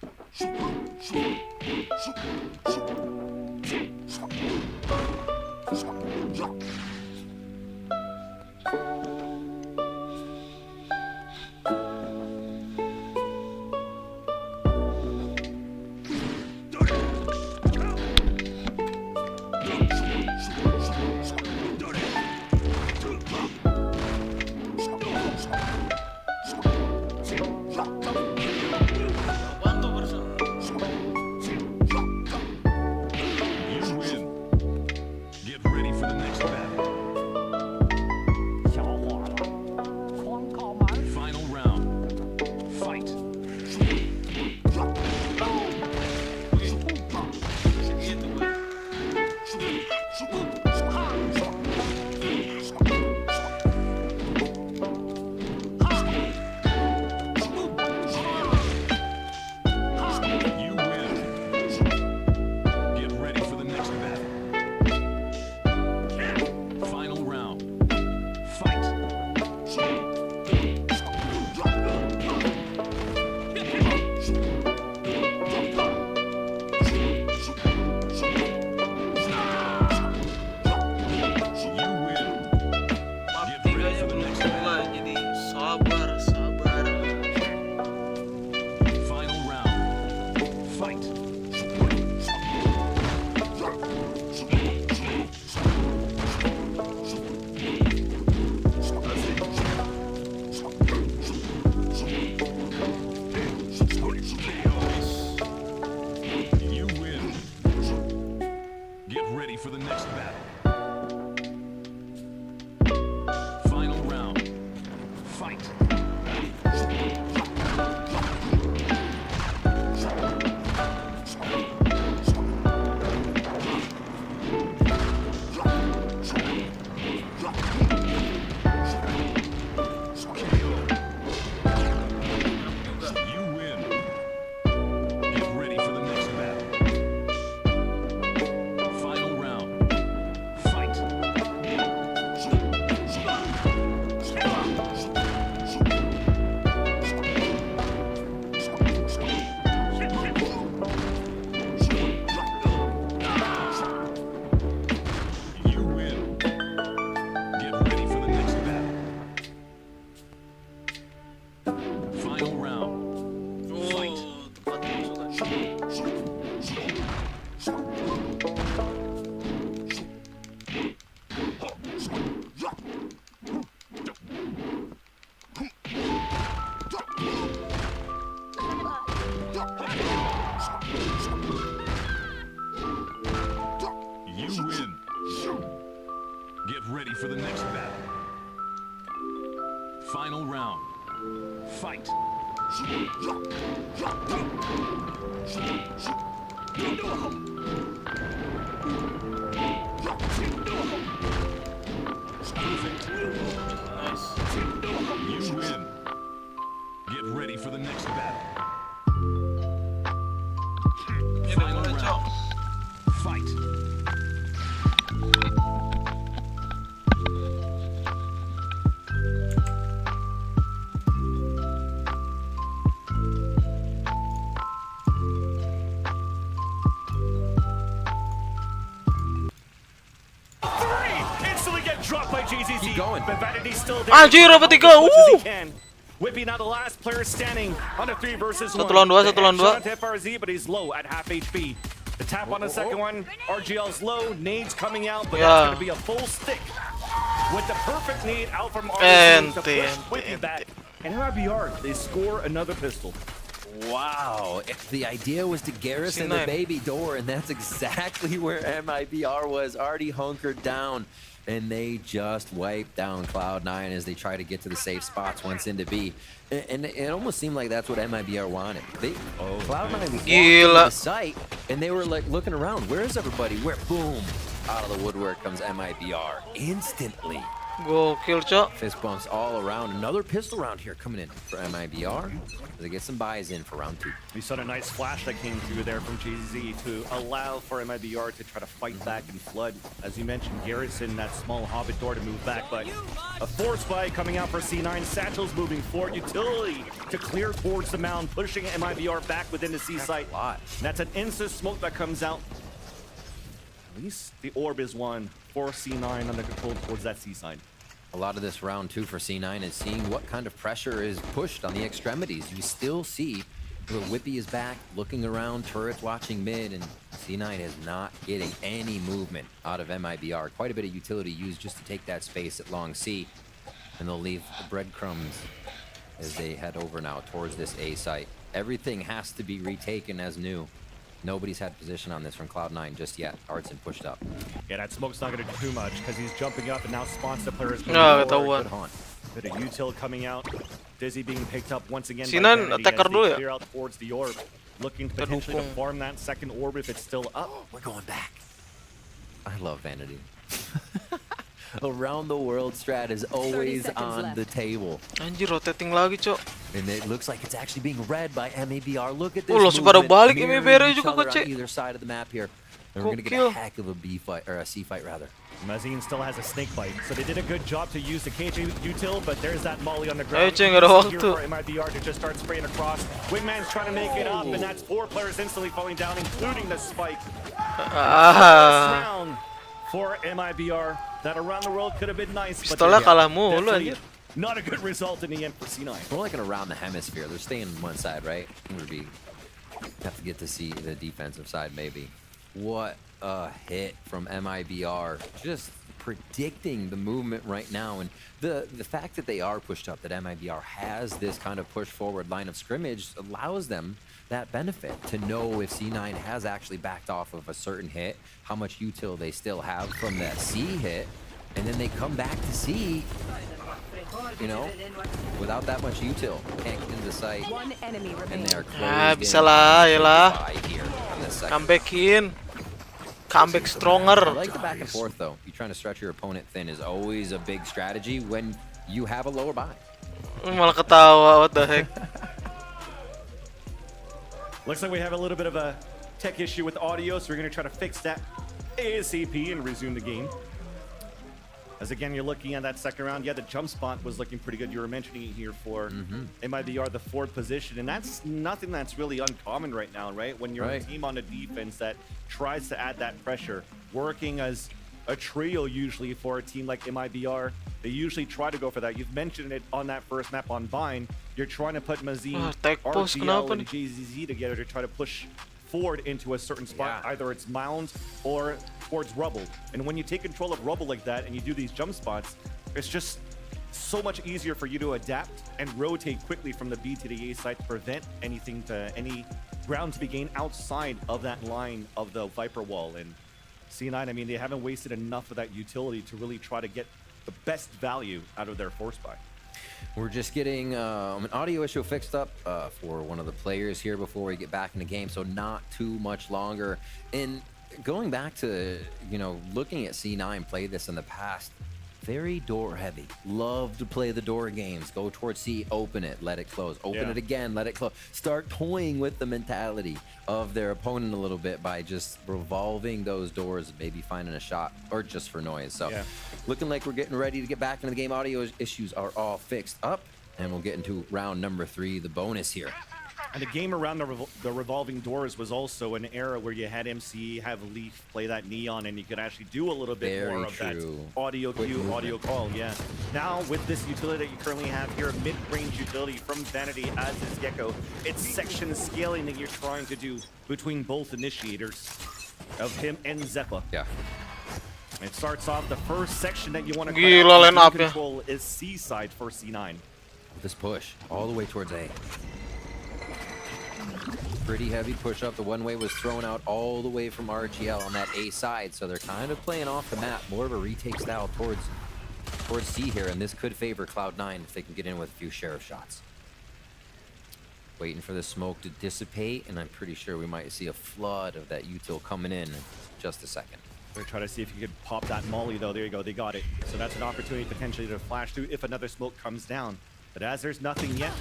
Fight. You win. Get ready for the next battle. Final round. Fight. Instantly get dropped by JZZ. Keep going. But Vanity's still there. Anjir, apa tiga? As much as he can. Whippy now the last player standing on a 3 versus 1. Satu lawan dua, satu lawan dua. Headshot FRZ, but he's low at half HP. The tap on the second one. RGL's low. Nades coming out, but that's going to be a full stick. With the perfect nade out from RGL to push Whippy back. And MIBR, they score another pistol. Wow, the idea was to garrison the baby door, and that's exactly where MIBR was, already hunkered down. And they just wiped down Cloud9 as they try to get to the safe spots once into B. And it almost seemed like that's what MIBR wanted. Cloud9 walked into the site, and they were like looking around. Where's everybody? Where? Boom! Out of the woodwork comes MIBR instantly. Gokil, Cok. Fist bumps all around. Another pistol round here coming in for MIBR. They get some buys in for round 2. We saw a nice flash that came through there from JZ to allow for MIBR to try to fight back and flood. As you mentioned, Garrison, that small hobbit door to move back, but a force buy coming out for C9. Satchel's moving forward. Utility to clear towards the mound, pushing MIBR back within the C site. And that's an instant smoke that comes out. At least the orb is one for C9 under control towards that C side. A lot of this round 2 for C9 is seeing what kind of pressure is pushed on the extremities. You still see the Whippy is back, looking around, turrets watching mid, and C9 is not getting any movement out of MIBR. Quite a bit of utility used just to take that space at long C, and they'll leave the breadcrumbs as they head over now towards this A site. Everything has to be retaken as new. Nobody's had position on this from Cloud9 just yet. Artson pushed up. Yeah, that smoke's not going to do too much because he's jumping up and now spawns the players. Bit of util coming out. Dizzy being picked up once again. Sinan attacker dulu ya. Clear out towards the orb. Looking potentially to farm that second orb if it's still up. We're going back. I love Vanity. Around the world strat is always on the table. Anjir, rotating lagi, Cok. And it looks like it's actually being read by MIBR. Look at this. Langsung pada balik MIBR juga on kece. either side of the map here. And we're gonna get a heck of a B fight or a C fight rather. Mazine still has a snake bite, so they did a good job to use the KJ util, but there's that molly on the Ayo, ground. Ceng, ada waktu. For MIBR to just start spraying across. Wingman's trying to make it up, and that's 4 players instantly falling down, including the spike. First round for MIBR. That around the world could have been nice, but Pistolnya kalah mulu anjir. not a good result in the end for C9. More like an around the hemisphere. They're staying on one side, right? It would be have to get to see the defensive side maybe. What a hit from MIBR. Just predicting the movement right now, and the fact that they are pushed up, that MIBR has this kind of push forward line of scrimmage allows them that benefit to know if C9 has actually backed off of a certain hit, how much util they still have from that C hit, and then they come back to C, you know, without that much util. Can't get into the site, and they're closed bisa lah, yalah. here on this second. Comeback in. Comeback stronger. I like the back and forth though. You trying to stretch your opponent thin is always a big strategy when you have a lower buy. Malah ketawa, what the heck. Looks like we have a little bit of a tech issue with audio, so we're going to try to fix that ASAP and resume the game. As again, you're looking at that second round. Yeah, the jump spot was looking pretty good. You were mentioning it here for MIBR, the 4th position, and that's nothing that's really uncommon right now, right? When you're a team on a defense that tries to add that pressure, working as a trio usually for a team like MIBR, they usually try to go for that. You've mentioned it on that first map on Vine. You're trying to put Mazine, RGL, and JZZ together to try to push forward into a certain spot. Either it's mound or towards rubble. And when you take control of rubble like that and you do these jump spots, it's just so much easier for you to adapt and rotate quickly from the B to the A side to prevent anything to any ground to be gained outside of that line of the Viper wall. And C9, I mean, they haven't wasted enough of that utility to really try to get the best value out of their force buy. We're just getting an audio issue fixed up for one of the players here before we get back in the game, so not too much longer. And going back to, you know, looking at C9 play this in the past, very door heavy. Love to play the door games. Go towards C, open it, let it close. Open it again, let it close. Start toying with the mentality of their opponent a little bit by just revolving those doors, maybe finding a shot or just for noise. So looking like we're getting ready to get back into the game. Audio issues are all fixed up, and we'll get into round number 3, the bonus here. And the game around the revolving doors was also an era where you had MC have Leaf play that neon, and you could actually do a little bit more of that audio cue, audio call. Yeah. Now with this utility that you currently have here, mid-range utility from Vanity as is Gecko, it's section scaling that you're trying to do between both initiators of him and Zeppa. Yeah. It starts off the first section that you want to control is C side for C9. This push all the way towards A. Pretty heavy push up. The one way was thrown out all the way from RGL on that A side, so they're kind of playing off the map, more of a retake style towards C here, and this could favor Cloud9 if they can get in with a few sheriff shots. Waiting for the smoke to dissipate, and I'm pretty sure we might see a flood of that util coming in just a second. We're trying to see if you could pop that molly though. There you go, they got it. So that's an opportunity potentially to flash through if another smoke comes down. But as there's nothing yet,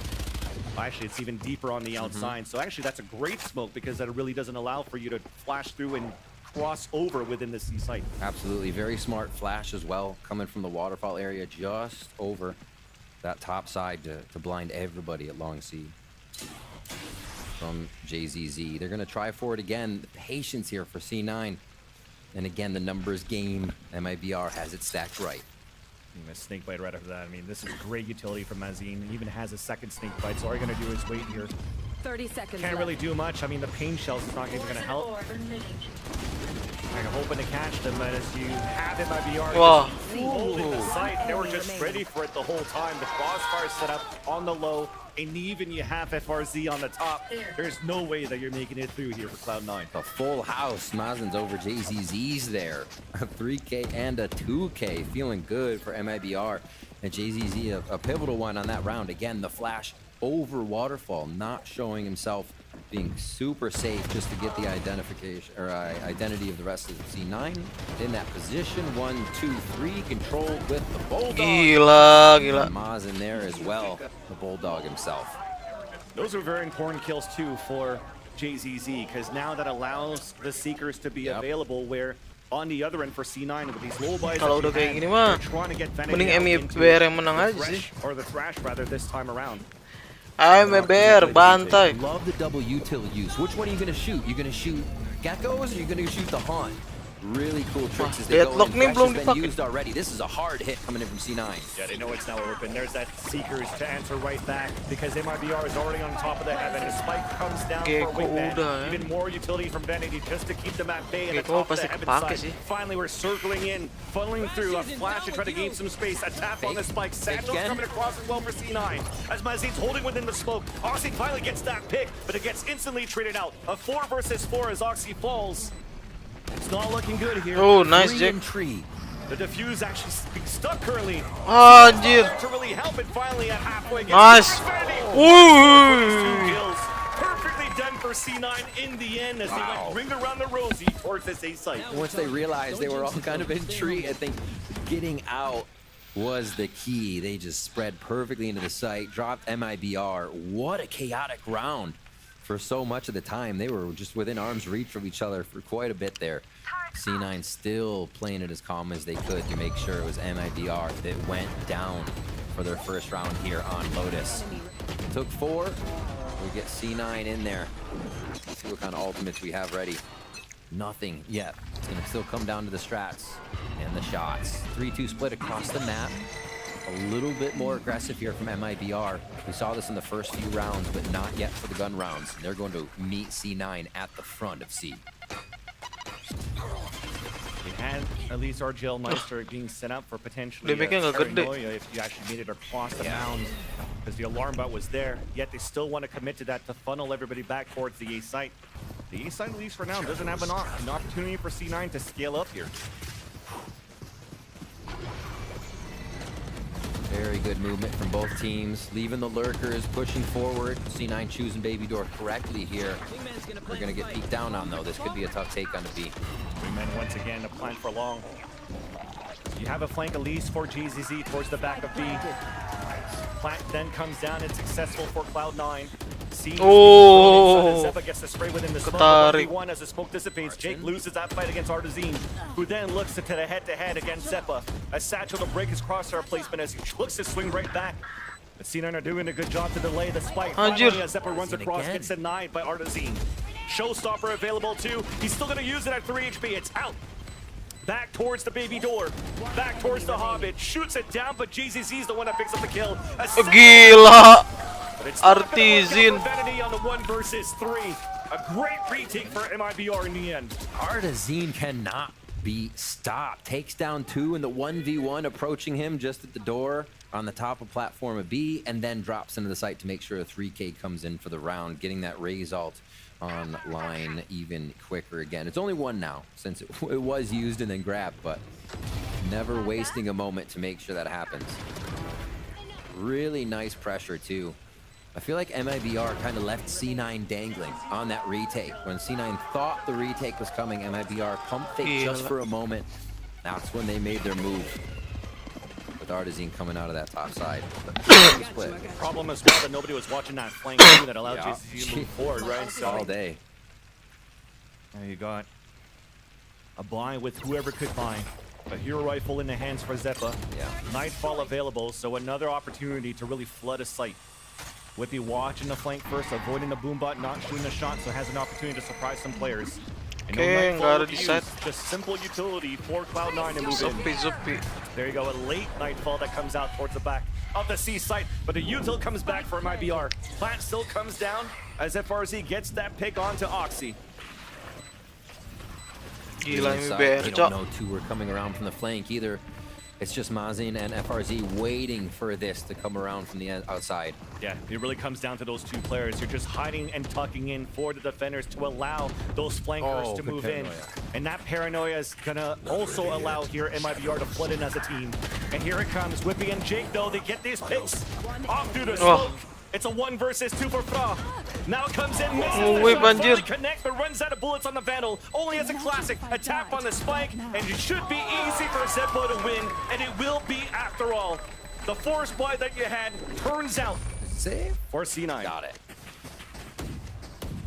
actually it's even deeper on the outside. So actually that's a great smoke because that really doesn't allow for you to flash through and cross over within the C site. Absolutely, very smart flash as well, coming from the waterfall area just over that top side to blind everybody at long C. From JZZ, they're gonna try for it again. The patience here for C9. And again, the numbers game. Mibr has it stacked right. A snake bite right after that. I mean, this is great utility from Mazin. He even has a second snake bite, so all you're gonna do is wait here. 30 seconds. Can't really do much. I mean, the pain shells is not even gonna help. I'm hoping to catch them, but as you have it, Mibr holding the site. They were just ready for it the whole time. The crossfire set up on the low, and even you have FRZ on the top. There's no way that you're making it through here for Cloud9. A full house. Mazen's over JZZ's there. A 3K and a 2K. Feeling good for Mibr. And JZZ, a pivotal one on that round. Again, the flash over waterfall, not showing himself, being super safe just to get the identification or identity of the rest of the C9 in that position. 1, 2, 3, controlled with the Bulldog. Gila. Maz in there as well, the Bulldog himself. Those are very important kills too for JZZ, because now that allows the Seekers to be available, where on the other end for C9 with these low buys, kalau udah kayak gini mah, mending Mibr yang menang aja sih. Or the Thrash rather this time around. Mibr, bantai. Love the double util use. Which one are you gonna shoot? You gonna shoot geckos or you gonna shoot the haunt? Really cool tricks as they go in. Fresh has been used already. This is a hard hit coming in from C9. Yeah, they know it's now open. There's that Seekers to answer right back because Mibr is already on top of the heaven. A spike comes down for Wingman. Even more utility from Vanity just to keep them at bay at the top of the heaven side. Finally, we're circling in, funneling through a flash to try to gain some space. A tap on the spike. Sandals coming across as well for C9. As Mazin's holding within the smoke. Oxy finally gets that pick, but it gets instantly traded out. A 4 versus 4 as Oxy falls. It's not looking good here. Oh, nice Jack. The defuse actually being stuck currently. Anjir. To really help it finally at halfway. Nice. Perfectly done for C9 in the end as they went ring around the rosy towards this A site. Once they realized they were all kind of in tree, I think getting out was the key. They just spread perfectly into the site, dropped Mibr. What a chaotic round. For so much of the time, they were just within arm's reach of each other for quite a bit there. C9 still playing it as calm as they could to make sure it was Mibr that went down for their first round here on Lotus. Took 4. We get C9 in there. Let's see what kind of ultimates we have ready. Nothing yet. It's going to still come down to the strats and the shots. 3-2 split across the map. A little bit more aggressive here from Mibr. We saw this in the first few rounds, but not yet for the gun rounds. They're going to meet C9 at the front of C. We had at least RGL Meister being set up for potentially paranoia if you actually made it across the mound, because the alarm bot was there, yet they still want to commit to that to funnel everybody back towards the A site. The A site, at least for now, doesn't have an opportunity for C9 to scale up here. Very good movement from both teams, leaving the lurkers, pushing forward. C9 choosing Baby Door correctly here. We're gonna get peeked down on though. This could be a tough take on the B. Wingman once again to plant for long. You have a flank at least for GZZ towards the back of B. Plant then comes down and successful for Cloud9. Zeppa gets the spray within the smoke. 1v1 as the smoke dissipates. Jake loses that fight against Artazine, who then looks to the head-to-head against Zeppa. As Satchel to break his crosshair placement as he looks to swing right back. But C9 are doing a good job to delay the spike. Finally, as Zeppa runs across, gets denied by Artazine. Showstopper available too. He's still going to use it at 3 HP. It's out. Back towards the Baby Door. Back towards the Hobbit. Shoots it down, but GZZ's the one that picks up the kill. Gila. Artazine. On the 1 versus 3. A great retake for MIBR in the end. Artazine cannot be stopped. Takes down 2 in the 1v1, approaching him just at the door on the top of platform of B, and then drops into the site to make sure a 3K comes in for the round, getting that raise alt online even quicker again. It's only 1 now since it was used and then grabbed, but never wasting a moment to make sure that happens. Really nice pressure too. I feel like MIBR kind of left C9 dangling on that retake. When C9 thought the retake was coming, MIBR pumped fake just for a moment. That's when they made their move. With Artazine coming out of that top side. Problem as well that nobody was watching that flank too that allowed JCC to move forward, right? So all day. There you got a buy with whoever could buy. A hero rifle in the hands for Zeppa. Yeah. Nightfall available, so another opportunity to really flood a site. Whippy watching the flank first, avoiding the boombot, not shooting a shot, so has an opportunity to surprise some players. Okay, gotta decide. Just simple utility for Cloud9 to move in. There you go, a late Nightfall that comes out towards the back of the C site, but the util comes back for MIBR. Plant still comes down as FRZ gets that pick onto Oxy. Gila Mibr. You don't know 2 are coming around from the flank either. It's just Mazin and FRZ waiting for this to come around from the outside. Yeah, it really comes down to those 2 players. You're just hiding and tucking in for the defenders to allow those flankers to move in. And that paranoia is gonna also allow here MIBR to flood in as a team. And here it comes. Whippy and Jake, though, they get these picks off through the smoke. It's a 1 versus 2 for Fra. Now comes in, misses the shot, finally connects, but runs out of bullets on the Vandal. Only as a classic, a tap on the spike, and it should be easy for Zeppo to win, and it will be after all. The force buy that you had turns out for C9. Got it.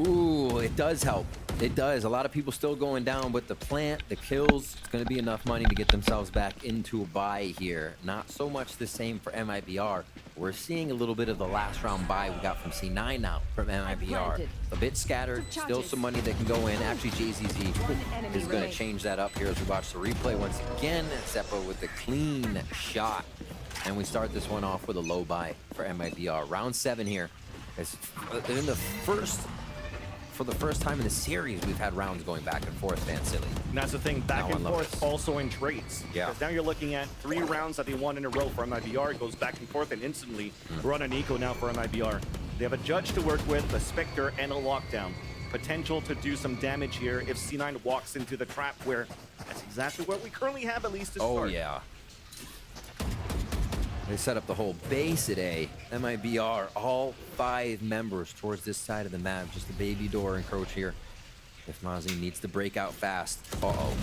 Ooh, it does help. It does. A lot of people still going down, but the plant, the kills, it's going to be enough money to get themselves back into a buy here. Not so much the same for MIBR. We're seeing a little bit of the last round buy we got from C9 now from MIBR. A bit scattered, still some money that can go in. Actually, JZZ is going to change that up here as we watch the replay once again. Seppo with the clean shot. And we start this one off with a low buy for MIBR. Round 7 here. It's in the first... For the first time in the series, we've had rounds going back and forth, Van Silly. And that's the thing, back and forth also in trades. Yeah. Because now you're looking at 3 rounds that they won in a row for MIBR. It goes back and forth and instantly we're on an eco now for MIBR. They have a judge to work with, a Spectre, and a lockdown. Potential to do some damage here if C9 walks into the trap where that's exactly what we currently have at least to start. Oh, yeah. They set up the whole base at A. MIBR, all 5 members towards this side of the map. Just the Baby Door encroach here. If Mazin needs to break out fast. Uh-oh.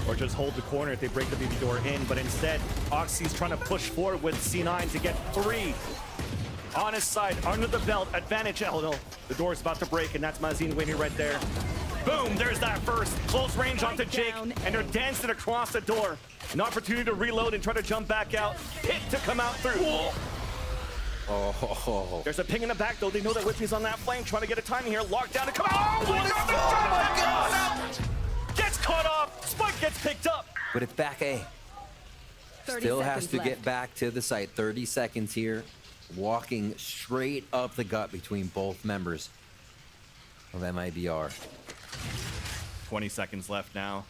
Or just hold the corner if they break the Baby Door in. But instead, Oxy's trying to push forward with C9 to get 3. On his side, under the belt, advantage. Oh no, the door's about to break, and that's Mazin winning right there. Boom, there's that first. Close range onto Jake, and they're dancing across the door. An opportunity to reload and try to jump back out. Hit to come out through. Oh. There's a ping in the back, though. They know that Whippy's on that flank, trying to get a timing here. Lockdown to come out. Oh, my God! Gets caught off. Spike gets picked up. But it's back A. Still has to get back to the site. 30 seconds here. Walking straight up the gut between both members of MIBR. 20 seconds left now.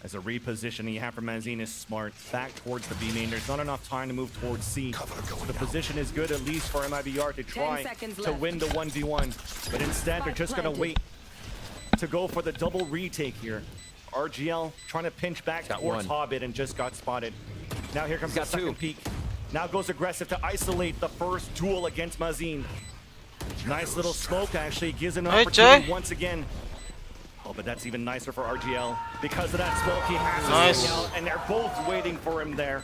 As a repositioning you have for Mazin is smart. Back towards the B main. There's not enough time to move towards C. The position is good, at least for MIBR, to try to win the 1v1. But instead, they're just going to wait to go for the double retake here. RGL trying to pinch back towards Hobbit and just got spotted. Now here comes the second peek. Now goes aggressive to isolate the first duel against Mazin. Nice little smoke actually gives an opportunity once again. Oh, but that's even nicer for RGL. Because of that smoke, he has to swing out, and they're both waiting for him there.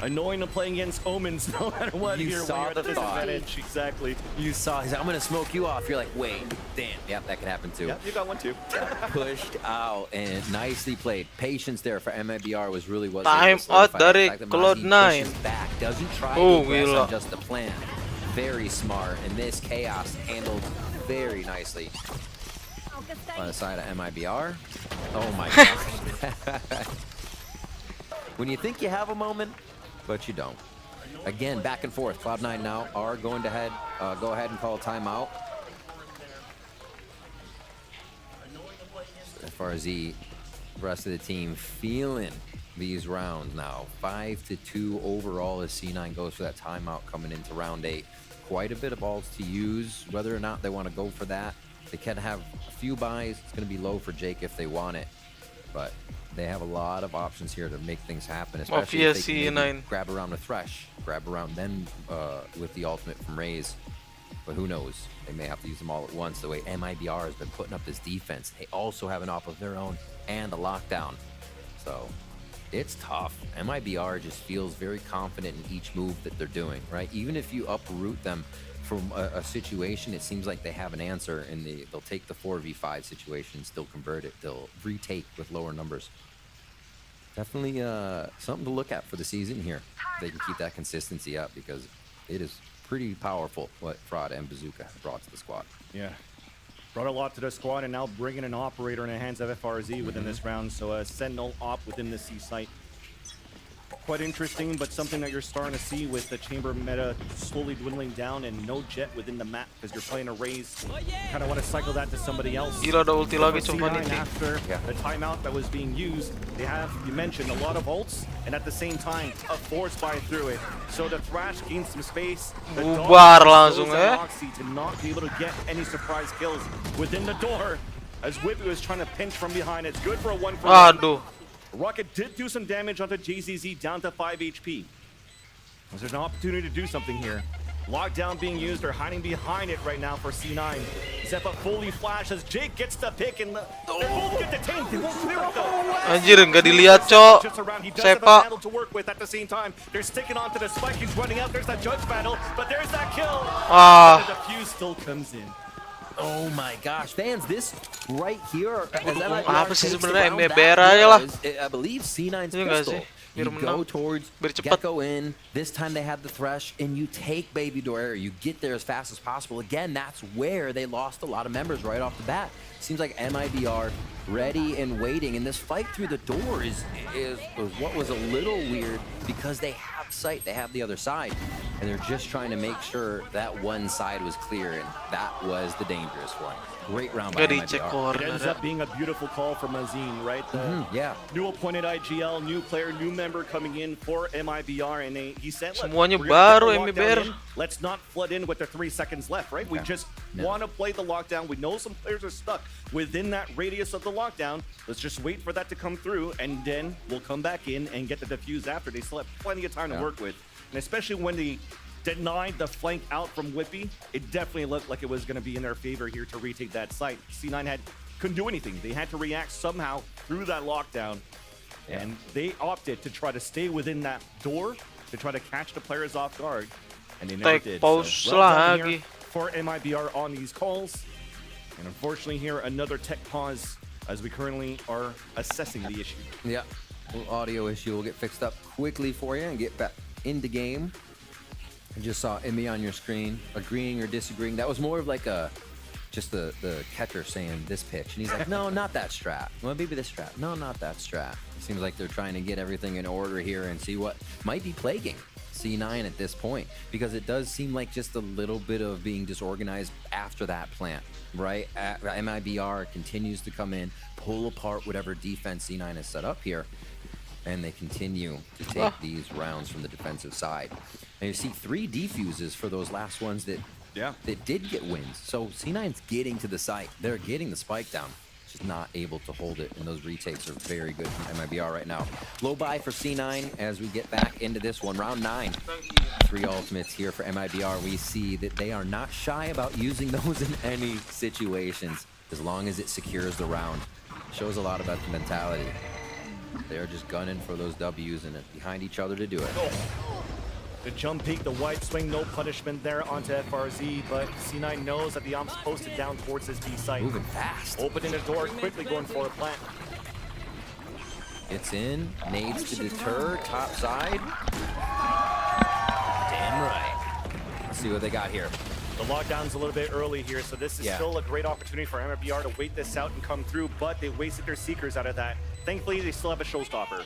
Annoying to play against Omens no matter what. You here saw when you're at the thought. disadvantage. Exactly. You saw, he's like, I'm going to smoke you off. You're like, wait, damn. Yep, that could happen too. Yep, you got one too. Pushed out and nicely played. Patience there for MIBR was really what Time out dari Cloud9. Back, doesn't try to press on just the plan. Very smart, and this chaos handled very nicely by the side of MIBR. Oh my gosh. When you think you have a moment, but you don't. Again, back and forth. Cloud9 now are going to go ahead and call a timeout. FRZ, the rest of the team feeling these rounds now. 5-2 overall as C9 goes for that timeout coming into round 8. Quite a bit of balls to use. Whether or not they want to go for that, they can have a few buys. It's going to be low for Jake if they want it, but they have a lot of options here to make things happen, especially if they can grab around with Thresh, grab around then with the ultimate from Raze. But who knows? They may have to use them all at once. The way MIBR has been putting up this defense, they also have an op of their own and a lockdown. So it's tough. MIBR just feels very confident in each move that they're doing, right? Even if you uproot them from a situation, it seems like they have an answer, and they'll take the 4v5 situation, still convert it. They'll retake with lower numbers. Definitely something to look at for the season here. They can keep that consistency up, because it is pretty powerful what Fraud and Bazooka have brought to the squad. Yeah. Brought a lot to the squad, and now bringing an operator in the hands of FRZ within this round. So a Sentinel op within the C site. Quite interesting, but something that you're starting to see with the chamber meta slowly dwindling down and no jet within the map because you're playing a Raze. Kind of want to cycle that to somebody else. Gila ada ulti lagi C9 coba nih. after the timeout that was being used, they have, you mentioned, a lot of ults, and at the same time, a force buy through it. So the Thrash gains some space. The Bubar langsung Oxy to not be able to get any surprise kills within the door as Whippy was trying to pinch from behind. It's good for a 1-for-1. Aduh. Rocket did do some damage onto JZZ down to 5 HP. There's an opportunity to do something here. Lockdown being used, or hiding behind it right now for C9. Zeppa fully flashes. Jake gets the pick, and they both get detained. They won't clear it though. Anjir, nggak dilihat, Cok. Sepak. To work with at the same time. They're sticking onto the spike. He's running out. There's that judge battle, but there's that kill. The defuse still comes in. Oh my gosh, fans, this right here, apa sih sebenarnya Mibr aja lah. I believe C9's pistol. You go towards Gecko in. This time they had the Thresh, and you take Baby Door. You get there as fast as possible. Again, that's where they lost a lot of members right off the bat. Seems like MIBR ready and waiting, and this fight through the door is what was a little weird because they have sight, they have the other side, and they're just trying to make sure that one side was clear, and that was the dangerous one. Great round by MIBR. It ends up being a beautiful call from Mazin, right? Yeah. New appointed IGL, new player, new member coming in for MIBR, and he said, semuanya baru Mibr. Let's not flood in with the 3 seconds left, right? We just want to play the lockdown. We know some players are stuck within that radius of the lockdown. Let's just wait for that to come through, and then we'll come back in and get the defuse after. They still have plenty of time to work with, and especially when they denied the flank out from Whippy, it definitely looked like it was going to be in their favor here to retake that site. C9 couldn't do anything. They had to react somehow through that lockdown, and they opted to try to stay within that door to try to catch the players off guard, and they never did. So, well done here for MIBR on these calls, and unfortunately here another tech pause as we currently are assessing the issue. Yeah, a little audio issue will get fixed up quickly for you and get back into game. I just saw Emmy on your screen agreeing or disagreeing. That was more of like just the catcher saying this pitch, and he's like, no, not that strat. Well, maybe this strat. No, not that strat. Seems like they're trying to get everything in order here and see what might be plaguing C9 at this point, because it does seem like just a little bit of being disorganized after that plant, right? MIBR continues to come in, pull apart whatever defense C9 has set up here, and they continue to take these rounds from the defensive side. And you see 3 defuses for those last ones that did get wins. So C9's getting to the site. They're getting the spike down. just not able to hold it, and those retakes are very good from MIBR right now. Low buy for C9 as we get back into this one. Round 9. 3 ultimates here for MIBR. We see that they are not shy about using those in any situations, as long as it secures the round. Shows a lot about the mentality. They're just gunning for those W's and behind each other to do it. The jump peak, the wide swing, no punishment there onto FRZ, but C9 knows that the omp's posted down towards his B site. Moving fast. Opening the door, quickly going for a plant. Gets in, nades to deter, top side. Damn right. Let's see what they got here. The lockdown's a little bit early here, so this is still a great opportunity for MIBR to wait this out and come through, but they wasted their Seekers out of that. Thankfully, they still have a showstopper.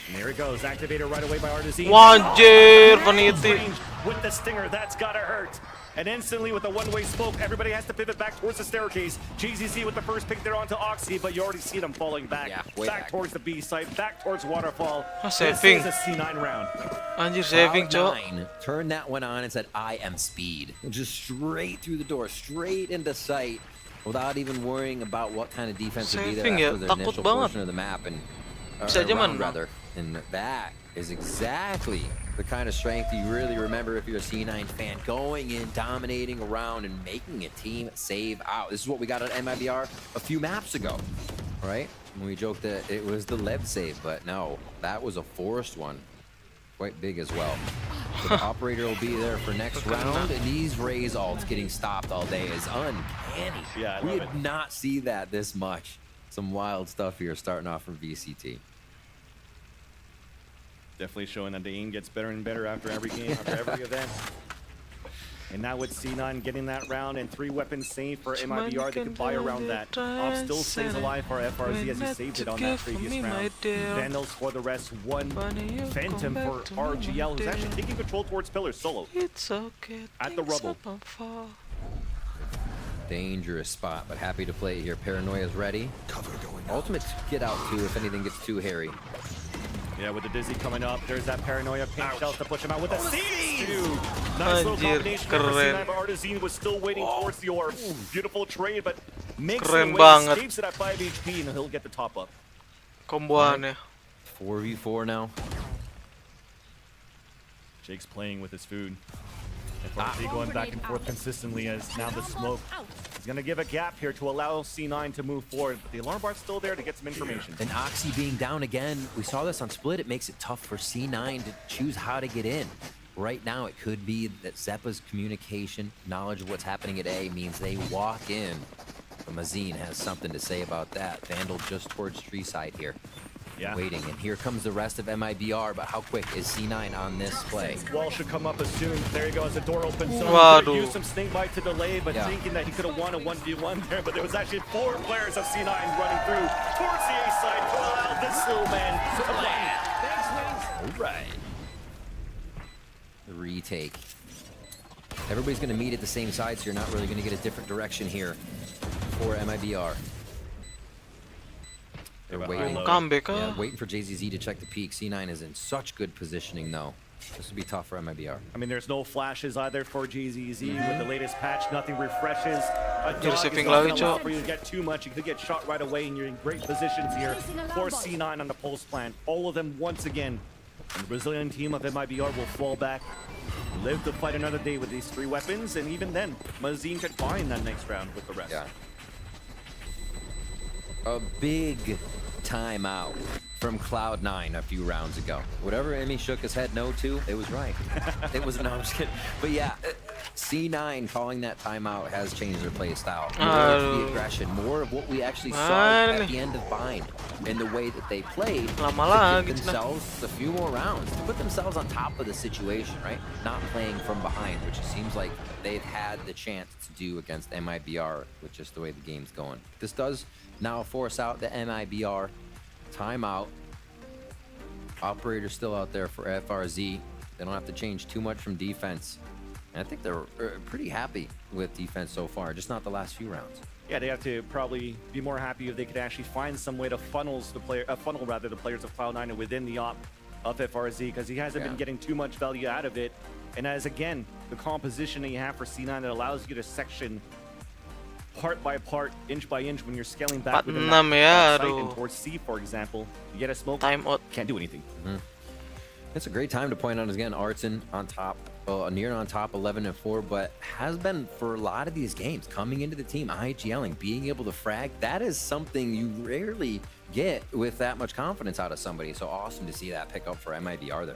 And there it goes, activated right away by Artizine. Wanjir, Vanity. With the stinger, that's gotta hurt. And instantly with a one-way smoke, everybody has to pivot back towards the staircase. GZZ with the first pick there onto Oxy, but you already see them falling back. Back towards the B site, back towards Waterfall. This is a C9 round. Anjir, saving, Cok. Turned that one on and said, I am speed. Just straight through the door, straight into sight, without even worrying about what kind of defense would be there after the initial portion of the map. And rather. And that is exactly the kind of strength you really remember if you're a C9 fan. Going in, dominating around, and making a team save out. This is what we got at MIBR a few maps ago, right? When we joked that it was the Lev save, but no, that was a forced one. Quite big as well. So the operator will be there for next round, and these Raze ults getting stopped all day is uncanny. Yeah, we did not see that this much. Some wild stuff here starting off from VCT. Definitely showing that the aim gets better and better after every game, after every event. And now with C9 getting that round and 3 weapons saved for MIBR, they can buy around that. Op still stays alive for FRZ as he saved it on that previous round. Vandals for the rest, 1 Phantom for RGL, who's actually taking control towards Pillars solo. It's okay. At the rubble. Dangerous spot, but happy to play it here. Paranoia's ready. Ultimates get out too if anything gets too hairy. Yeah, with the Dizzy coming up, there's that Paranoia pink shells to push him out with the Seeds, dude. Nice little combination for C9, but Artizine was still waiting towards the orb. Beautiful trade, but makes it away, escapes it at 5 HP, and he'll get the top up. Komboannya. 4v4 now. Jake's playing with his food. FRZ going back and forth consistently as now the smoke is going to give a gap here to allow C9 to move forward. But the alarm bar's still there to get some information. And Oxy being down again, we saw this on Split. It makes it tough for C9 to choose how to get in. Right now, it could be that Zeppa's communication, knowledge of what's happening at A means they walk in. But Mazine has something to say about that. Vandal just towards tree side here. Yeah. Waiting, and here comes the rest of MIBR, but how quick is C9 on this play? Wall should come up as soon. There you go, as the door opens. So he used some snake bite to delay, but thinking that he could have won a 1v1 there, but there was actually 4 players of C9 running through towards the A side to allow this little man to play. All right. The retake. Everybody's going to meet at the same side, so you're not really going to get a different direction here for MIBR. They're waiting. Waiting for JZZ to check the peak. C9 is in such good positioning, though. This would be tough for MIBR. I mean, there's no flashes either for JZZ with the latest patch. Nothing refreshes. A dog is not going to allow for you to get too much. You could get shot right away, and you're in great positions here for C9 on the pulse plant. All of them once again. And the Brazilian team of MIBR will fall back, live to fight another day with these 3 weapons, and even then, Mazine could find that next round with the rest. Yeah. A big timeout from Cloud9 a few rounds ago. Whatever Emmy shook his head no to, it was right. It was, no, I'm just kidding. But yeah, C9 calling that timeout has changed their play style. More of the aggression, more of what we actually saw at the end of Bind, in the way that they played to give themselves a few more rounds, to put themselves on top of the situation, right? Not playing from behind, which it seems like they've had the chance to do against MIBR with just the way the game's going. This does now force out the MIBR timeout. Operator still out there for FRZ. They don't have to change too much from defense. And I think they're pretty happy with defense so far, just not the last few rounds. Yeah, they have to probably be more happy if they could actually find some way to funnel the players of Cloud9 within the op of FRZ, because he hasn't been getting too much value out of it. And as again, the composition that you have for C9 that allows you to section part by part, inch by inch, when you're scaling back within 46 ya, that site aduh. and towards C, for example, you get a smoke, Time out. can't do anything. It's a great time to point out again, Artson on top, near on top, 11-4, but has been for a lot of these games coming into the team, IGLing, being able to frag. That is something you rarely get with that much confidence out of somebody. So awesome to see that pick up for MIBR there.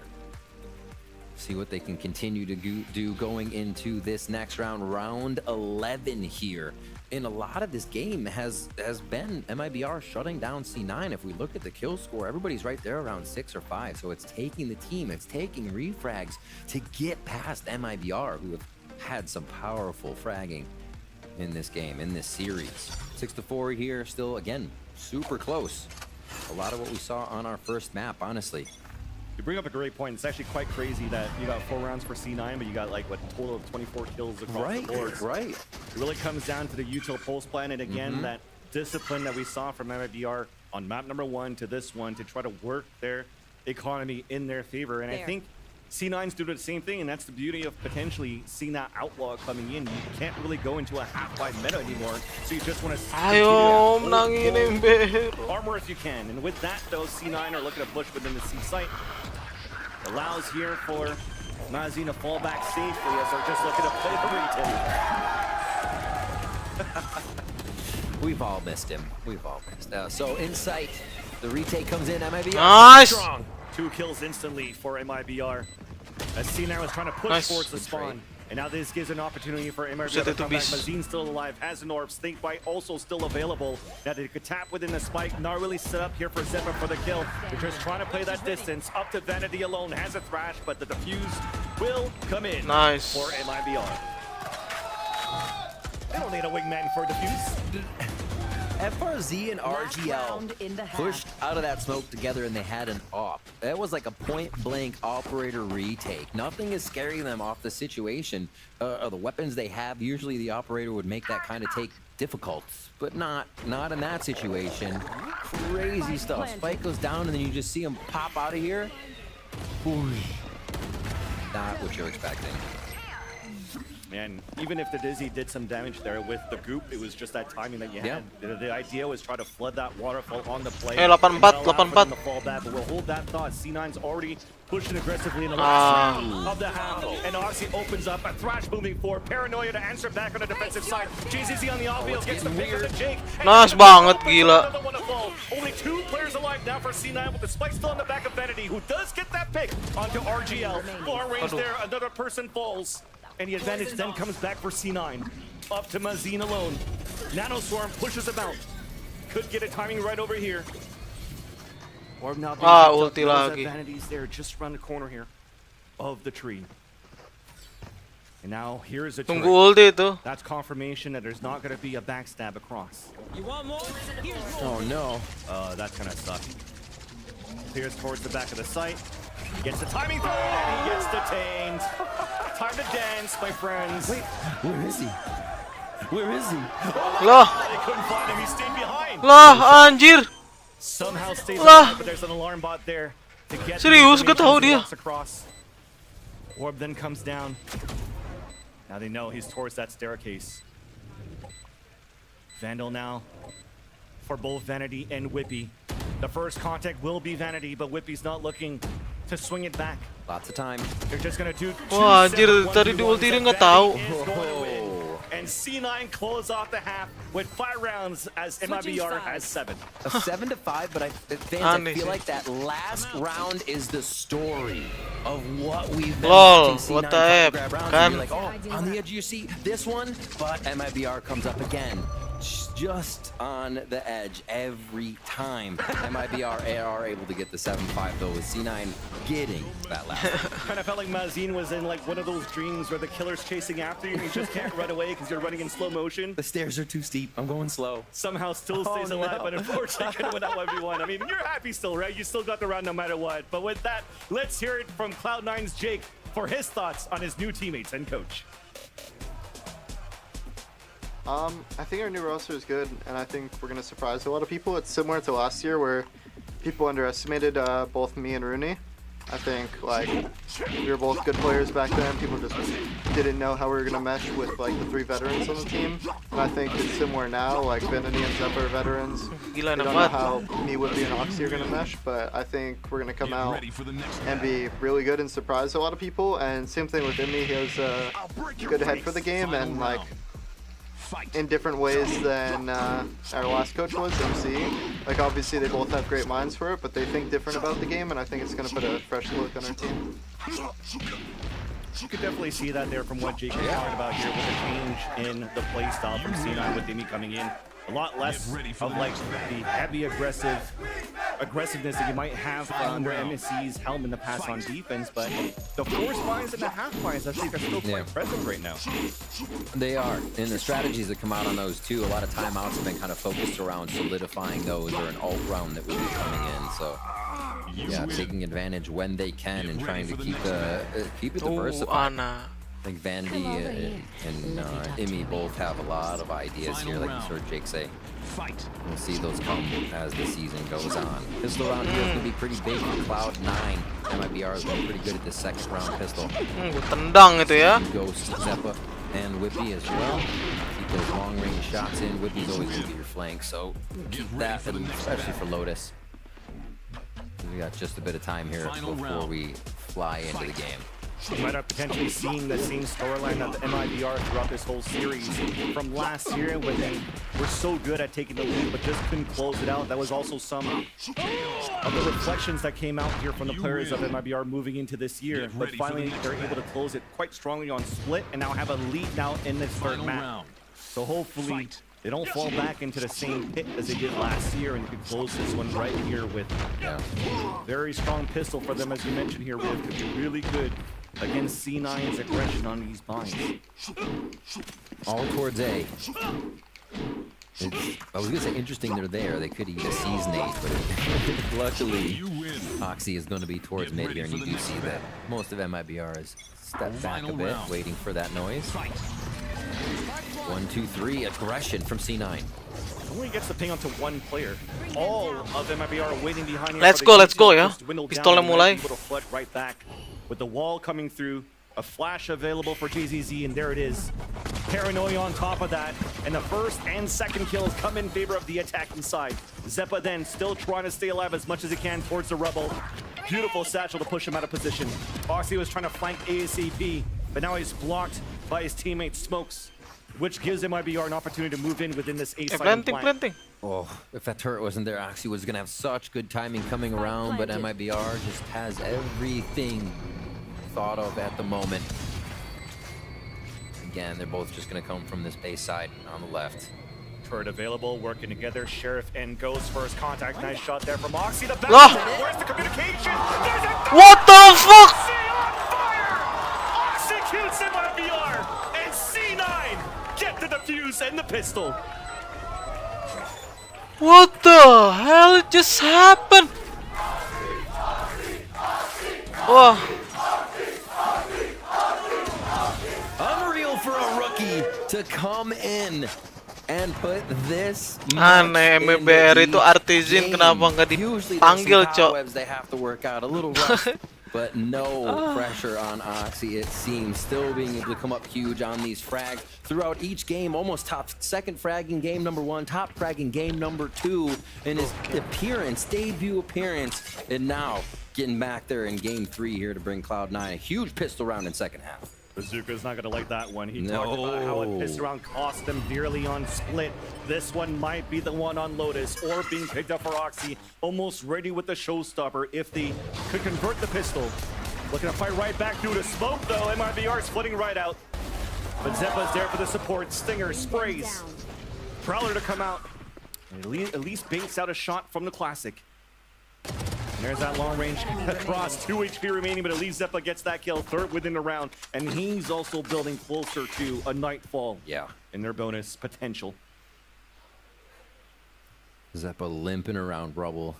See what they can continue to do going into this next round, round 11 here. And a lot of this game has been MIBR shutting down C9. If we look at the kill score, everybody's right there around 6 or 5. So it's taking the team, it's taking refrags to get past MIBR, who have had some powerful fragging in this game, in this series. 6-4 here, still, again, super close. A lot of what we saw on our first map, honestly. You bring up a great point. It's actually quite crazy that you got 4 rounds for C9, but you got like what, a total of 24 kills across the board. Right. It really comes down to the util post plan, and again, that discipline that we saw from MIBR on map number 1 to this one to try to work their economy in their favor. And I think C9's doing the same thing, and that's the beauty of potentially seeing that outlaw coming in. You can't really go into a half-life meta anymore, so you just want to Ayo, menangin Mibr. armor if you can. And with that, though, C9 are looking to push within the C site. Allows here for Mazen to fall back safely as they're just looking to play the retake. We've all missed him. We've all missed. So Insight, the retake comes in. MIBR Nice. Strong. 2 kills instantly for MIBR. As C9 was trying to push towards the spawn. And now this gives an opportunity for MIBR to come back. Mazen still alive, has an orb. Snakebite also still available. Now they could tap within the spike. Not really set up here for Zephyr for the kill. They're just trying to play that distance. Up to Vanity alone, has a thrash, but the defuse will come in for MIBR. They don't need a wingman for a defuse. FRZ and RGL pushed out of that smoke together, and they had an op. That was like a point-blank operator retake. Nothing is scaring them off the situation. The weapons they have, usually the operator would make that kind of take difficult, but not in that situation. Crazy stuff. Spike goes down, and then you just see him pop out of here. Ooh. Not what you're expecting. And even if the Dizzy did some damage there with the goop, it was just that timing that you had. The idea was try to flood that waterfall on the play. 84. The fall back, but we'll hold that thought. C9's already pushing aggressively in the last round of the half. And Oxy opens up, a thrash moving forward. Paranoia to answer back on the defensive side. JZZ on the offfield gets the pick of the Jake. Nice banget, gila. Only 2 players alive now for C9 with the spike still on the back of Vanity, who does get that pick onto RGL. Far range there, another person falls. And the advantage then comes back for C9. Up to Mazen alone. Nano Swarm pushes him out. Could get a timing right over here. Or now ulti lagi. Vanity's there just around the corner here of the tree. And now here is a Tunggu ulti itu. That's confirmation that there's not going to be a backstab across. You want more? Oh no. That's going to suck. Clears towards the back of the site. Gets the timing through, and he gets detained. Time to dance, my friends. Wait, where is he? Where is he? Lah. They couldn't find him. He stayed behind. Lah, anjir. Somehow stays alive, but there's an alarm bot there to get Serius, gak tahu dia. Across. Orb then comes down. Now they know he's towards that staircase. Vandal now for both Vanity and Whippy. The first contact will be Vanity, but Whippy's not looking to swing it back. Lots of time. They're just gonna do Wah, anjir, tadi di ulti dia nggak tahu. And C9 close off the half with 5 rounds as MIBR has 7. A 7-5, but fans, I feel like that last round is the story of what we've been watching. What the heck? Kan? Like, oh, on the edge you see this one, but MIBR comes up again. Just on the edge every time. MIBR are able to get the 7-5 though, with C9 getting that last. Kind of felt like Mazen was in like one of those dreams where the killer's chasing after you and you just can't run away because you're running in slow motion. The stairs are too steep. I'm going slow. Somehow still stays alive, but unfortunately couldn't win that 1v1. I mean, you're happy still, right? You still got the round no matter what. But with that, let's hear it from Cloud9's Jake for his thoughts on his new teammates and coach. I think our new roster is good, and I think we're going to surprise a lot of people. It's similar to last year where people underestimated both me and Rooney. I think like we were both good players back then. People just didn't know how we were gonna mesh with like the 3 veterans on the team. And I think it's similar now. Like Vanity and Zeppa are veterans. They don't know how me, Whippy, and Oxy are gonna mesh, but I think we're gonna come out and be really good and surprise a lot of people. And same thing with Imi. He has a good head for the game and like in different ways than our last coach was, MC. Like obviously they both have great minds for it, but they think different about the game, and I think it's going to put a fresh look on our team. You could definitely see that there from what Jake was talking about here with a change in the play style from C9 with Imi coming in. A lot less of like the heavy aggressiveness that you might have under MSC's helm in the past on defense, but the force lines and the half lines I think are still quite present right now. They are, and the strategies that come out on those too, a lot of timeouts have been kind of focused around solidifying those or an alt round that would be coming in, so yeah, taking advantage when they can and trying to keep it diversified. I think Vandy and Imi both have a lot of ideas here, like you heard Jake say. We'll see those come as the season goes on. Pistol round here is going to be pretty big for Cloud9. Mibr has been pretty good at the second round pistol. Tendang itu ya. Ghost, Zeppa, and Whippy as well. Keep those long range shots in. Whippy's always going to be your flank, so keep that, especially for Lotus. We got just a bit of time here before we fly into the game. You might have potentially seen the same storyline of the Mibr throughout this whole series from last year when they were so good at taking the lead but just couldn't close it out. That was also some of the reflections that came out here from the players of Mibr moving into this year. But finally, they're able to close it quite strongly on split and now have a lead now in this third map. So hopefully they don't fall back into the same pit as they did last year and could close this one right here with very strong pistol for them, as you mentioned here, Riv, could be really good against C9's aggression on these binds. All towards A. I was going to say interesting they're there. They could either seize Nate, but luckily Oxy is going to be towards mid here, and you do see that most of Mibr is stepped back a bit, waiting for that noise. 1, 2, 3, aggression from C9. Only gets the ping onto one player. All of Mibr are waiting behind here. Let's go ya. Pistolnya mulai. Right back with the wall coming through. A flash available for JZZ, and there it is. Paranoia on top of that, and the first and second kills come in favor of the attacking side. Zeppa then still trying to stay alive as much as he can towards the rubble. Beautiful satchel to push him out of position. Oxy was trying to flank ASAP, but now he's blocked by his teammate Smokes, which gives Mibr an opportunity to move in within this A side. Planting. Oh, if that turret wasn't there, Oxy was going to have such good timing coming around, but Mibr just has everything thought of at the moment. Again, they're both just going to come from this base side on the left. Turret available, working together. Sheriff and Ghost first contact. Nice shot there from Oxy. The back. Where's the communication? What the fuck? Executes Mibr, and C9 get the defuse and the pistol. What the hell just happened? Oh. Unreal for a rookie to come in and put this aneh. Mibr itu Artisan kenapa nggak dipanggil, Cok? They have to work out a little rough, but no pressure on Oxy, it seems. Still being able to come up huge on these frags throughout each game. Almost top second frag in game number 1, top frag in game number 2, in his debut appearance, and now getting back there in game 3 here to bring Cloud9 a huge pistol round in second half. Bazooka's not going to like that one. He talked about how a pistol round cost them dearly on split. This one might be the one on Lotus, or being picked up for Oxy. Almost ready with the showstopper if they could convert the pistol. Looking to fight right back through the smoke, though. Mibr splitting right out. But Zeppa's there for the support. Stinger sprays. Prowler to come out. And at least baits out a shot from the Classic. And there's that long range across. 2 HP remaining, but at least Zeppa gets that kill, third within the round. And he's also building closer to a Nightfall in their bonus potential. Zeppa limping around rubble,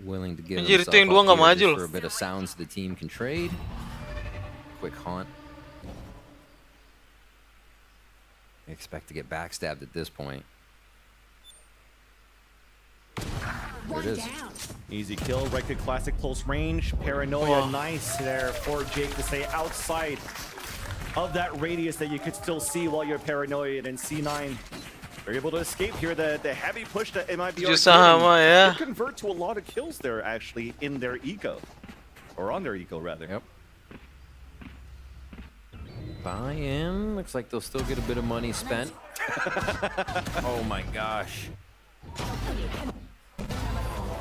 willing to give Anjir, himself itu yang dua nggak up maju here loh. for a bit of sounds the team can trade. Quick haunt. I expect to get backstabbed at this point. There it is. Easy kill, right click classic close range. Paranoia, nice there for Jake to stay outside of that radius that you could still see while you're paranoid. And C9 are able to escape here. The heavy push that MIBR could convert to a lot of kills there actually in their eco. Or on their eco rather. Yep. Buy in. Looks like they'll still get a bit of money spent. Oh my gosh.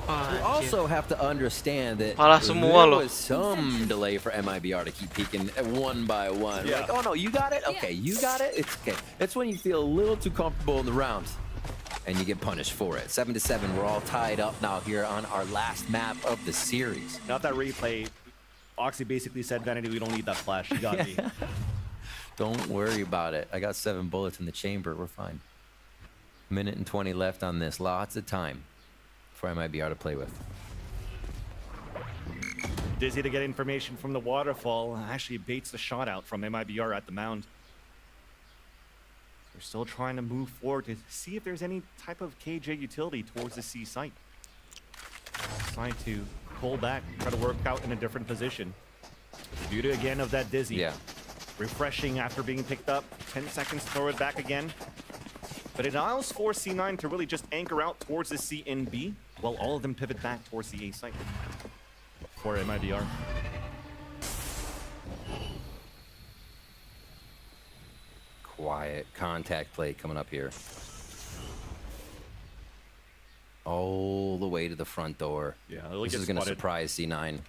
You also have to understand that there was some delay for MIBR to keep peeking one by one. Yeah. Like, oh no, you got it? Okay, you got it? It's okay. That's when you feel a little too comfortable in the rounds. And you get punished for it. 7-7, we're all tied up now here on our last map of the series. Not that replay. Oxy basically said, Vanity, we don't need that flash. You got me. Don't worry about it. I got 7 bullets in the chamber. We're fine. Minute and 20 left on this. Lots of time for MIBR to play with. Dizzy to get information from the waterfall. Actually baits the shot out from MIBR at the mound. They're still trying to move forward to see if there's any type of KJ utility towards the C site. Trying to pull back, try to work out in a different position. The beauty again of that Dizzy. Yeah. Refreshing after being picked up. 10 seconds, throw it back again. But it allows for C9 to really just anchor out towards the C and B, while all of them pivot back towards the A site for MIBR. Quiet contact play coming up here. All the way to the front door. Yeah, this is going to surprise C9.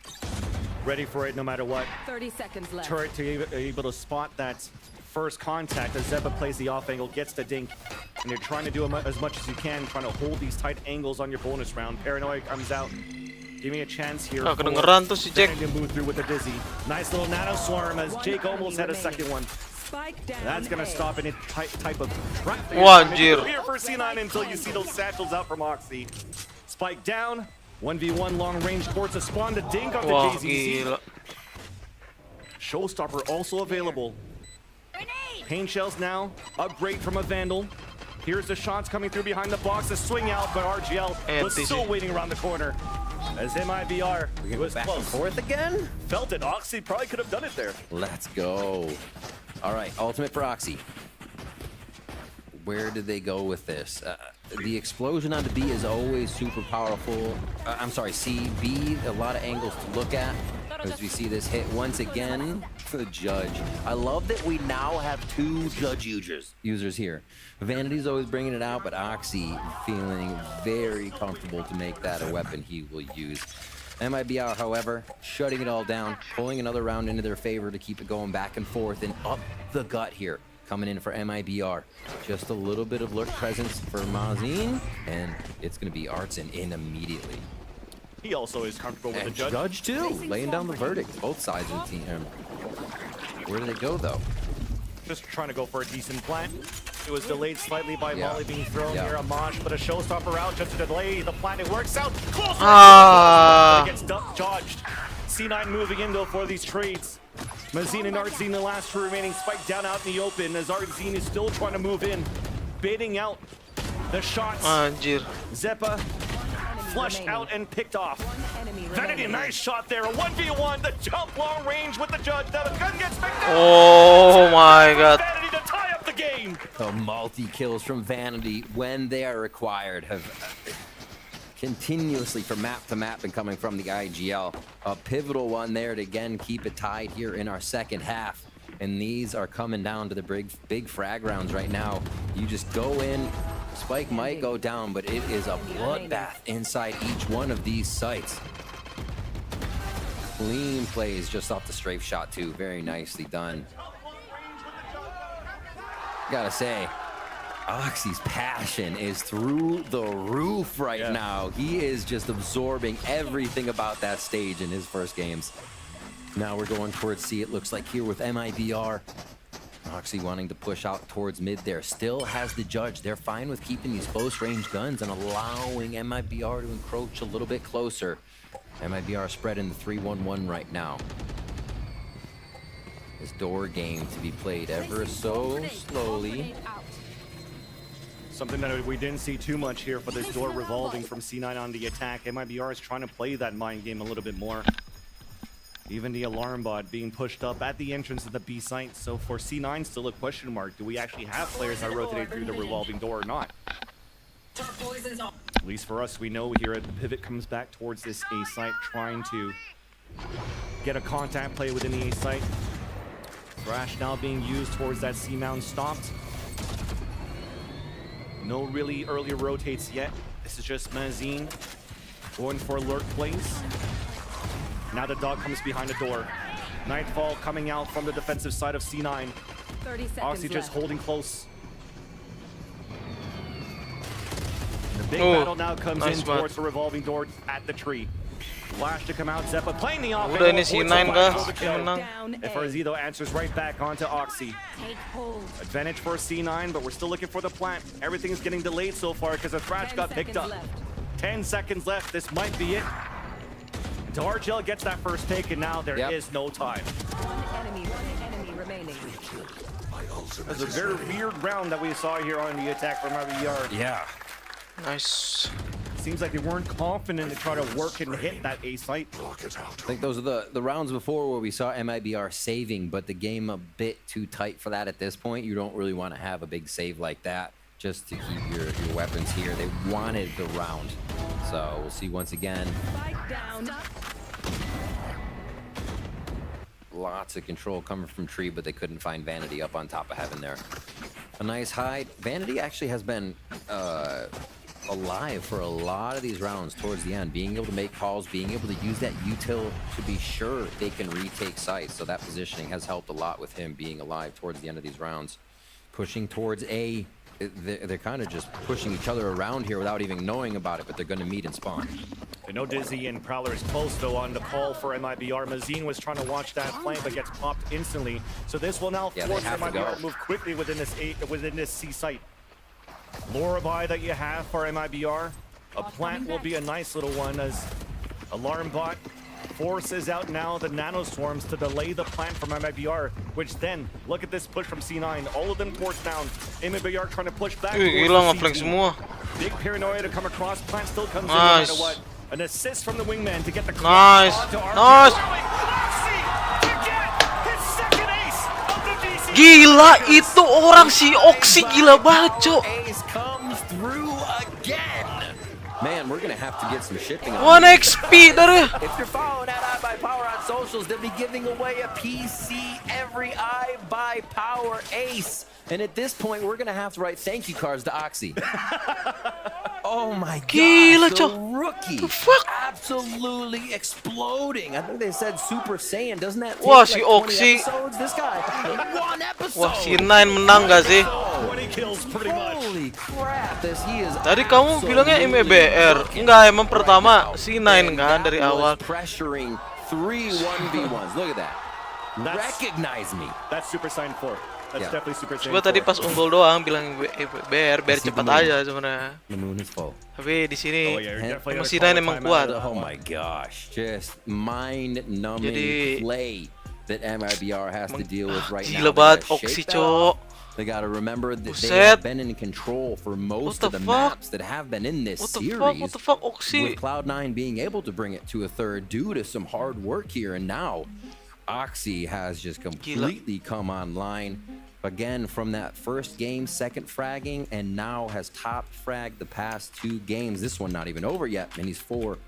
Ready for it no matter what. 30 seconds left. Turret to be able to spot that first contact as Zeppa plays the off angle, gets the dink, and you're trying to do as much as you can, trying to hold these tight angles on your bonus round. Paranoia comes out. Give me a chance here. Kedengeran tuh si Jack. To move through with the Dizzy. Nice little nano swarm as Jake almost had a second one. That's gonna stop any type of Wanjir. here for C9 until you see those satchels out from Oxy. Spike down. 1v1 long range towards a spawn to dink on the JZZ. Showstopper also available. Pain shells now. Upgrade from a Vandal. Here's the shots coming through behind the box. A swing out, but RGL was still waiting around the corner. As MIBR was back close. and forth again. Felt it. Oxy probably could have done it there. Let's go. All right, ultimate for Oxy. Where did they go with this? The explosion onto B is always super powerful. I'm sorry, C, B, a lot of angles to look at. As we see this hit once again for the Judge. I love that we now have 2 Judge users here. Vanity's always bringing it out, but Oxy feeling very comfortable to make that a weapon he will use. MIBR, however, shutting it all down, pulling another round into their favor to keep it going back and forth and up the gut here. Coming in for MIBR. Just a little bit of lurk presence for Mazin, and it's going to be Artson in immediately. He also is comfortable with the Judge. Judge too, laying down the verdict. Both sides of the team. Where do they go though? Just trying to go for a decent plant. It was delayed slightly by Molly being thrown here. A mosh, but a showstopper out just to delay the plant. It works out. Close. It gets dodged. C9 moving in though for these trades. Mazin and Artzine, the last 2 remaining, spike down out in the open as Artzine is still trying to move in, baiting out the shots. Zeppa flushed out and picked off. Vanity, nice shot there. A 1v1, the jump long range with the Judge. Now the gun gets picked up. Oh my god. Vanity to tie up the game. The multi-kills from Vanity, when they are required, have continuously from map to map and coming from the IGL. A pivotal one there to again keep it tied here in our second half. And these are coming down to the big frag rounds right now. You just go in, Spike might go down, but it is a bloodbath inside each one of these sites. Clean plays just off the strafe shot too. Very nicely done. Gotta say, Oxy's passion is through the roof right now. He is just absorbing everything about that stage in his first games. Now we're going towards C, it looks like here with MIBR. Oxy wanting to push out towards mid there. Still has the Judge. They're fine with keeping these close range guns and allowing MIBR to encroach a little bit closer. MIBR spread in the 3-1-1 right now. This door game to be played ever so slowly. Something that we didn't see too much here for this door revolving from C9 on the attack. Mibr is trying to play that mind game a little bit more. Even the alarm bot being pushed up at the entrance of the B site. So for C9, still a question mark. Do we actually have players that rotate through the revolving door or not? At least for us, we know here the pivot comes back towards this A site, trying to get a contact play within the A site. Thrash now being used towards that C mound stopped. No really earlier rotates yet. This is just Mazine going for lurk plays. Now the dog comes behind the door. Nightfall coming out from the defensive side of C9. 30 seconds Oxy just left. holding close. The big battle now comes in towards the revolving door at the tree. Flash to come out, Zeppa playing the offense. Udah ini C9 kah? Yang menang. FRZ though answers right back onto Oxy. Take hold. Advantage for C9, but we're still looking for the plant. Everything's getting delayed so far because the Thrash got picked up. 10 seconds left. This might be it. Dargel gets that first take, and now there is no time. One enemy remaining. That's a very weird round that we saw here on the attack from Mibr. Yeah. Nice. Seems like they weren't confident to try to work and hit that A site. I think those are the rounds before where we saw Mibr saving, but the game a bit too tight for that at this point. You don't really want to have a big save like that just to keep your weapons here. They wanted the round. So we'll see once again. Spike down. Lots of control coming from Tree, but they couldn't find Vanity up on top of Heaven there. A nice hide. Vanity actually has been alive for a lot of these rounds towards the end, being able to make calls, being able to use that util to be sure they can retake sites. So that positioning has helped a lot with him being alive towards the end of these rounds. Pushing towards A. They're kind of just pushing each other around here without even knowing about it, but they're going to meet and spawn. I know Dizzy and Prowler is close though on the call for Mibr. Mazine was trying to watch that flank but gets popped instantly. So this will now force Mibr to move quickly within this C site. Lullaby that you have for Mibr. A plant will be a nice little one as Alarm Bot forces out now the nano swarms to delay the plant from Mibr, which then look at this push from C9. All of them forced down. Mibr trying to push back. Hilang ngeflank semua. Big paranoia to come across. Plant still comes in no matter what. An assist from the wingman to get the nice. Gila itu orang si Oxy gila banget, Cok. Ace comes through again. Man, we're gonna have to get some shipping. 1 XP dari. If you're following that I by Power on socials, they'll be giving away a PC every I by Power Ace. And at this point, we're gonna have to write thank you cards to Oxy. Oh my god, the rookie, absolutely exploding. I think they said Super Saiyan. Doesn't that take Wah, si like 20 Oxy. episodes? This guy, 1 episode. Wah, si C9 menang gak sih? 20 kills pretty much. Holy crap, this he is. Tadi kamu bilangnya Mibr. Enggak, emang pertama C9 kan dari awal. Pressuring 3 1v1s. Look at that. Recognize me. That's Super Saiyan 4. That's definitely Super Saiyan 4. Gua tadi pas unggul doang bilang biar cepat aja sebenarnya. The moon is full. Tapi di sini emang C9 emang kuat. Oh my gosh, just mind-numbing play that Mibr has to deal with right now. Gila banget Oxy, Cok. They gotta remember that they have been in control for most of the maps that have been in this series. What the fuck, Oxy? With Cloud9 being able to bring it to a third due to some hard work here, and now Oxy has just completely come online. Again, from that first game, second fragging, and now has top fragged the past 2 games. This one not even over yet, and he's 4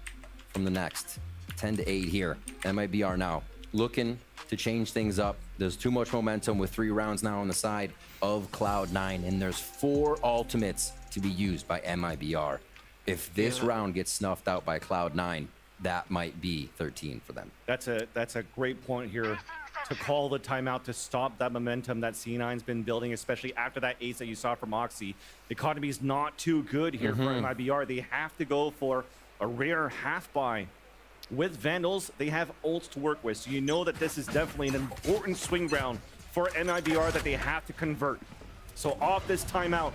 from the next. 10 to 8 here. Mibr now looking to change things up. There's too much momentum with 3 rounds now on the side of Cloud9, and there's 4 ultimates to be used by Mibr. If this round gets snuffed out by Cloud9, that might be 13 for them. That's a great point here to call the timeout to stop that momentum that C9's been building, especially after that ace that you saw from Oxy. The economy is not too good here for Mibr. They have to go for a rare half buy. With Vandals, they have ults to work with, so you know that this is definitely an important swing round for Mibr that they have to convert. So off this timeout,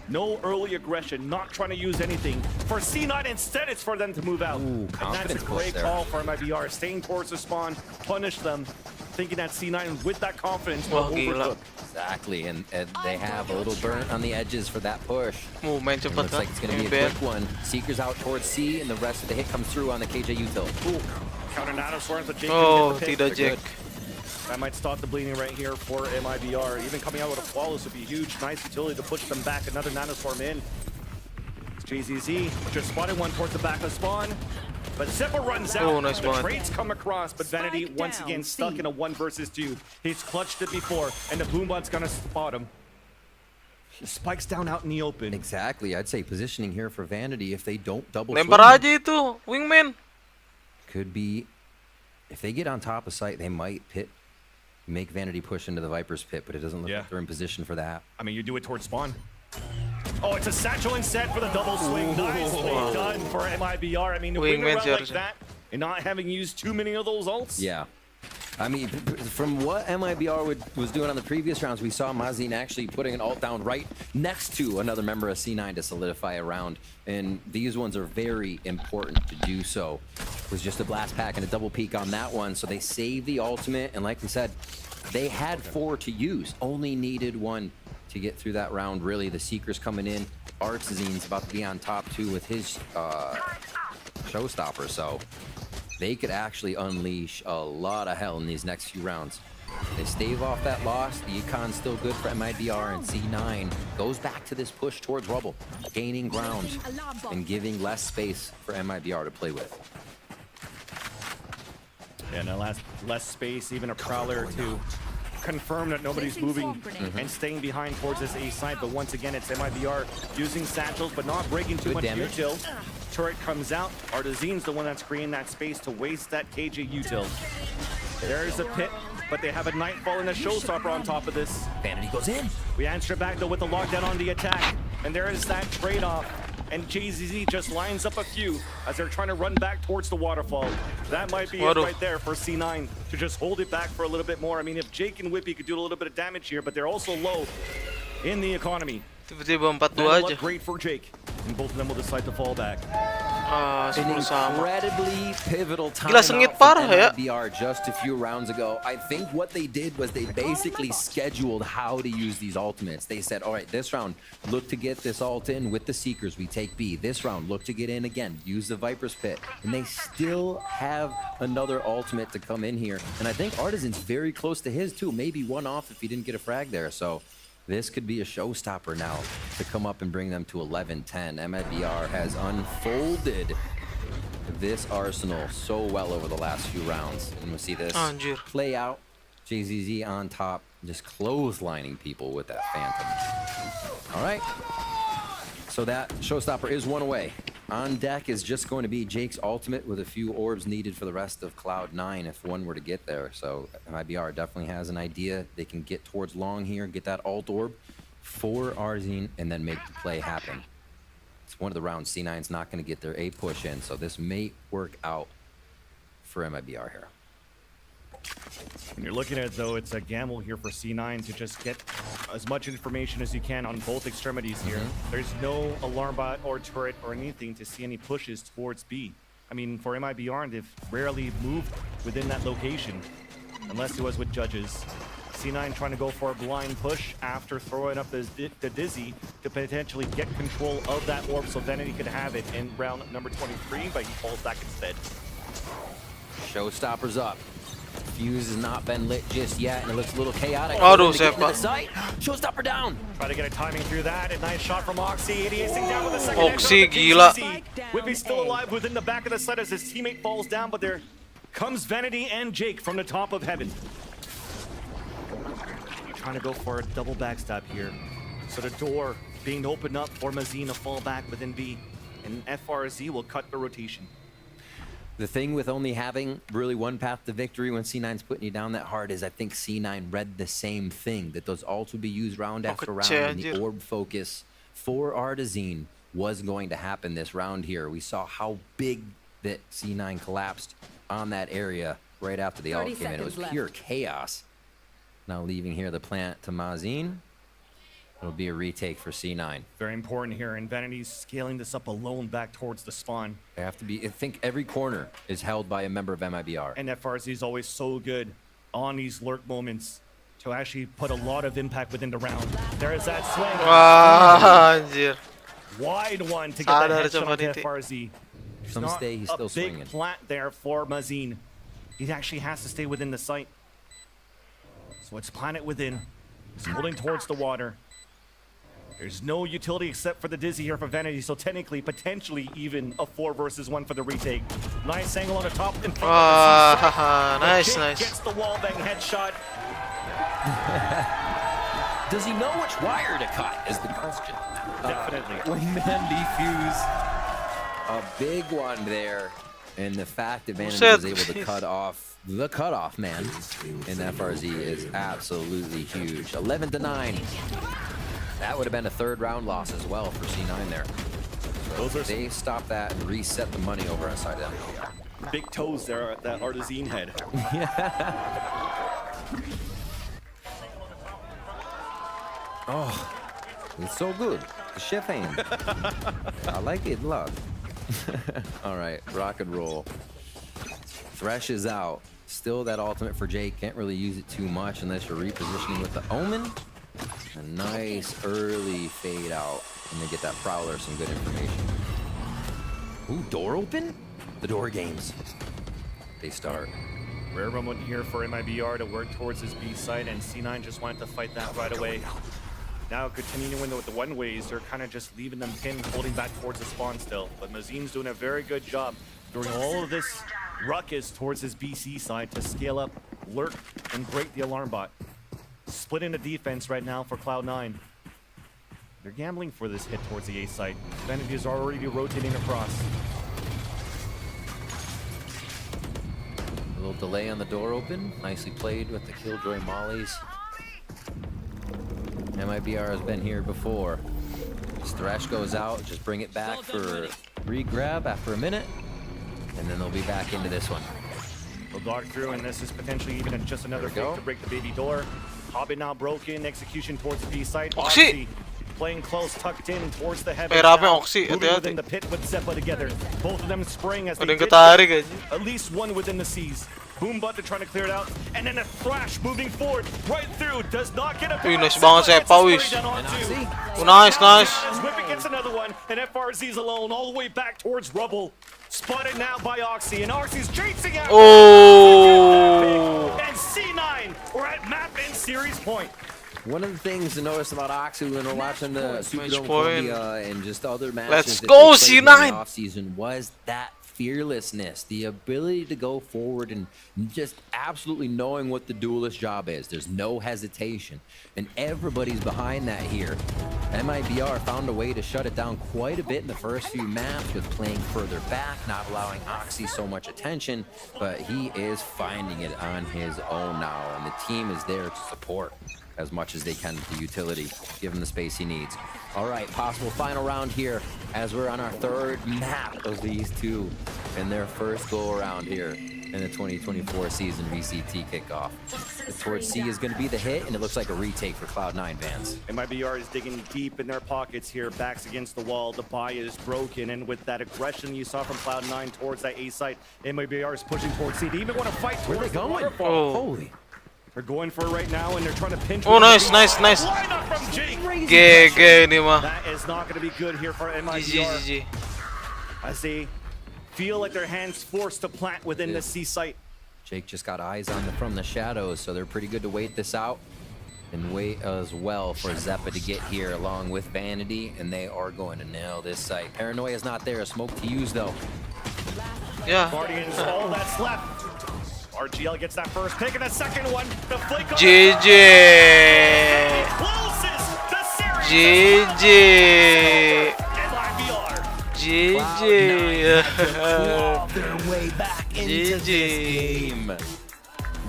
no early aggression, not trying to use anything. For C9, instead, it's for them to move out. Ooh, and that's a great call for Mibr, staying towards the spawn, punish them. thinking that C9 with that confidence Wah, will gila. overcook. Exactly, and they have a little burn on the edges for that push. Main It cepat looks kan. like it's going to be a Mibr. quick one. Seekers out towards C, and the rest of the hit comes through on the KJ util. Counter Nano Swarms, but Jake Oh, can get the tidak pick. Jack. That might stop the bleeding right here for MIBR. Even coming out with a flawless would be huge. Nice utility to push them back. Another Nano Swarm in. It's JZZ, just spotted one towards the back of spawn. But Zeppa runs out. Oh, nice the one. trades come across, but Vanity once again stuck in a 1 versus 2. He's clutched it before, and the Boombot's gonna spot him. Spikes down out in the open. Exactly, I'd say positioning here for Vanity if they don't double Lempar swing, aja itu, wingman. could be, if they get on top of site, they might make Vanity push into the Viper's pit, but it doesn't look like they're in position for that. I mean, you do it towards spawn. Oh, it's a satchel instead for the double swing. Nicely done for MIBR. I mean, to win around like that and not having used too many of those ults. Yeah. I mean, from what MIBR was doing on the previous rounds, we saw Mazin actually putting an ult down right next to another member of C9 to solidify a round. And these ones are very important to do so. It was just a blast pack and a double peek on that one. So they saved the ultimate. And like we said, they had 4 to use. Only needed 1 to get through that round. Really, the Seekers coming in. Artisan's about to be on top too with his showstopper. So they could actually unleash a lot of hell in these next few rounds. They stave off that loss. The econ's still good for MIBR, and C9 goes back to this push towards Rubble, gaining ground and giving less space for MIBR to play with. Yeah, no, less space, even a Prowler to confirm that nobody's moving and staying behind towards this A side. But once again, it's MIBR using satchels, but not breaking too much util. Turret comes out. Artisan's the one that's creating that space to waste that KJ util. There's a pit, but they have a Nightfall and a Showstopper on top of this. Vanity goes in. We answer back though with the lockdown on the attack, and there is that trade-off. And JZZ just lines up a few as they're trying to run back towards the waterfall. That might be it right there for C9 to just hold it back for a little bit more. I mean, if Jake and Whippy could do a little bit of damage here, but they're also low in the economy. Tiba-tiba 4-2 aja. Great for Jake, and both of them will decide to fall back. Ah, An sama. incredibly pivotal time Gila, sengit parah ya. MIBR just a few rounds ago. I think what they did was they basically scheduled how to use these ultimates. They said, all right, this round, look to get this ult in with the Seekers. We take B. This round, look to get in again. Use the Viper's Pit. And they still have another ultimate to come in here. And I think Artisan's very close to his too. Maybe one off if he didn't get a frag there. So this could be a showstopper now to come up and bring them to 11-10. MIBR has unfolded this arsenal so well over the last few rounds. And we'll see this play out. JZZ on top, just clotheslining people with that Phantom. All right. So that showstopper is 1 away. On deck is just going to be Jake's ultimate with a few orbs needed for the rest of Cloud9 if one were to get there. So MIBR definitely has an idea. They can get towards long here, get that ult orb for Arzine, and then make the play happen. It's one of the rounds C9's not going to get their A push in, so this may work out for MIBR here. When you're looking at it, though, it's a gamble here for C9 to just get as much information as you can on both extremities here. There's no alarm bot or turret or anything to see any pushes towards B. I mean, for MIBR, they've rarely moved within that location, unless it was with judges. C9 trying to go for a blind push after throwing up the Dizzy to potentially get control of that orb so Vanity could have it in round number 23, but he falls back instead. Showstopper's up. Fuse has not been lit just yet, and it looks a little chaotic. Aduh, Showstopper down. Try to get a timing through that. A nice shot from Oxy. 88 down with a second. Oxy, gila. Whippy's still alive within the back of the site as his teammate falls down, but there comes Vanity and Jake from the top of heaven. Trying to go for a double backstab here. So the door being opened up for Mazin to fall back within B, and FRZ will cut the rotation. The thing with only having really one path to victory when C9's putting you down that hard is I think C9 read the same thing, that those ults would be used round after round, and the orb focus for Artisan was going to happen this round here. We saw how big that C9 collapsed on that area right after the ult came in. It was pure chaos. Now leaving here the plant to Mazin. It'll be a retake for C9. Very important here, and Vanity's scaling this up alone back towards the spawn. They have to be, I think every corner is held by a member of MIBR. And FRZ is always so good on these lurk moments to actually put a lot of impact within the round. There is that swing. Wah, anjir. Wide one to get that Sadar headshot sama onto titik. FRZ. There's Some not stay, he's a still big swinging. plant there for Maen. He actually has to stay within the site. So it's planet within. He's holding towards the water. There's no utility except for the Dizzy here for Vanity, so technically, potentially even a 4 versus 1 for the retake. Nice angle on the top in front of the C-side. Nice, Jake nice. gets the wall bang headshot. Does he know which wire to cut is the question. Definitely. When man defuse. A big one there. And the fact that Vanity was able to cut off the cutoff man in FRZ is absolutely huge. 11-9. That would have been a 3rd round loss as well for C9 there. So they stop that and reset the money over outside of them. Big toes there at that Artesine head. Oh, it's so good. The chef hand. I like it, look. All right, rock and roll. Thresh is out. Still that ultimate for Jake. Can't really use it too much unless you're repositioning with the Omen. A nice early fade out. And they get that Prowler some good information. Ooh, door open? The door games. They start. Rare moment here for Mibr to work towards his B side, and C9 just wanted to fight that right away. Now continuing with the one-ways, they're kind of just leaving them pinned, holding back towards the spawn still. But Mazin's doing a very good job during all of this ruckus towards his BC side to scale up, lurk, and break the alarm bot. Splitting the defense right now for Cloud9. They're gambling for this hit towards the A site. Vanity is already rotating across. A little delay on the door open. Nicely played with the Killjoy mollies. Mibr has been here before. As Thresh goes out, just bring it back for re-grab after a minute. And then they'll be back into this one. They'll dart through, and this is potentially even just another fake to break the baby door. Hobbit now broken, execution towards the B site. Oxy! Playing close, tucked in towards the heavens. Oxy, moving within the pit with Zeppa together. Both of them spraying as they Ada yang did ketarik aja. at least one within the seas. Boombot to trying to clear it out, and then a Thrash moving forward, right through, does not get a Nice banget Zeppa, wis. Nice, nice. Whipping gets another one, and FRZ's alone all the way back towards rubble. Spotted now by Oxy, and Oxy's chasing out. Oh! And C9, we're at map and series point. One of the things to notice about Oxy when we're watching the Superdome Columbia and just other matches Let's that go, they played C9! in the offseason was that fearlessness, the ability to go forward and just absolutely knowing what the duelist job is. There's no hesitation, and everybody's behind that here. Mibr found a way to shut it down quite a bit in the first few maps with playing further back, not allowing Oxy so much attention, but he is finding it on his own now, and the team is there to support as much as they can with the utility, give him the space he needs. All right, possible final round here as we're on our 3rd map of these two in their first go around here in the 2024 season VCT kickoff. The Torch C is going to be the hit, and it looks like a retake for Cloud9 fans. Mibr is digging deep in their pockets here, backs against the wall. The buy is broken, and with that aggression you saw from Cloud9 towards that A site, Mibr is pushing towards C. They even want to fight towards the waterfall. Holy. They're going for it right now, and they're trying to pinch. Oh, nice, nice, nice. Lineup from Jake. GG ini mah. That is not going to be good here for Mibr. As they feel like their hands forced to plant within the C site. Jake just got eyes on from the shadows, so they're pretty good to wait this out. And wait as well for Zeppa to get here along with Vanity, and they are going to nail this site. Paranoia is not there. A smoke to use, though. Yeah. Guardians, all that's left. RGL gets that first pick, and the second one, the flick on GG. closes the series. GG. And GG. Clawed their way back into this game.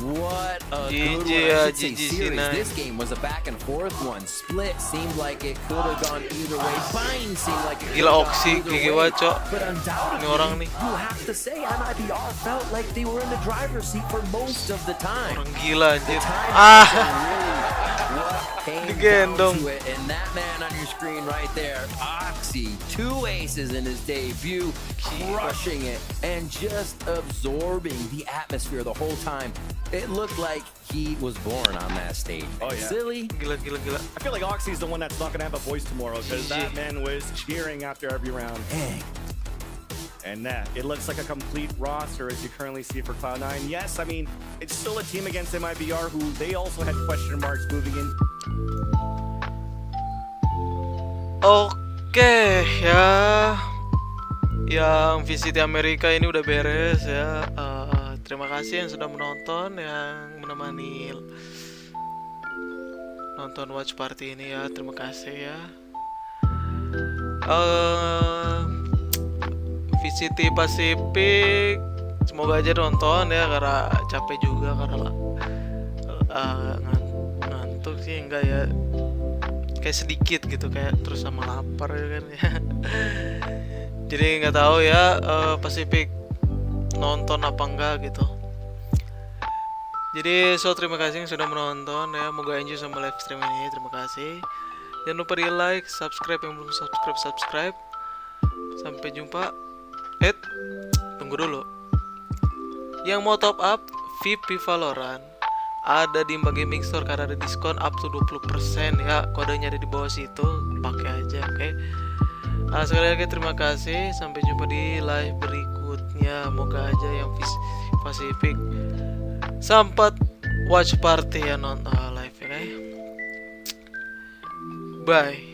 What a good one. I should say series. This game was a back and forth one. Split seemed like it could have gone either way. Bind seemed like it could Gila have Oxy, gone either gigi way. banget, Cok. But undoubtedly, Ini orang nih. you have to say Mibr felt like they were in the driver's seat for most of the time. Orang gila anjir. The time Ah. really what came down Digendong. to it, and that man on your screen right there, Oxy, 2 aces in his debut, crushing it and just absorbing the atmosphere the whole time. It looked like he was born on that stage. Oh, yeah. Silly. Gila. I feel like Oxy's the one that's not gonna have a voice tomorrow because that man was cheering after every round. Dang. And it looks like a complete roster as you currently see for Cloud9. Yes, I mean, it's still a team against Mibr who they also had question marks moving in. Oke ya, yang visit Amerika ini udah beres ya. Terima kasih yang sudah menonton, yang menemani nonton watch party ini ya. Terima kasih ya. VCT Pasifik, semoga aja nonton ya, karena capek juga karena ngantuk sih enggak ya, kayak sedikit gitu, kayak terus sama lapar ya kan ya. Jadi nggak tahu ya Pasifik nonton apa enggak gitu. Jadi terima kasih yang sudah menonton ya, moga enjoy sama live stream ini. Terima kasih, jangan lupa di like, subscribe yang belum subscribe. Sampai jumpa. Tunggu dulu. Yang mau top up VIP Valorant ada di Maen Gaming Store karena ada diskon up to 20% ya. Kodenya ada di bawah situ, pakai aja, oke? Sekali lagi terima kasih. Sampai jumpa di live berikutnya. Moga aja yang Pasifik sempat watch party ya, nonton live ya. Bye.